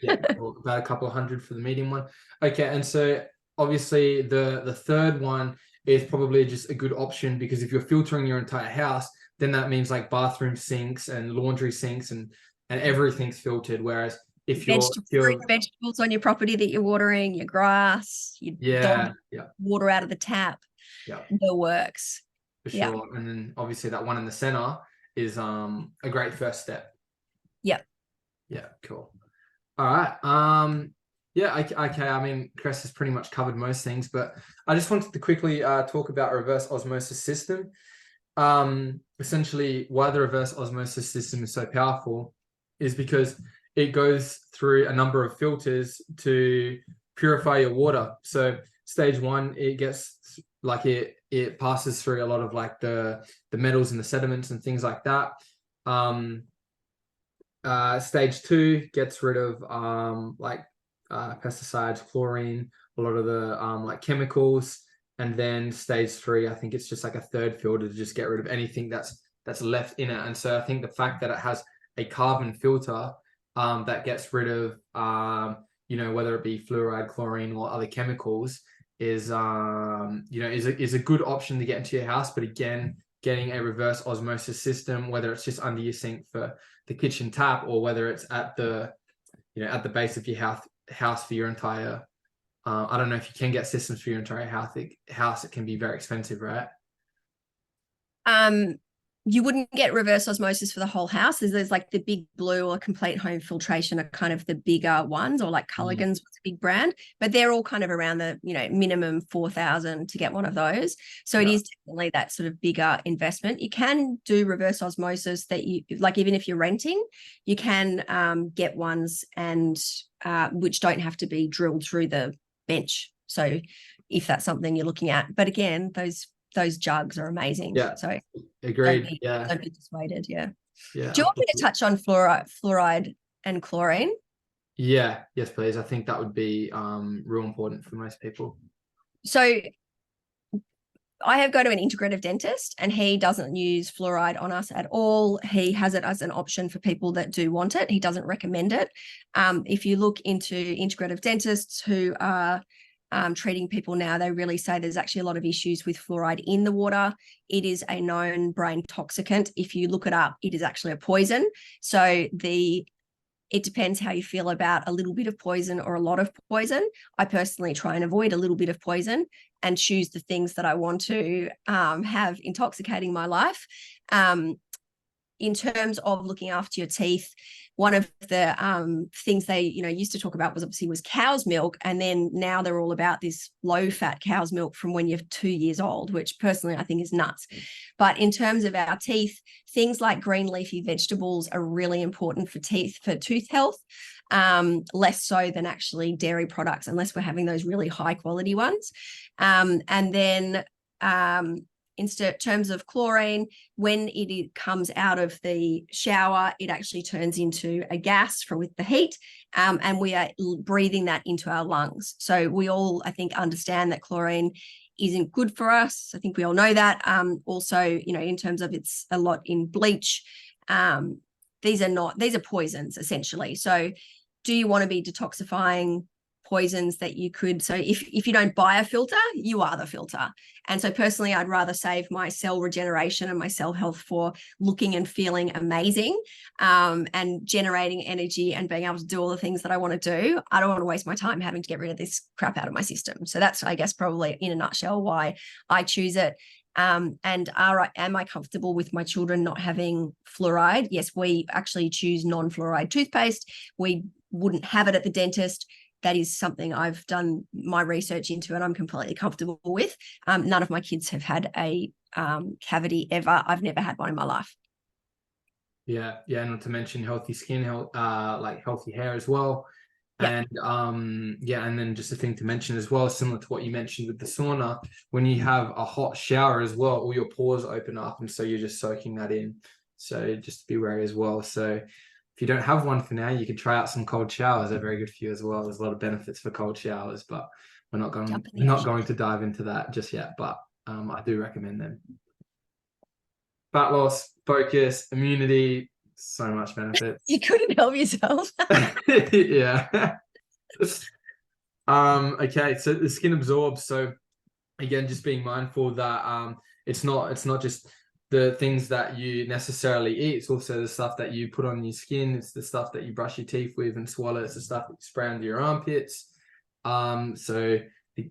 Yeah, well, about a couple of hundred for the medium one. Okay, and so obviously the third one is probably just a good option, because if you're filtering your entire house, then that means like bathroom sinks and laundry sinks and everything's filtered. Whereas if you're vegetables on your property that you're watering, your grass, your dog water out of the tap, the works. For sure. And then obviously that one in the center is a great first step. Yeah, cool. All right. Okay. I mean, Cress has pretty much covered most things, but I just wanted to quickly talk about reverse osmosis system. Essentially, why the reverse osmosis system is so powerful is because it goes through a number of filters to purify your water. So stage 1, it gets like it passes through a lot of like the metals and the sediments and things like that. Stage 2 gets rid of pesticides, chlorine, a lot of the like chemicals, and then stage 3, I think it's just like a third filter to just get rid of anything that's left in it. And so I think the fact that it has a carbon filter that gets rid of whether it be fluoride, chlorine, or other chemicals is a good option to get into your house. But again, getting a reverse osmosis system, whether it's just under your sink for the kitchen tap, or whether it's at the base of your house for your entire I don't know if you can get systems for your entire house. It can be very expensive, right? You wouldn't get reverse osmosis for the whole house. There's like the Big Blue or Complete Home Filtration are kind of the bigger ones, or like Culligan's was a big brand, but they're all kind of around the minimum 4,000 to get one of those. So it is definitely that sort of bigger investment. You can do reverse osmosis that you like, even if you're renting, you can get ones and which don't have to be drilled through the bench. So if that's something you're looking at, but again, those jugs are amazing. Yeah. So agreed. Don't be dissuaded. Yeah. Yeah. Do you want me to touch on fluoride and chlorine? Yeah. Yes, please. I think that would be real important for most people. So I have go to an integrative dentist, and he doesn't use fluoride on us at all. He has it as an option for people that do want it. He doesn't recommend it. If you look into integrative dentists who are treating people now, they really say there's actually a lot of issues with fluoride in the water. It is a known brain toxicant. If you look it up, it is actually a poison. So it depends how you feel about a little bit of poison or a lot of poison. I personally try and avoid a little bit of poison and choose the things that I want to have intoxicating my life. In terms of looking after your teeth, one of the things they used to talk about was cow's milk, and then now they're all about this low-fat cow's milk from when you're 2 years old, which personally I think is nuts. But in terms of our teeth, things like green leafy vegetables are really important for tooth health, less so than actually dairy products, unless we're having those really high quality ones. And then in terms of chlorine, when it comes out of the shower, it actually turns into a gas with the heat, and we are breathing that into our lungs. So we all, I think, understand that chlorine isn't good for us. I think we all know that. Also, in terms of it's a lot in bleach. These are poisons essentially. So do you want to be detoxifying poisons that you could. So if you don't buy a filter, you are the filter. And so personally, I'd rather save my cell regeneration and my cell health for looking and feeling amazing, and generating energy and being able to do all the things that I want to do. I don't want to waste my time having to get rid of this crap out of my system. So that's, I guess, probably in a nutshell why I choose it. And am I comfortable with my children not having fluoride? Yes, we actually choose non-fluoride toothpaste. We wouldn't have it at the dentist. That is something I've done my research into and I'm completely comfortable with. None of my kids have had a cavity ever. I've never had one in my life. Yeah, not to mention healthy skin, like healthy hair as well. Yeah. And and then just a thing to mention as well, similar to what you mentioned with the sauna, when you have a hot shower as well, all your pores open up, and so you're just soaking that in. So just be wary as well. So if you don't have one for now, you can try out some cold showers. They're very good for you as well. There's a lot of benefits for cold showers, but we're not going to dive into that just yet. But I do recommend them. Fat loss, focus, immunity, so much benefits. You couldn't help yourself. Yeah. Okay, so the skin absorbs. So again, just being mindful that it's not just the things that you necessarily eat, it's also the stuff that you put on your skin, it's the stuff that you brush your teeth with and swallow, it's the stuff that you spray under your armpits. So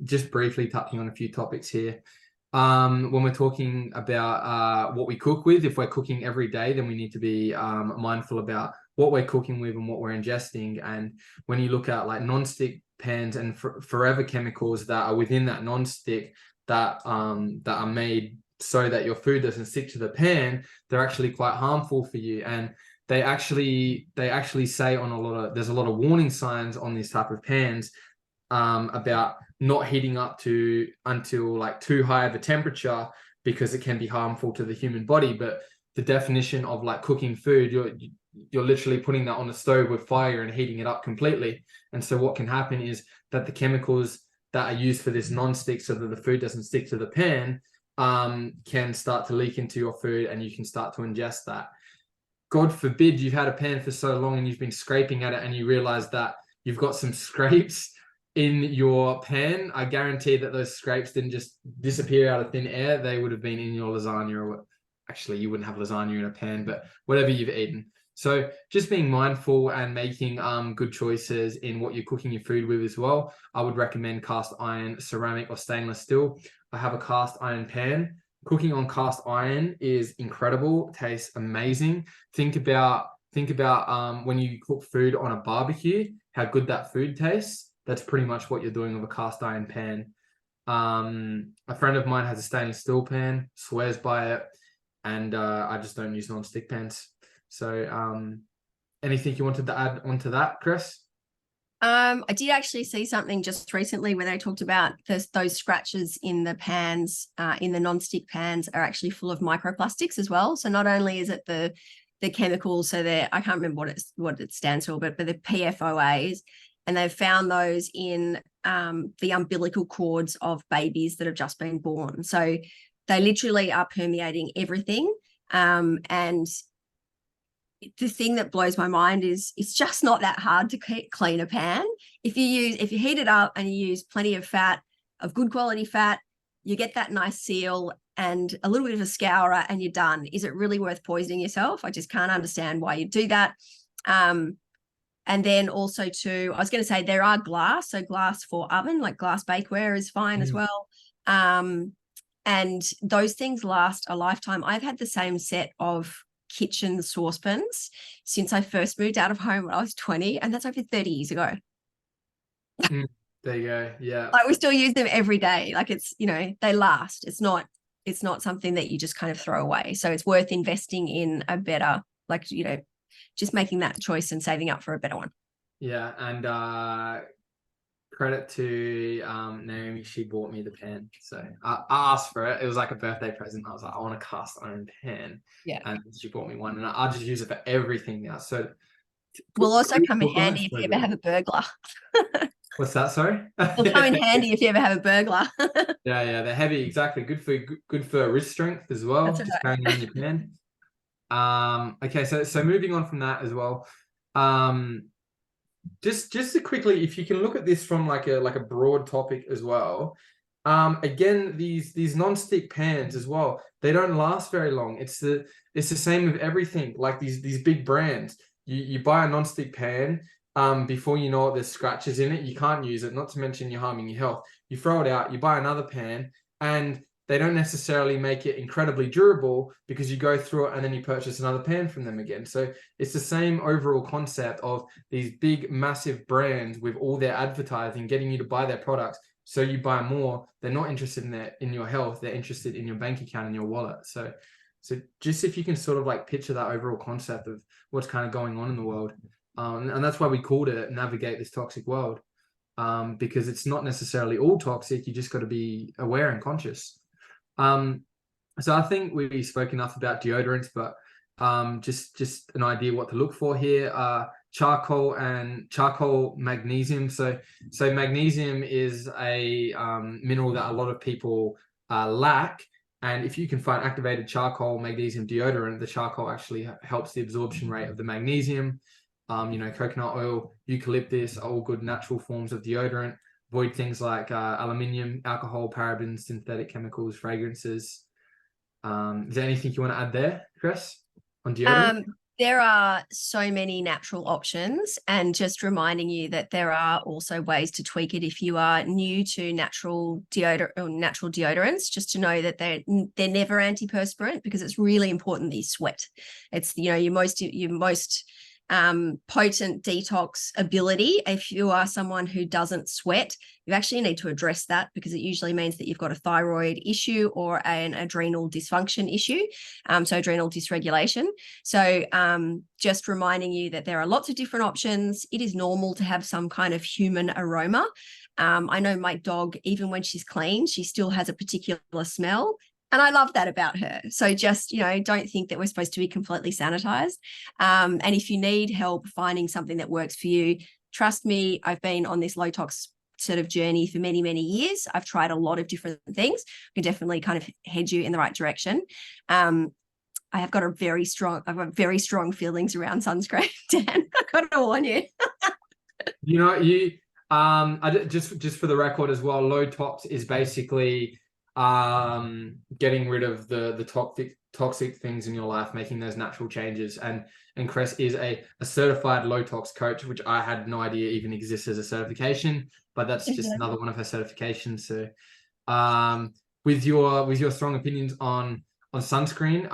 just briefly touching on a few topics here. When we're talking about what we cook with, if we're cooking every day, then we need to be mindful about what we're cooking with and what we're ingesting. And when you look at like non-stick pans and forever chemicals that are within that non-stick that are made so that your food doesn't stick to the pan, they're actually quite harmful for you. And they actually say on there's a lot of warning signs on these type of pans about not heating up until like too high of a temperature, because it can be harmful to the human body. But the definition of like cooking food, you're literally putting that on a stove with fire and heating it up completely. And so what can happen is that the chemicals that are used for this non-stick so that the food doesn't stick to the pan can start to leak into your food, and you can start to ingest that. God forbid you've had a pan for so long and you've been scraping at it and you realize that you've got some scrapes in your pan. I guarantee that those scrapes didn't just disappear out of thin air. They would have been in your lasagna, or actually you wouldn't have lasagna in a pan, but whatever you've eaten. So just being mindful and making good choices in what you're cooking your food with as well. I would recommend cast iron, ceramic, or stainless steel. I have a cast iron pan. Cooking on cast iron is incredible. It tastes amazing. Think about when you cook food on a barbecue, how good that food tastes. That's pretty much what you're doing with a cast iron pan. A friend of mine has a stainless steel pan, swears by it, and I just don't use non-stick pans. So anything you wanted to add onto that, Chris? I did actually see something just recently where they talked about those scratches in the pans, in the non-stick pans, are actually full of microplastics as well. So not only is it the chemicals, so I can't remember what it stands for, but the PFOAs, and they've found those in the umbilical cords of babies that have just been born. So they literally are permeating everything. And the thing that blows my mind is it's just not that hard to clean a pan. If you heat it up and you use plenty of fat, of good quality fat, you get that nice seal and a little bit of a scourer and you're done. Is it really worth poisoning yourself? I just can't understand why you do that. And then also too, I was going to say there are glass, so glass for oven, like glass bakeware is fine as well. And those things last a lifetime. I've had the same set of kitchen saucepans since I first moved out of home when I was 20, and that's over 30 years ago. There you go. Yeah. Like we still use them every day. Like it's, they last. It's not something that you just kind of throw away. So it's worth investing in a better, like, just making that choice and saving up for a better one. Yeah. And credit to Naomi, she bought me the pan. So I asked for it. It was like a birthday present. I was like, I want a cast iron pan. Yeah. And she bought me one, and I just use it for everything now. So will also come in handy if you ever have a burglar. What's that? Sorry? It'll come in handy if you ever have a burglar. Yeah, they're heavy. Exactly. Good for wrist strength as well. That's just right. carrying on your pan. Okay, so moving on from that as well. just to quickly, if you can look at this from like a broad topic as well. Again, these non-stick pans as well, they don't last very long. It's the same with everything. Like these big brands, you buy a non-stick pan, before you know it, there's scratches in it. You can't use it, not to mention you're harming your health. You throw it out, you buy another pan, and they don't necessarily make it incredibly durable because you go through it and then you purchase another pan from them again. So it's the same overall concept of these big, massive brands with all their advertising, getting you to buy their products. So you buy more. They're not interested in your health. They're interested in your bank account and your wallet. So just if you can sort of like picture that overall concept of what's kind of going on in the world. And that's why we called it Navigate This Toxic World, because it's not necessarily all toxic. You just got to be aware and conscious. So I think we spoke enough about deodorants, but just an idea what to look for here. Charcoal magnesium. So magnesium is a mineral that a lot of people lack. And if you can find activated charcoal magnesium deodorant, the charcoal actually helps the absorption rate of the magnesium. Coconut oil, eucalyptus are all good natural forms of deodorant. Avoid things like aluminium, alcohol, parabens, synthetic chemicals, fragrances. Is there anything you want to add there, Chris, on deodorant? There are so many natural options, and just reminding you that there are also ways to tweak it if you are new to natural deodorants, just to know that they're never antiperspirant, because it's really important that you sweat. It's your most potent detox ability. If you are someone who doesn't sweat, you actually need to address that, because it usually means that you've got a thyroid issue or an adrenal dysfunction issue, so adrenal dysregulation. So just reminding you that there are lots of different options. It is normal to have some kind of human aroma. I know my dog, even when she's clean, she still has a particular smell. And I love that about her. So just, don't think that we're supposed to be completely sanitized. And if you need help finding something that works for you, trust me, I've been on this low tox sort of journey for many, many years. I've tried a lot of different things. I can definitely kind of head you in the right direction. I have got very strong feelings around sunscreen, Dan. I've got to warn you. Just for the record as well, low tox is basically getting rid of the toxic things in your life, making those natural changes. And Cress is a certified low tox coach, which I had no idea even exists as a certification, but that's just another one of her certifications. So with your strong opinions on sunscreen,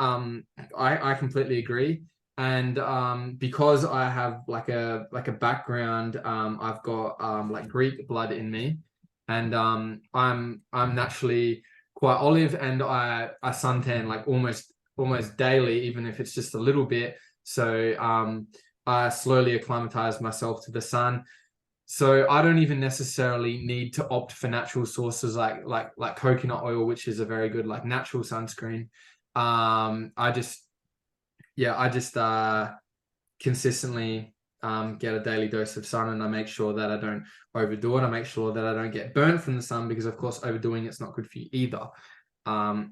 I completely agree. And because I have like a background, I've got like Greek blood in me, and I'm naturally quite olive, and I suntan like almost daily, even if it's just a little bit. So I slowly acclimatize myself to the sun. So I don't even necessarily need to opt for natural sources like coconut oil, which is a very good like natural sunscreen. I just consistently get a daily dose of sun, and I make sure that I don't overdo it. I make sure that I don't get burnt from the sun, because of course overdoing it's not good for you either.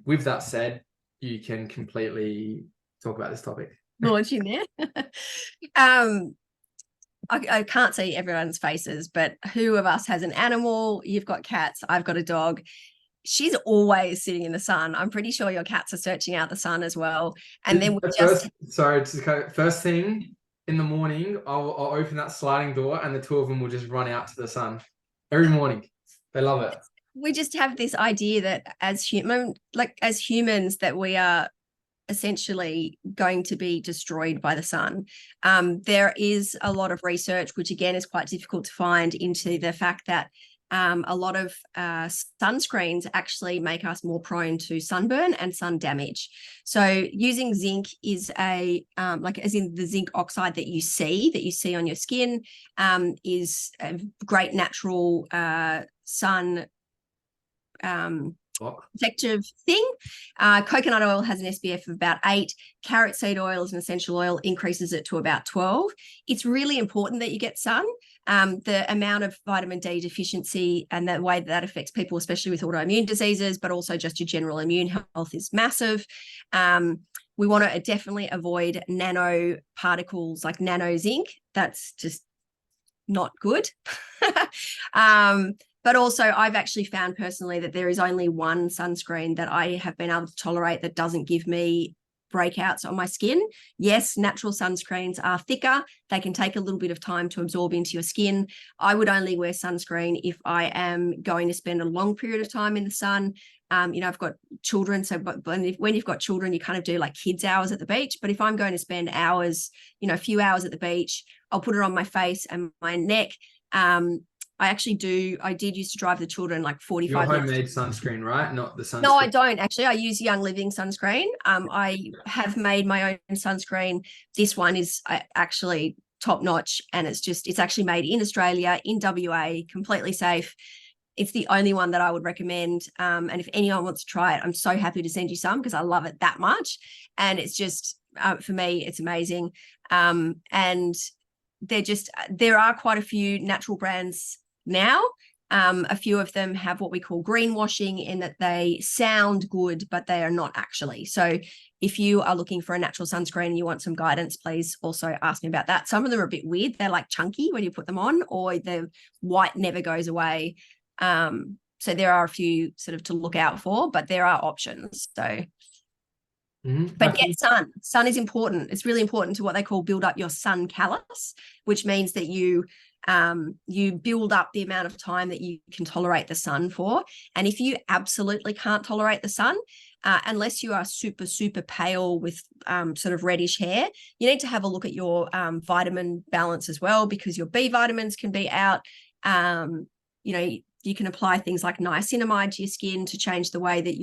With that said, you can completely talk about this topic. Launch in there. I can't see everyone's faces, but who of us has an animal? You've got cats, I've got a dog. She's always sitting in the sun. I'm pretty sure your cats are searching out the sun as well. And then first thing in the morning, I'll open that sliding door, and the two of them will just run out to the sun every morning. They love it. We just have this idea that as humans, that we are essentially going to be destroyed by the sun. There is a lot of research, which again is quite difficult to find, into the fact that a lot of sunscreens actually make us more prone to sunburn and sun damage. So using zinc is as in the zinc oxide that you see on your skin, is a great natural sun protective thing. Coconut oil has an SPF of about 8. Carrot seed oil is an essential oil, increases it to about 12. It's really important that you get sun. The amount of vitamin D deficiency and the way that affects people, especially with autoimmune diseases, but also just your general immune health, is massive. We want to definitely avoid nanoparticles like nano zinc. That's just not good. But also I've actually found personally that there is only one sunscreen that I have been able to tolerate that doesn't give me breakouts on my skin. Yes, natural sunscreens are thicker. They can take a little bit of time to absorb into your skin. I would only wear sunscreen if I am going to spend a long period of time in the sun. I've got children, so when you've got children, you kind of do like kids hours at the beach. But if I'm going to spend hours, a few hours at the beach, I'll put it on my face and my neck. I did used to drive the children like 45 Your minutes. homemade sunscreen, right? Not the sunscreen. No, I don't actually. I use Young Living sunscreen. I have made my own sunscreen. This one is actually top notch, and it's actually made in Australia, in WA, completely safe. It's the only one that I would recommend. And if anyone wants to try it, I'm so happy to send you some because I love it that much. And it's just, for me, it's amazing. And there are quite a few natural brands now. A few of them have what we call greenwashing, in that they sound good, but they are not actually. So if you are looking for a natural sunscreen and you want some guidance, please also ask me about that. Some of them are a bit weird. They're like chunky when you put them on, or the white never goes away. So there are a few sort of to look out for, but there are options. So but get sun. Sun is important. It's really important to what they call build up your sun callus, which means that you build up the amount of time that you can tolerate the sun for. And if you absolutely can't tolerate the sun, unless you are super, super pale with sort of reddish hair, you need to have a look at your vitamin balance as well, because your B vitamins can be out. You can apply things like niacinamide to your skin to change the way that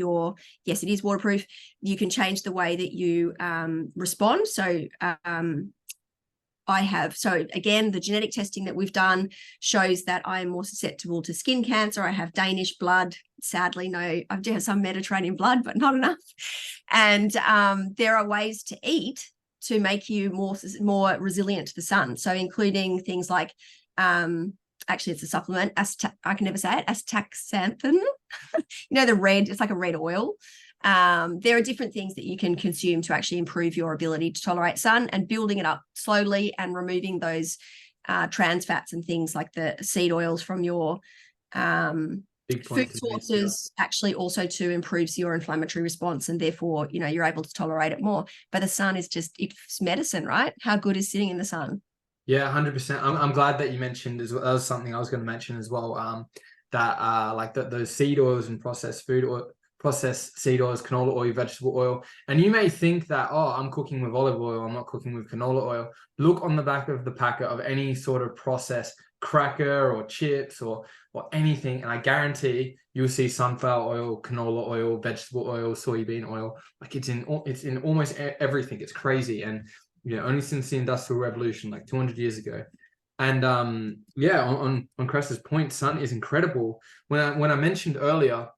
yes, it is waterproof. You can change the way that you respond. So again, the genetic testing that we've done shows that I'm more susceptible to skin cancer. I have Danish blood. Sadly, no, I do have some Mediterranean blood, but not enough. And there are ways to eat to make you more resilient to the sun. So including things like, actually it's a supplement, I can never say it, astaxanthin. It's like a red oil. There are different things that you can consume to actually improve your ability to tolerate sun, and building it up slowly and removing those trans fats and things like the seed oils from your food sources actually also to improves your inflammatory response, and therefore, you're able to tolerate it more. But the sun is it's medicine, right? How good is sitting in the sun? Yeah, 100%. I'm glad that you mentioned as well. That was something I was going to mention as well. Those seed oils and processed food or processed seed oils, canola oil, vegetable oil. And you may think that, I'm cooking with olive oil, I'm not cooking with canola oil. Look on the back of the packet of any sort of processed cracker or chips or anything, and I guarantee you'll see sunflower oil, canola oil, vegetable oil, soybean oil. Like it's in almost everything. It's crazy. And only since the Industrial Revolution, like 200 years ago. And on Cress's point, sun is incredible. When I mentioned earlier,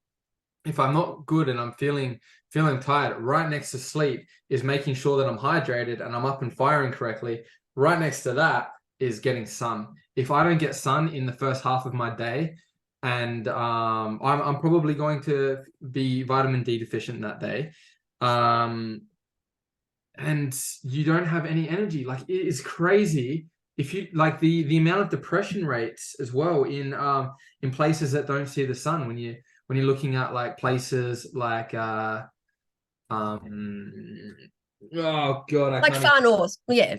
if I'm not good and I'm feeling tired, right next to sleep is making sure that I'm hydrated and I'm up and firing correctly. Right next to that is getting sun. If I don't get sun in the first half of my day, and I'm probably going to be vitamin D deficient that day. And you don't have any energy. Like, it is crazy. If you like the amount of depression rates as well in places that don't see the sun, when you're looking at like places like oh god, like far north,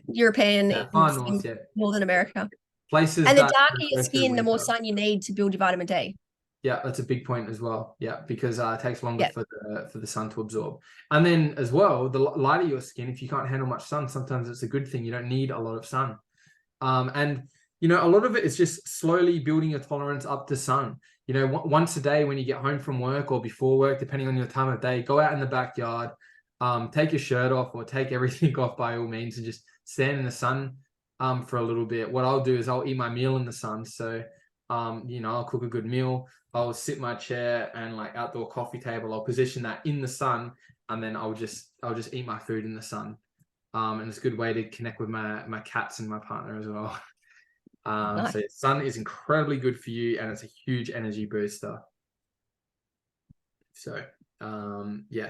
European, far north, Northern America places. And the darker your skin, the more sun you need to build your vitamin D. Yeah, that's a big point as well. Yeah, because it takes longer for the sun to absorb. And then as well, the lighter your skin, if you can't handle much sun, sometimes it's a good thing. You don't need a lot of sun. And a lot of it is just slowly building your tolerance up to sun. Once a day when you get home from work or before work, depending on your time of day, go out in the backyard, take your shirt off or take everything off by all means, and just stand in the sun for a little bit. What I'll do is I'll eat my meal in the sun. So I'll cook a good meal. I'll sit my chair and like outdoor coffee table. I'll position that in the sun, and then I'll just eat my food in the sun. And it's a good way to connect with my cats and my partner as well. Nice. So sun is incredibly good for you, and it's a huge energy booster. So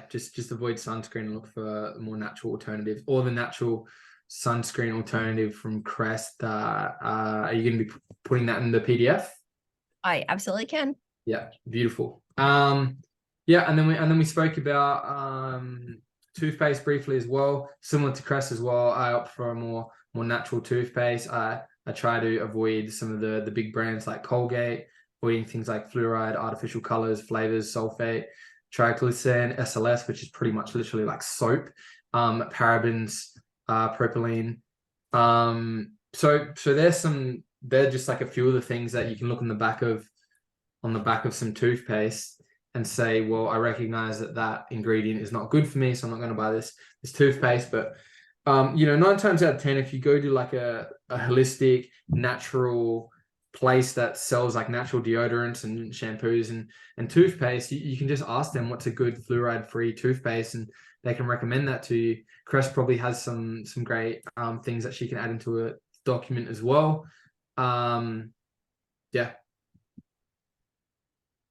just avoid sunscreen and look for more natural alternatives, or the natural sunscreen alternative from Crest. Are you going to be putting that in the PDF? I absolutely can. Yeah, beautiful. Yeah, and then we spoke about toothpaste briefly as well. Similar to Crest as well, I opt for a more natural toothpaste. I try to avoid some of the big brands like Colgate, avoiding things like fluoride, artificial colors, flavors, sulfate, triglycerin, SLS, which is pretty much literally like soap, parabens, propylene. So they're just like a few of the things that you can look on the back of some toothpaste and say, well, I recognize that ingredient is not good for me, so I'm not going to buy this toothpaste. But 9 times out of 10, if you go to like a holistic, natural place that sells like natural deodorants and shampoos and toothpaste, you can just ask them what's a good fluoride-free toothpaste, and they can recommend that to you. Crest probably has some great things that she can add into a document as well. Yeah.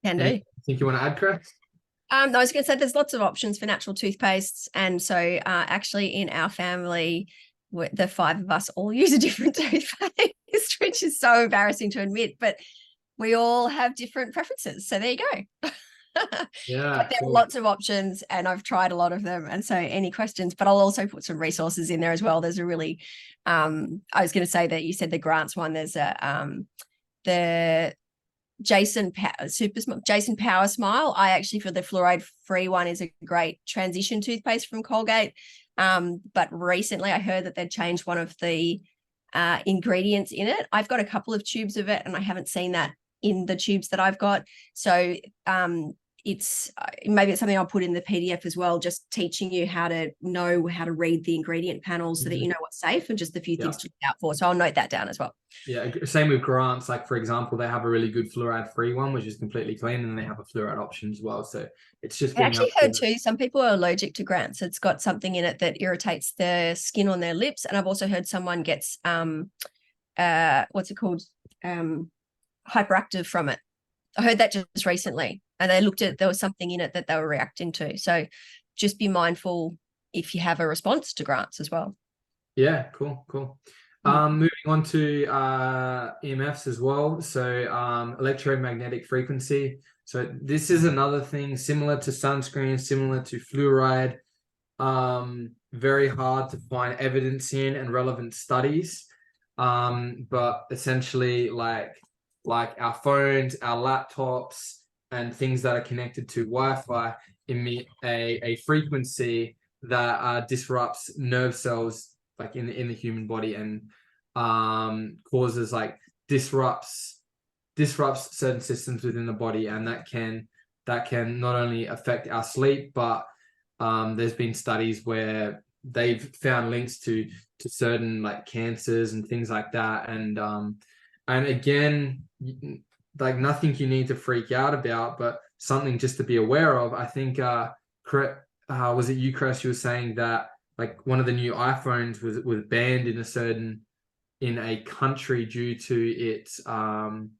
Can do. Anything you want to add, Crest? I was going to say there's lots of options for natural toothpastes, and so actually in our family, the 5 of us all use a different toothpaste, which is so embarrassing to admit, but we all have different preferences. So there you go. Yeah, but there are lots of options, and I've tried a lot of them. And so any questions, but I'll also put some resources in there as well. There's a really, I was going to say that you said the grants one. There's the Jason Power Smile. I actually feel the fluoride free one is a great transition toothpaste from Colgate. But recently I heard that they'd changed one of the ingredients in it. I've got a couple of tubes of it, and I haven't seen that in the tubes that I've got. So it's maybe it's something I'll put in the PDF as well, just teaching you how to know how to read the ingredient panels so that you know what's safe and just a few things to look out for. So I'll note that down as well. Yeah, same with grants. Like, for example, they have a really good fluoride-free one, which is completely clean, and they have a fluoride option as well. So it's just. I actually heard too, some people are allergic to grants. It's got something in it that irritates the skin on their lips, and I've also heard someone gets what's it called, hyperactive from it. I heard that just recently, and they looked at, there was something in it that they were reacting to. So just be mindful if you have a response to grants as well. Yeah, cool. Moving on to EMFs as well. So electromagnetic frequency. So this is another thing similar to sunscreen, similar to fluoride. Very hard to find evidence in and relevant studies. But essentially like our phones, our laptops, and things that are connected to Wi-Fi emit a frequency that disrupts nerve cells like in the human body, and causes like disrupts certain systems within the body, and that can not only affect our sleep, but there's been studies where they've found links to certain like cancers and things like that, and again, like nothing you need to freak out about, but something just to be aware of. I think was it you, Chris, you were saying that like one of the new iPhones was banned in a country due to its like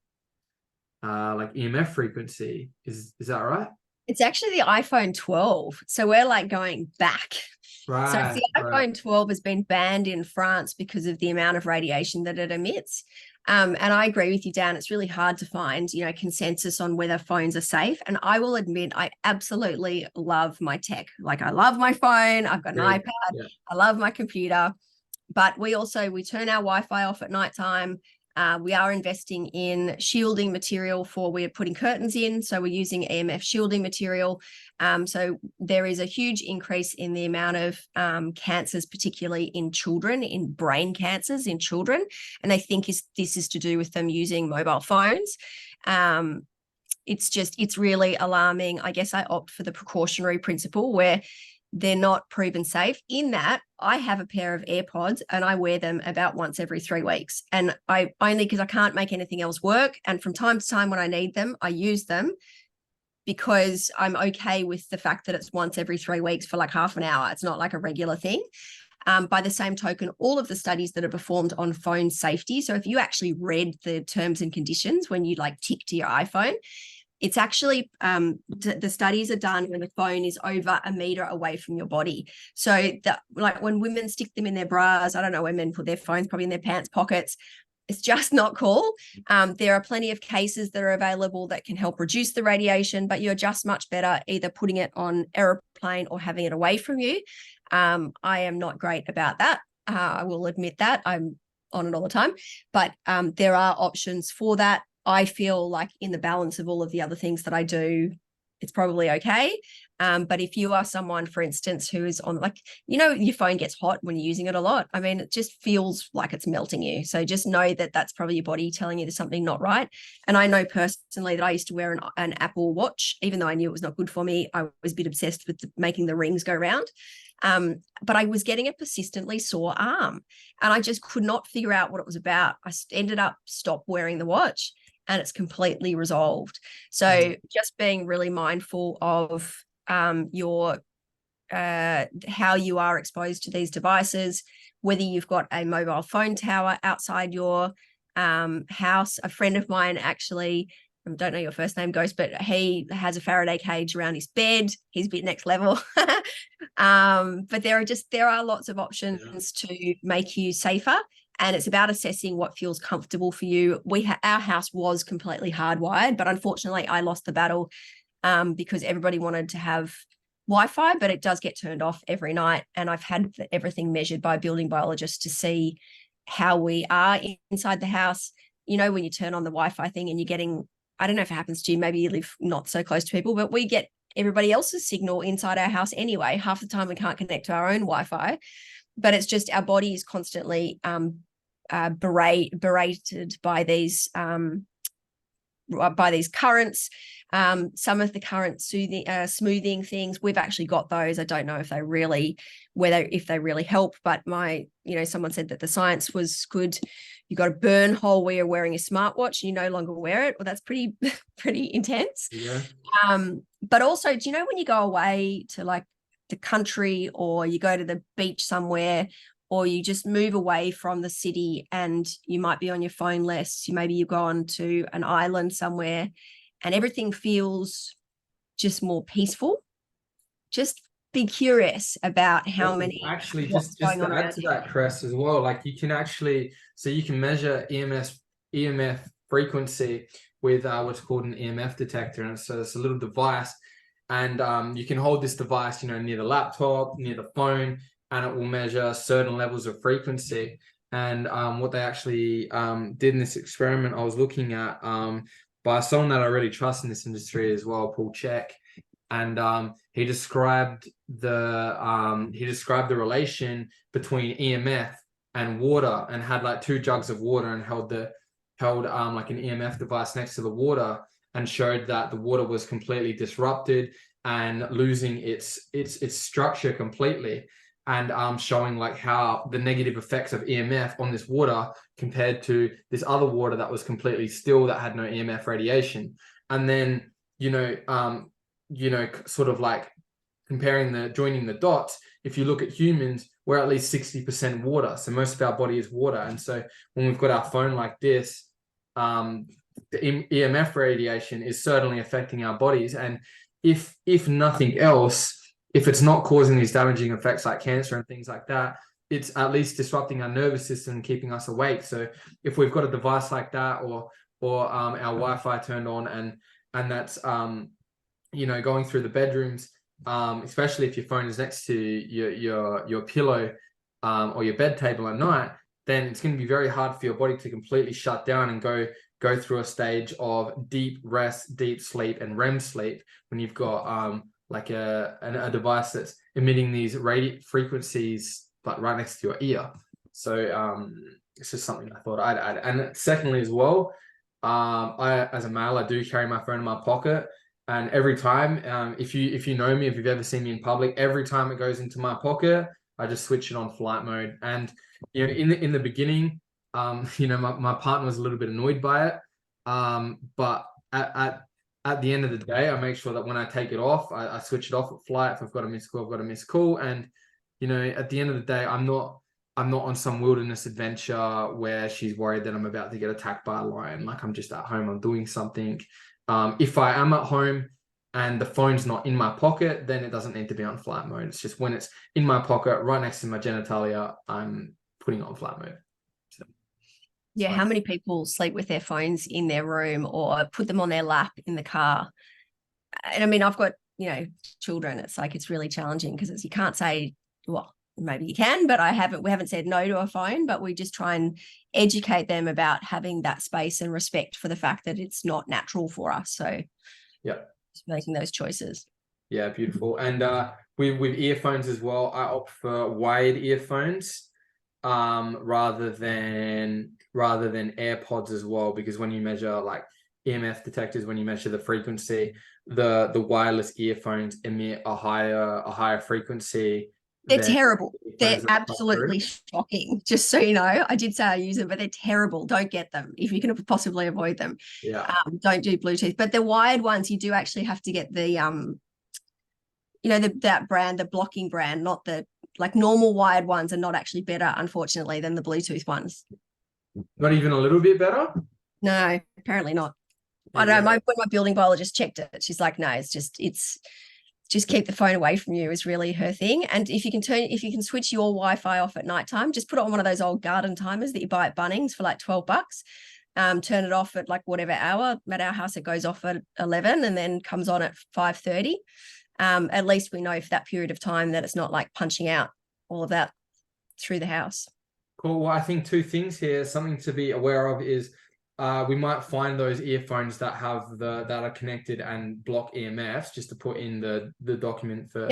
EMF frequency. Is that right? It's actually the iPhone 12. So we're like going back. Right. So the iPhone 12 has been banned in France because of the amount of radiation that it emits. And I agree with you, Dan. It's really hard to find, consensus on whether phones are safe. And I will admit, I absolutely love my tech. Like, I love my phone. I've got an iPad. Yeah. I love my computer. But we turn our Wi-Fi off at nighttime. We are investing in shielding material we're putting curtains in. So we're using EMF shielding material. So there is a huge increase in the amount of cancers, particularly in children, in brain cancers in children. And they think this is to do with them using mobile phones. It's really alarming. I guess I opt for the precautionary principle where they're not proven safe, in that I have a pair of AirPods and I wear them about once every 3 weeks. And because I can't make anything else work. And from time to time when I need them, I use them because I'm okay with the fact that it's once every 3 weeks for like half an hour. It's not like a regular thing. By the same token, all of the studies that are performed on phone safety. So if you actually read the terms and conditions when you like tick to your iPhone, It's actually the studies are done when the phone is over a meter away from your body. So that, like, when women stick them in their bras, I don't know, when men put their phones probably in their pants pockets, it's just not cool. There are plenty of cases that are available that can help reduce the radiation, but you're just much better either putting it on airplane or having it away from you. I am not great about that. I will admit that. I'm on it all the time, but there are options for that. I feel like in the balance of all of the other things that I do, it's probably okay. But if you are someone, for instance, who is on, like, your phone gets hot when you're using it a lot. I mean, it just feels like it's melting you. So just know that that's probably your body telling you there's something not right. And I know personally that I used to wear an Apple Watch, even though I knew it was not good for me. I was a bit obsessed with making the rings go round. But I was getting a persistently sore arm and I just could not figure out what it was about. I ended up stopped wearing the watch and it's completely resolved. So just being really mindful of your how you are exposed to these devices, whether you've got a mobile phone tower outside your house. A friend of mine, actually, I don't know your first name, Ghost, but he has a Faraday cage around his bed. He's a bit next level. But there are lots of options to make you safer. And it's about assessing what feels comfortable for you. Our house was completely hardwired, but unfortunately I lost the battle because everybody wanted to have Wi-Fi, but it does get turned off every night. And I've had everything measured by building biologists to see how we are inside the house. When you turn on the Wi-Fi thing and you're getting, I don't know if it happens to you, maybe you live not so close to people, but we get everybody else's signal inside our house anyway. Half the time we can't connect to our own Wi-Fi, but it's just our body is constantly berated by these currents. Some of the current smoothing things, we've actually got those. I don't know if they really help, but someone said that the science was good. You got a burn hole where you're wearing a smartwatch and you no longer wear it. Well, that's pretty intense. Yeah. But also, do you know when you go away to like the country or you go to the beach somewhere, or you just move away from the city and you might be on your phone less, maybe you go on to an island somewhere and everything feels just more peaceful. Just be curious about how many actually just to add to that, Cress, as well, like you can measure EMF frequency with what's called an EMF detector, and so it's a little device, and you can hold this device near the laptop, near the phone, and it will measure certain levels of frequency. And what they actually did in this experiment I was looking at by someone that I really trust in this industry as well, Paul Check, and he described the relation between EMF and water, and had like 2 jugs of water and held like an EMF device next to the water, and showed that the water was completely disrupted and losing its structure completely, and showing like how the negative effects of EMF on this water compared to this other water that was completely still, that had no EMF radiation. And then sort of like joining the dots, if you look at humans, we're at least 60% water, so most of our body is water. And so when we've got our phone like this, the EMF radiation is certainly affecting our bodies. And if nothing else, if it's not causing these damaging effects like cancer and things like that, it's at least disrupting our nervous system and keeping us awake. So if we've got a device like that, or our Wi-Fi turned on, and that's going through the bedrooms, especially if your phone is next to your pillow or your bed table at night, then it's going to be very hard for your body to completely shut down and go through a stage of deep rest, deep sleep, and REM sleep when you've got like a device that's emitting these radio frequencies like right next to your ear. So it's just something I thought I'd add. And secondly as well, I, as a male, I do carry my phone in my pocket, and every time, if you know me, if you've ever seen me in public, every time it goes into my pocket, I just switch it on flight mode. And in the beginning, my partner was a little bit annoyed by it, but at the end of the day, I make sure that when I take it off, I switch it off at flight. If I've got a missed call, I've got a missed call. And at the end of the day, I'm not on some wilderness adventure where she's worried that I'm about to get attacked by a lion. Like, I'm just at home, I'm doing something, If I am at home and the phone's not in my pocket, then it doesn't need to be on flight mode. It's just when it's in my pocket, right next to my genitalia, I'm putting it on flight mode. So, yeah, how many people sleep with their phones in their room or put them on their lap in the car? And I mean, I've got, children. It's like, it's really challenging because you can't say, well, maybe you can, but we haven't said no to a phone, but we just try and educate them about having that space and respect for the fact that it's not natural for us. So yeah, just making those choices. Yeah, beautiful. And with earphones as well, I opt for wired earphones rather than AirPods as well, because when you measure like EMF detectors, when you measure the frequency, the wireless earphones emit a higher frequency. They're terrible. They're absolutely shocking. Just so you know, I did say I use them, but they're terrible. Don't get them if you can possibly avoid them. Yeah. Don't do Bluetooth. But the wired ones, you do actually have to get the that brand, the blocking brand, not the like normal wired ones are not actually better, unfortunately, than the Bluetooth ones. Not even a little bit better? No, apparently not. I don't know. When my building biologist checked it, she's like, no, it's just keep the phone away from you is really her thing. And if you can switch your Wi-Fi off at nighttime, just put it on one of those old garden timers that you buy at Bunnings for like $12. Turn it off at like whatever hour. At our house, it goes off at 11 and then comes on at 5:30. At least we know for that period of time that it's not like punching out all of that through the house. Cool. Well, I think two things here. Something to be aware of is we might find those earphones that are connected and block EMFs, just to put in the document for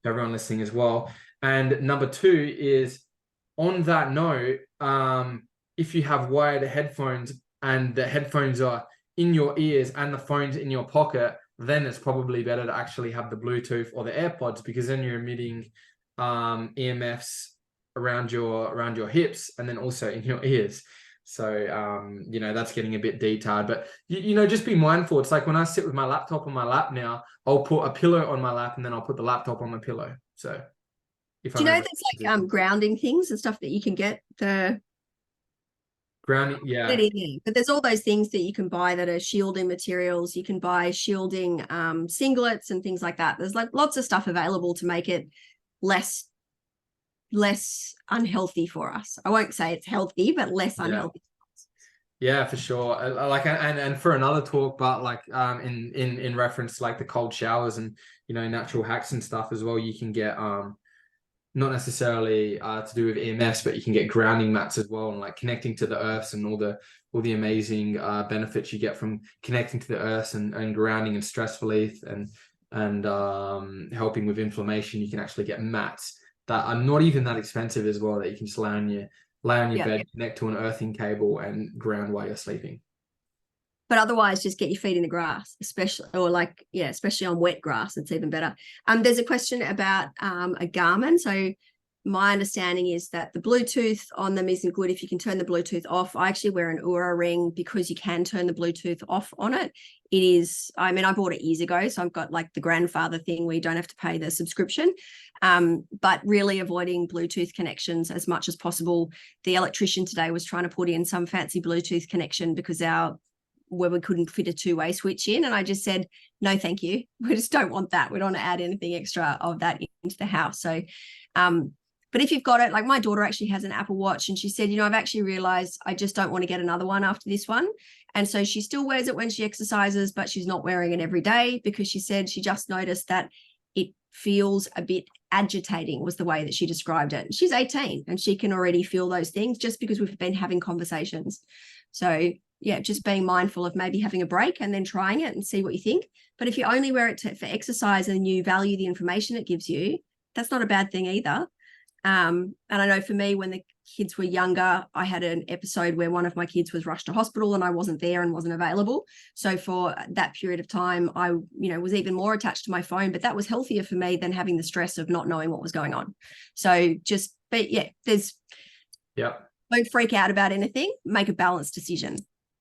everyone listening as well. And number two is, on that note, if you have wired headphones and the headphones are in your ears and the phone's in your pocket, then it's probably better to actually have the Bluetooth or the AirPods, because then you're emitting EMFs around your hips and then also in your ears. So, that's getting a bit detailed, but, just be mindful. It's like when I sit with my laptop on my lap now, I'll put a pillow on my lap and then I'll put the laptop on my pillow. So do you know there's like grounding things and stuff that you can get the grounding? Yeah. But there's all those things that you can buy that are shielding materials. You can buy shielding singlets and things like that. There's like lots of stuff available to make it less unhealthy for us. I won't say it's healthy, but less unhealthy. Yeah, for sure. Like, and for another talk, but like in reference to like the cold showers and natural hacks and stuff as well, you can get not necessarily to do with EMFs, but you can get grounding mats as well, and like connecting to the earths and all the amazing benefits you get from connecting to the earths and grounding and stress relief and helping with inflammation. You can actually get mats that are not even that expensive as well, that you can just lay on your bed, connect to an earthing cable and ground while you're sleeping. But otherwise, just get your feet in the grass, especially on wet grass. It's even better. There's a question about a Garmin. So my understanding is that the Bluetooth on them isn't good if you can turn the Bluetooth off. I actually wear an Oura ring because you can turn the Bluetooth off on it. It is, I bought it years ago, so I've got like the grandfather thing where you don't have to pay the subscription. But really avoiding Bluetooth connections as much as possible. The electrician today was trying to put in some fancy Bluetooth connection because where we couldn't fit a two-way switch in. And I just said, no, thank you. We just don't want that. We don't want to add anything extra of that into the house. So, but if you've got it, like my daughter actually has an Apple Watch and she said, I've actually realized I just don't want to get another one after this one. And so she still wears it when she exercises, but she's not wearing it every day because she said she just noticed that it feels a bit agitating, was the way that she described it. She's 18 and she can already feel those things just because we've been having conversations. So yeah, just being mindful of maybe having a break and then trying it and see what you think. But if you only wear it for exercise and you value the information it gives you, that's not a bad thing either. And I know for me, when the kids were younger, I had an episode where one of my kids was rushed to hospital and I wasn't there and wasn't available. So for that period of time, I, was even more attached to my phone, but that was healthier for me than having the stress of not knowing what was going on. So don't freak out about anything, make a balanced decision.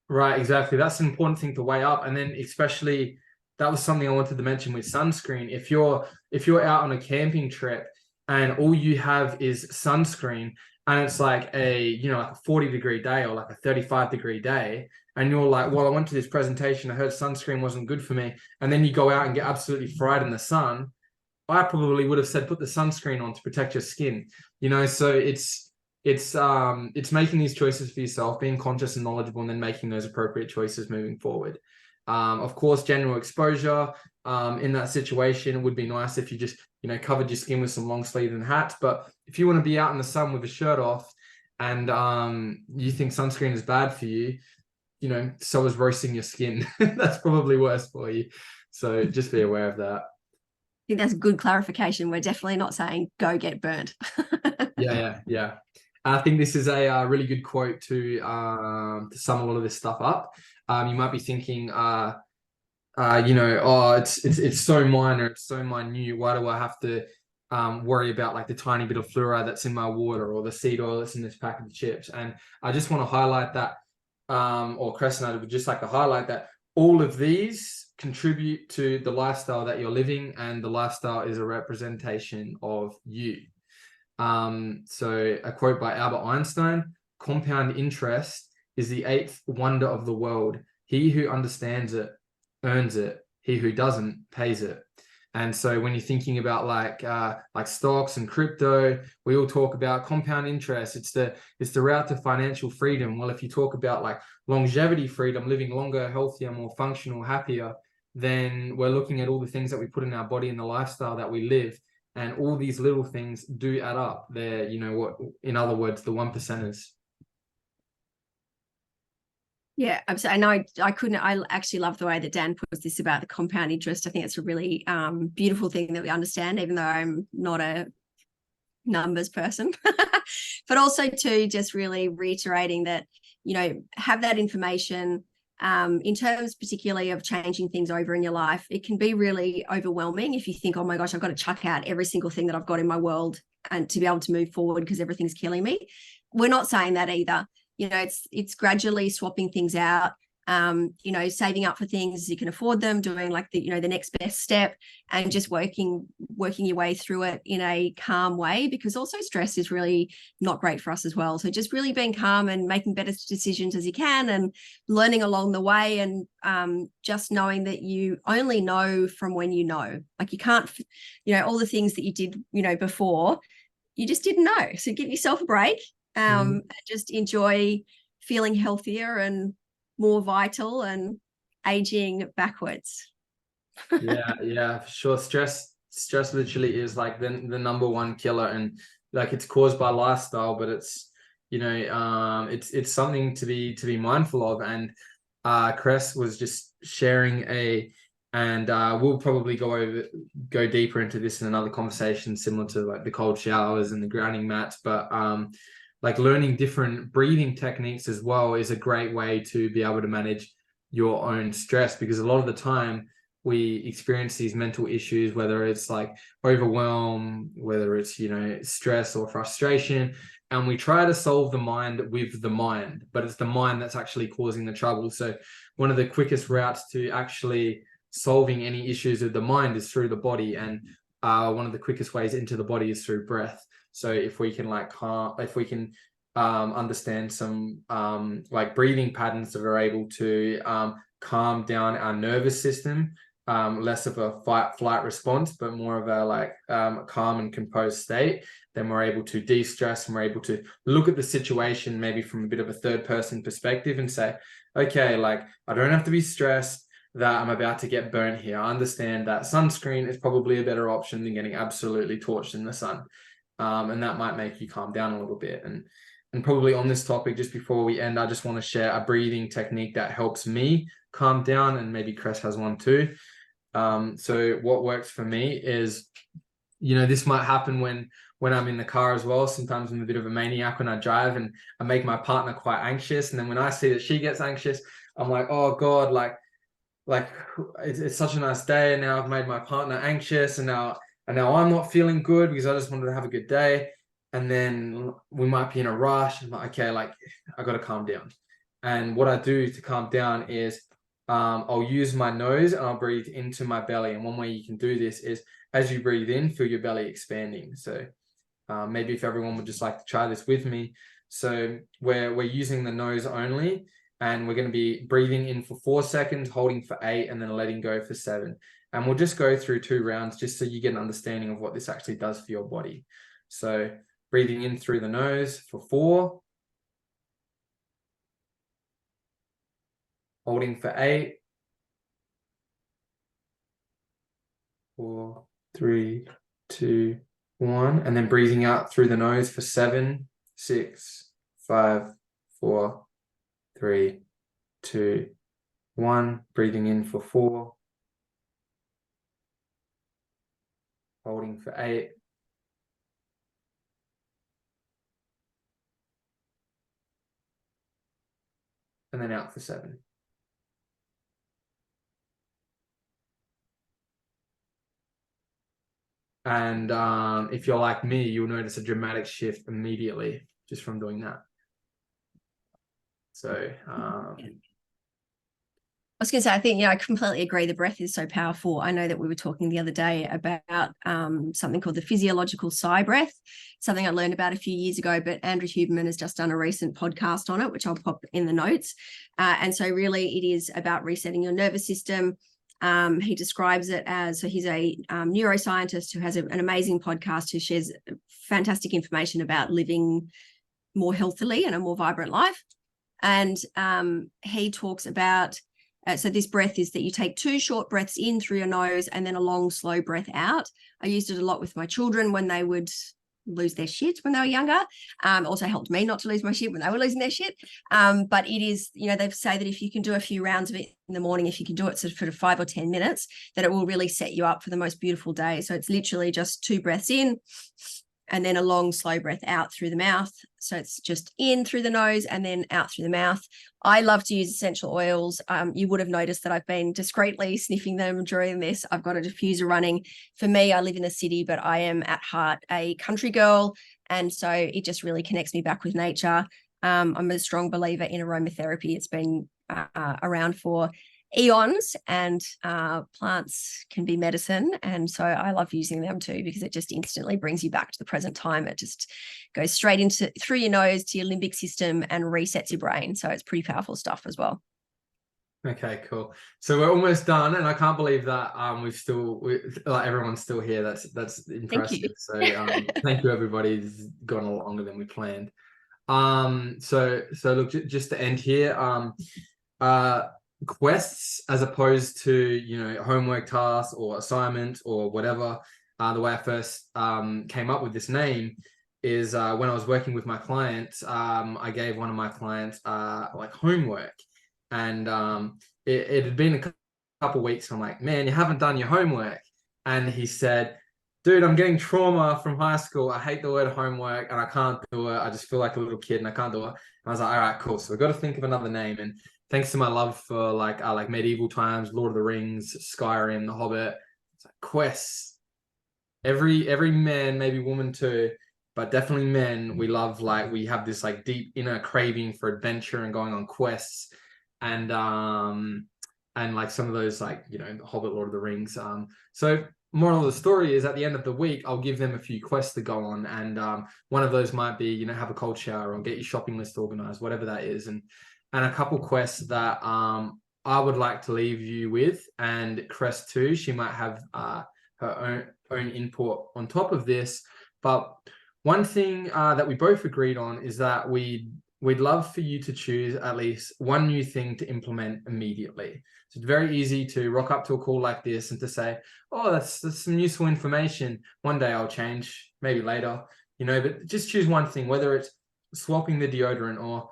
Right, exactly. That's an important thing to weigh up. And then especially, that was something I wanted to mention with sunscreen. If you're out on a camping trip and all you have is sunscreen and it's like a 40-degree day or like a 35-degree day, and you're like, well, I went to this presentation, I heard sunscreen wasn't good for me, and then you go out and get absolutely fried in the sun, I probably would have said put the sunscreen on to protect your skin, you know. So it's making these choices for yourself, being conscious and knowledgeable, and then making those appropriate choices moving forward. Of course, general exposure in that situation would be nice if you just, you know, covered your skin with some long sleeves and hats. But if you want to be out in the sun with a shirt off and you think sunscreen is bad for you, you know, so is roasting your skin. That's probably worse for you. So just be aware of that. I think that's good clarification. We're definitely not saying go get burnt. Yeah. I think this is a really good quote to sum a lot of this stuff up. You might be thinking, you know, oh, it's so minor, it's so minute. Why do I have to worry about like the tiny bit of fluoride that's in my water or the seed oil that's in this packet of chips? And I just want to highlight that, or Cress and I would just like to highlight that all of these contribute to the lifestyle that you're living, and the lifestyle is a representation of you. So a quote by Albert Einstein: compound interest is the eighth wonder of the world. He who understands it earns it. He who doesn't pays it. And so when you're thinking about like stocks and crypto, we all talk about compound interest. It's the route to financial freedom. Well, if you talk about like longevity freedom, living longer, healthier, more functional, happier, then we're looking at all the things that we put in our body and the lifestyle that we live. And all these little things do add up. They're, you know, what, in other words, the 1%ers. Yeah, absolutely. I actually love the way that Dan puts this about the compound interest. I think it's a really beautiful thing that we understand, even though I'm not a numbers person. But also too, just really reiterating that, you know, have that information in terms particularly of changing things over in your life. It can be really overwhelming if you think, oh my gosh, I've got to chuck out every single thing that I've got in my world and to be able to move forward because everything's killing me. We're not saying that either. You know, it's gradually swapping things out, you know, saving up for things as you can afford them, doing like the, you know, the next best step, and just working your way through it in a calm way, because also stress is really not great for us as well. So just really being calm and making better decisions as you can, and learning along the way, and just knowing that you only know from when you know. Like you can't, you know, all the things that you did, you know, before, you just didn't know. So give yourself a break. And just enjoy feeling healthier and more vital and aging backwards. Yeah, for sure. Stress literally is like the number one killer, and like it's caused by lifestyle, but it's, you know, it's something to be mindful of. And Cress was just sharing and we'll probably go deeper into this in another conversation, similar to like the cold showers and the grounding mats, but like learning different breathing techniques as well is a great way to be able to manage your own stress, because a lot of the time we experience these mental issues, whether it's like overwhelm, whether it's, you know, stress or frustration, and we try to solve the mind with the mind, but it's the mind that's actually causing the trouble. So one of the quickest routes to actually solving any issues with the mind is through the body, and one of the quickest ways into the body is through breath. So if we can understand some like breathing patterns that are able to calm down our nervous system, less of a fight-flight response, but more of a like calm and composed state, then we're able to de-stress, and we're able to look at the situation maybe from a bit of a third-person perspective and say, okay, like I don't have to be stressed that I'm about to get burnt here. I understand that sunscreen is probably a better option than getting absolutely torched in the sun. And that might make you calm down a little bit. And probably on this topic, just before we end, I just want to share a breathing technique that helps me calm down, and maybe Cress has one too. So what works for me is, you know, this might happen when I'm in the car as well. Sometimes I'm a bit of a maniac when I drive, and I make my partner quite anxious. And then when I see that she gets anxious, I'm like, oh God, like it's such a nice day, and now I've made my partner anxious, and now I'm not feeling good because I just wanted to have a good day. And then we might be in a rush. I'm like, okay, like I got to calm down. And what I do to calm down is I'll use my nose and I'll breathe into my belly. And one way you can do this is as you breathe in, feel your belly expanding. So maybe if everyone would just like to try this with me. So we're using the nose only, And we're going to be breathing in for 4 seconds, holding for 8, and then letting go for 7. And we'll just go through 2 rounds just so you get an understanding of what this actually does for your body. So breathing in through the nose for 4, holding for 8, 4, 3, 2, 1, and then breathing out through the nose for 7, 6, 5, 4, 3, 2, 1. Breathing in for 4, holding for 8, and then out for 7. And if you're like me, you'll notice a dramatic shift immediately just from doing that. So I was going to say, I think, I completely agree. The breath is so powerful. I know that we were talking the other day about something called the physiological sigh breath, something I learned about a few years ago, but Andrew Huberman has just done a recent podcast on it, which I'll pop in the notes. And so really it is about resetting your nervous system. He describes it as, so he's a neuroscientist who has an amazing podcast who shares fantastic information about living more healthily and a more vibrant life. And he talks about, so this breath is that you take 2 short breaths in through your nose and then a long, slow breath out. I used it a lot with my children when they would lose their shit when they were younger. Also helped me not to lose my shit when they were losing their shit. But it is, they say that if you can do a few rounds of it in the morning, if you can do it for 5 or 10 minutes, that it will really set you up for the most beautiful day. So it's literally just 2 breaths in and then a long, slow breath out through the mouth. So it's just in through the nose and then out through the mouth. I love to use essential oils. You would have noticed that I've been discreetly sniffing them during this. I've got a diffuser running. For me, I live in the city, but I am at heart a country girl. And so it just really connects me back with nature. I'm a strong believer in aromatherapy. It's been around for eons, and plants can be medicine, and so I love using them too because it just instantly brings you back to the present time. It just goes straight into through your nose to your limbic system and resets your brain, so it's pretty powerful stuff as well. Okay, cool. So we're almost done, and I can't believe that like everyone's still here. That's impressive. So thank you, everybody. This has gone a lot longer than we planned. So look, just to end here, quests as opposed to homework tasks or assignments or whatever, the way I first came up with this name is when I was working with my clients, I gave one of my clients like homework, and it had been a couple weeks, and I'm like, man, you haven't done your homework. And he said, dude, I'm getting trauma from high school. I hate the word homework and I can't do it. I just feel like a little kid and I can't do it. And I was like, all right, cool. So we've got to think of another name. And thanks to my love for like medieval times, Lord of the Rings, Skyrim, The Hobbit, it's like quests. Every man, maybe woman too, but definitely men, we love, we have this like deep inner craving for adventure and going on quests. And like some of those The Hobbit, Lord of the Rings. So moral of the story is at the end of the week, I'll give them a few quests to go on. And one of those might be, have a cold shower or get your shopping list organized, whatever that is. And a couple quests that I would like to leave you with. And Cress too, she might have her own input on top of this. But one thing that we both agreed on is that we'd love for you to choose at least one new thing to implement immediately. So it's very easy to rock up to a call like this and to say, oh, that's some useful information. One day I'll change, maybe later, but just choose one thing, whether it's swapping the deodorant or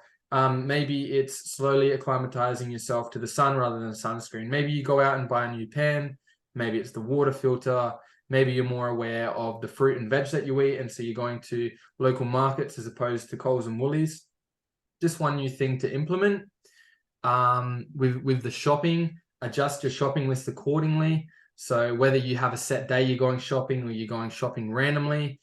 maybe it's slowly acclimatizing yourself to the sun rather than sunscreen. Maybe you go out and buy a new pan. Maybe it's the water filter. Maybe you're more aware of the fruit and veg that you eat, and so you're going to local markets as opposed to Coles and Woolies. Just one new thing to implement. With the shopping, adjust your shopping list accordingly. So whether you have a set day you're going shopping or you're going shopping randomly,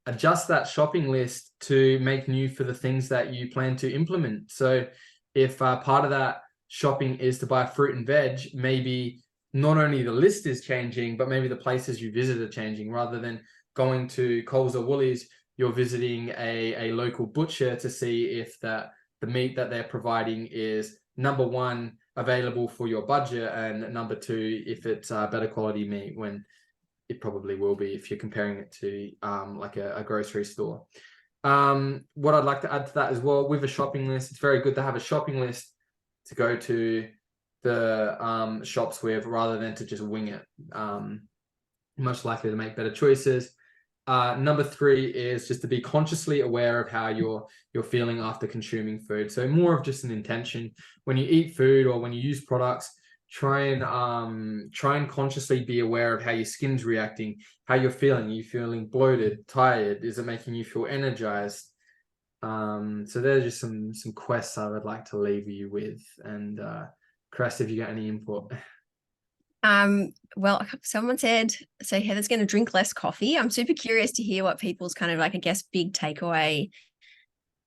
adjust that shopping list to make new for the things that you plan to implement. So if part of that shopping is to buy fruit and veg, maybe not only the list is changing, but maybe the places you visit are changing. Rather than going to Coles or Woolies, you're visiting a local butcher to see if that the meat that they're providing is, number one, available for your budget, and number two, if it's better quality meat, when it probably will be if you're comparing it to like a grocery store. What I'd like to add to that as well, with a shopping list, it's very good to have a shopping list to go to the shops with, rather than to just wing it. Much likely to make better choices. Number three is just to be consciously aware of how you're feeling after consuming food. So more of just an intention when you eat food or when you use products. Try and consciously be aware of how your skin's reacting, how you're feeling. Are you feeling bloated, tired? Is it making you feel energized? So there's just some quests I would like to leave you with. And Cress, have you got any input? Well, someone said, so Heather's going to drink less coffee. I'm super curious to hear what people's kind of like, I guess, big takeaway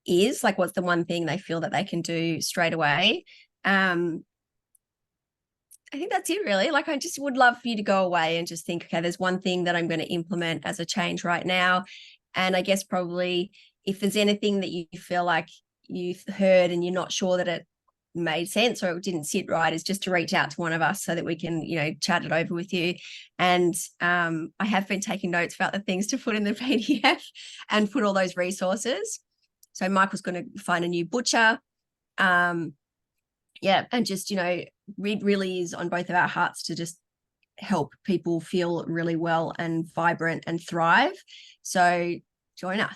is. Like, what's the one thing they feel that they can do straight away? I think that's it, really. Like, I just would love for you to go away and just think, okay, there's one thing that I'm going to implement as a change right now. And I guess probably if there's anything that you feel like you've heard and you're not sure that it made sense or it didn't sit right, is just to reach out to one of us so that we can, you know, chat it over with you. And I have been taking notes about the things to put in the PDF and put all those resources. So Michael's going to find a new butcher. Yeah, and just, you know, it really is on both of our hearts to just help people feel really well and vibrant and thrive. So join us.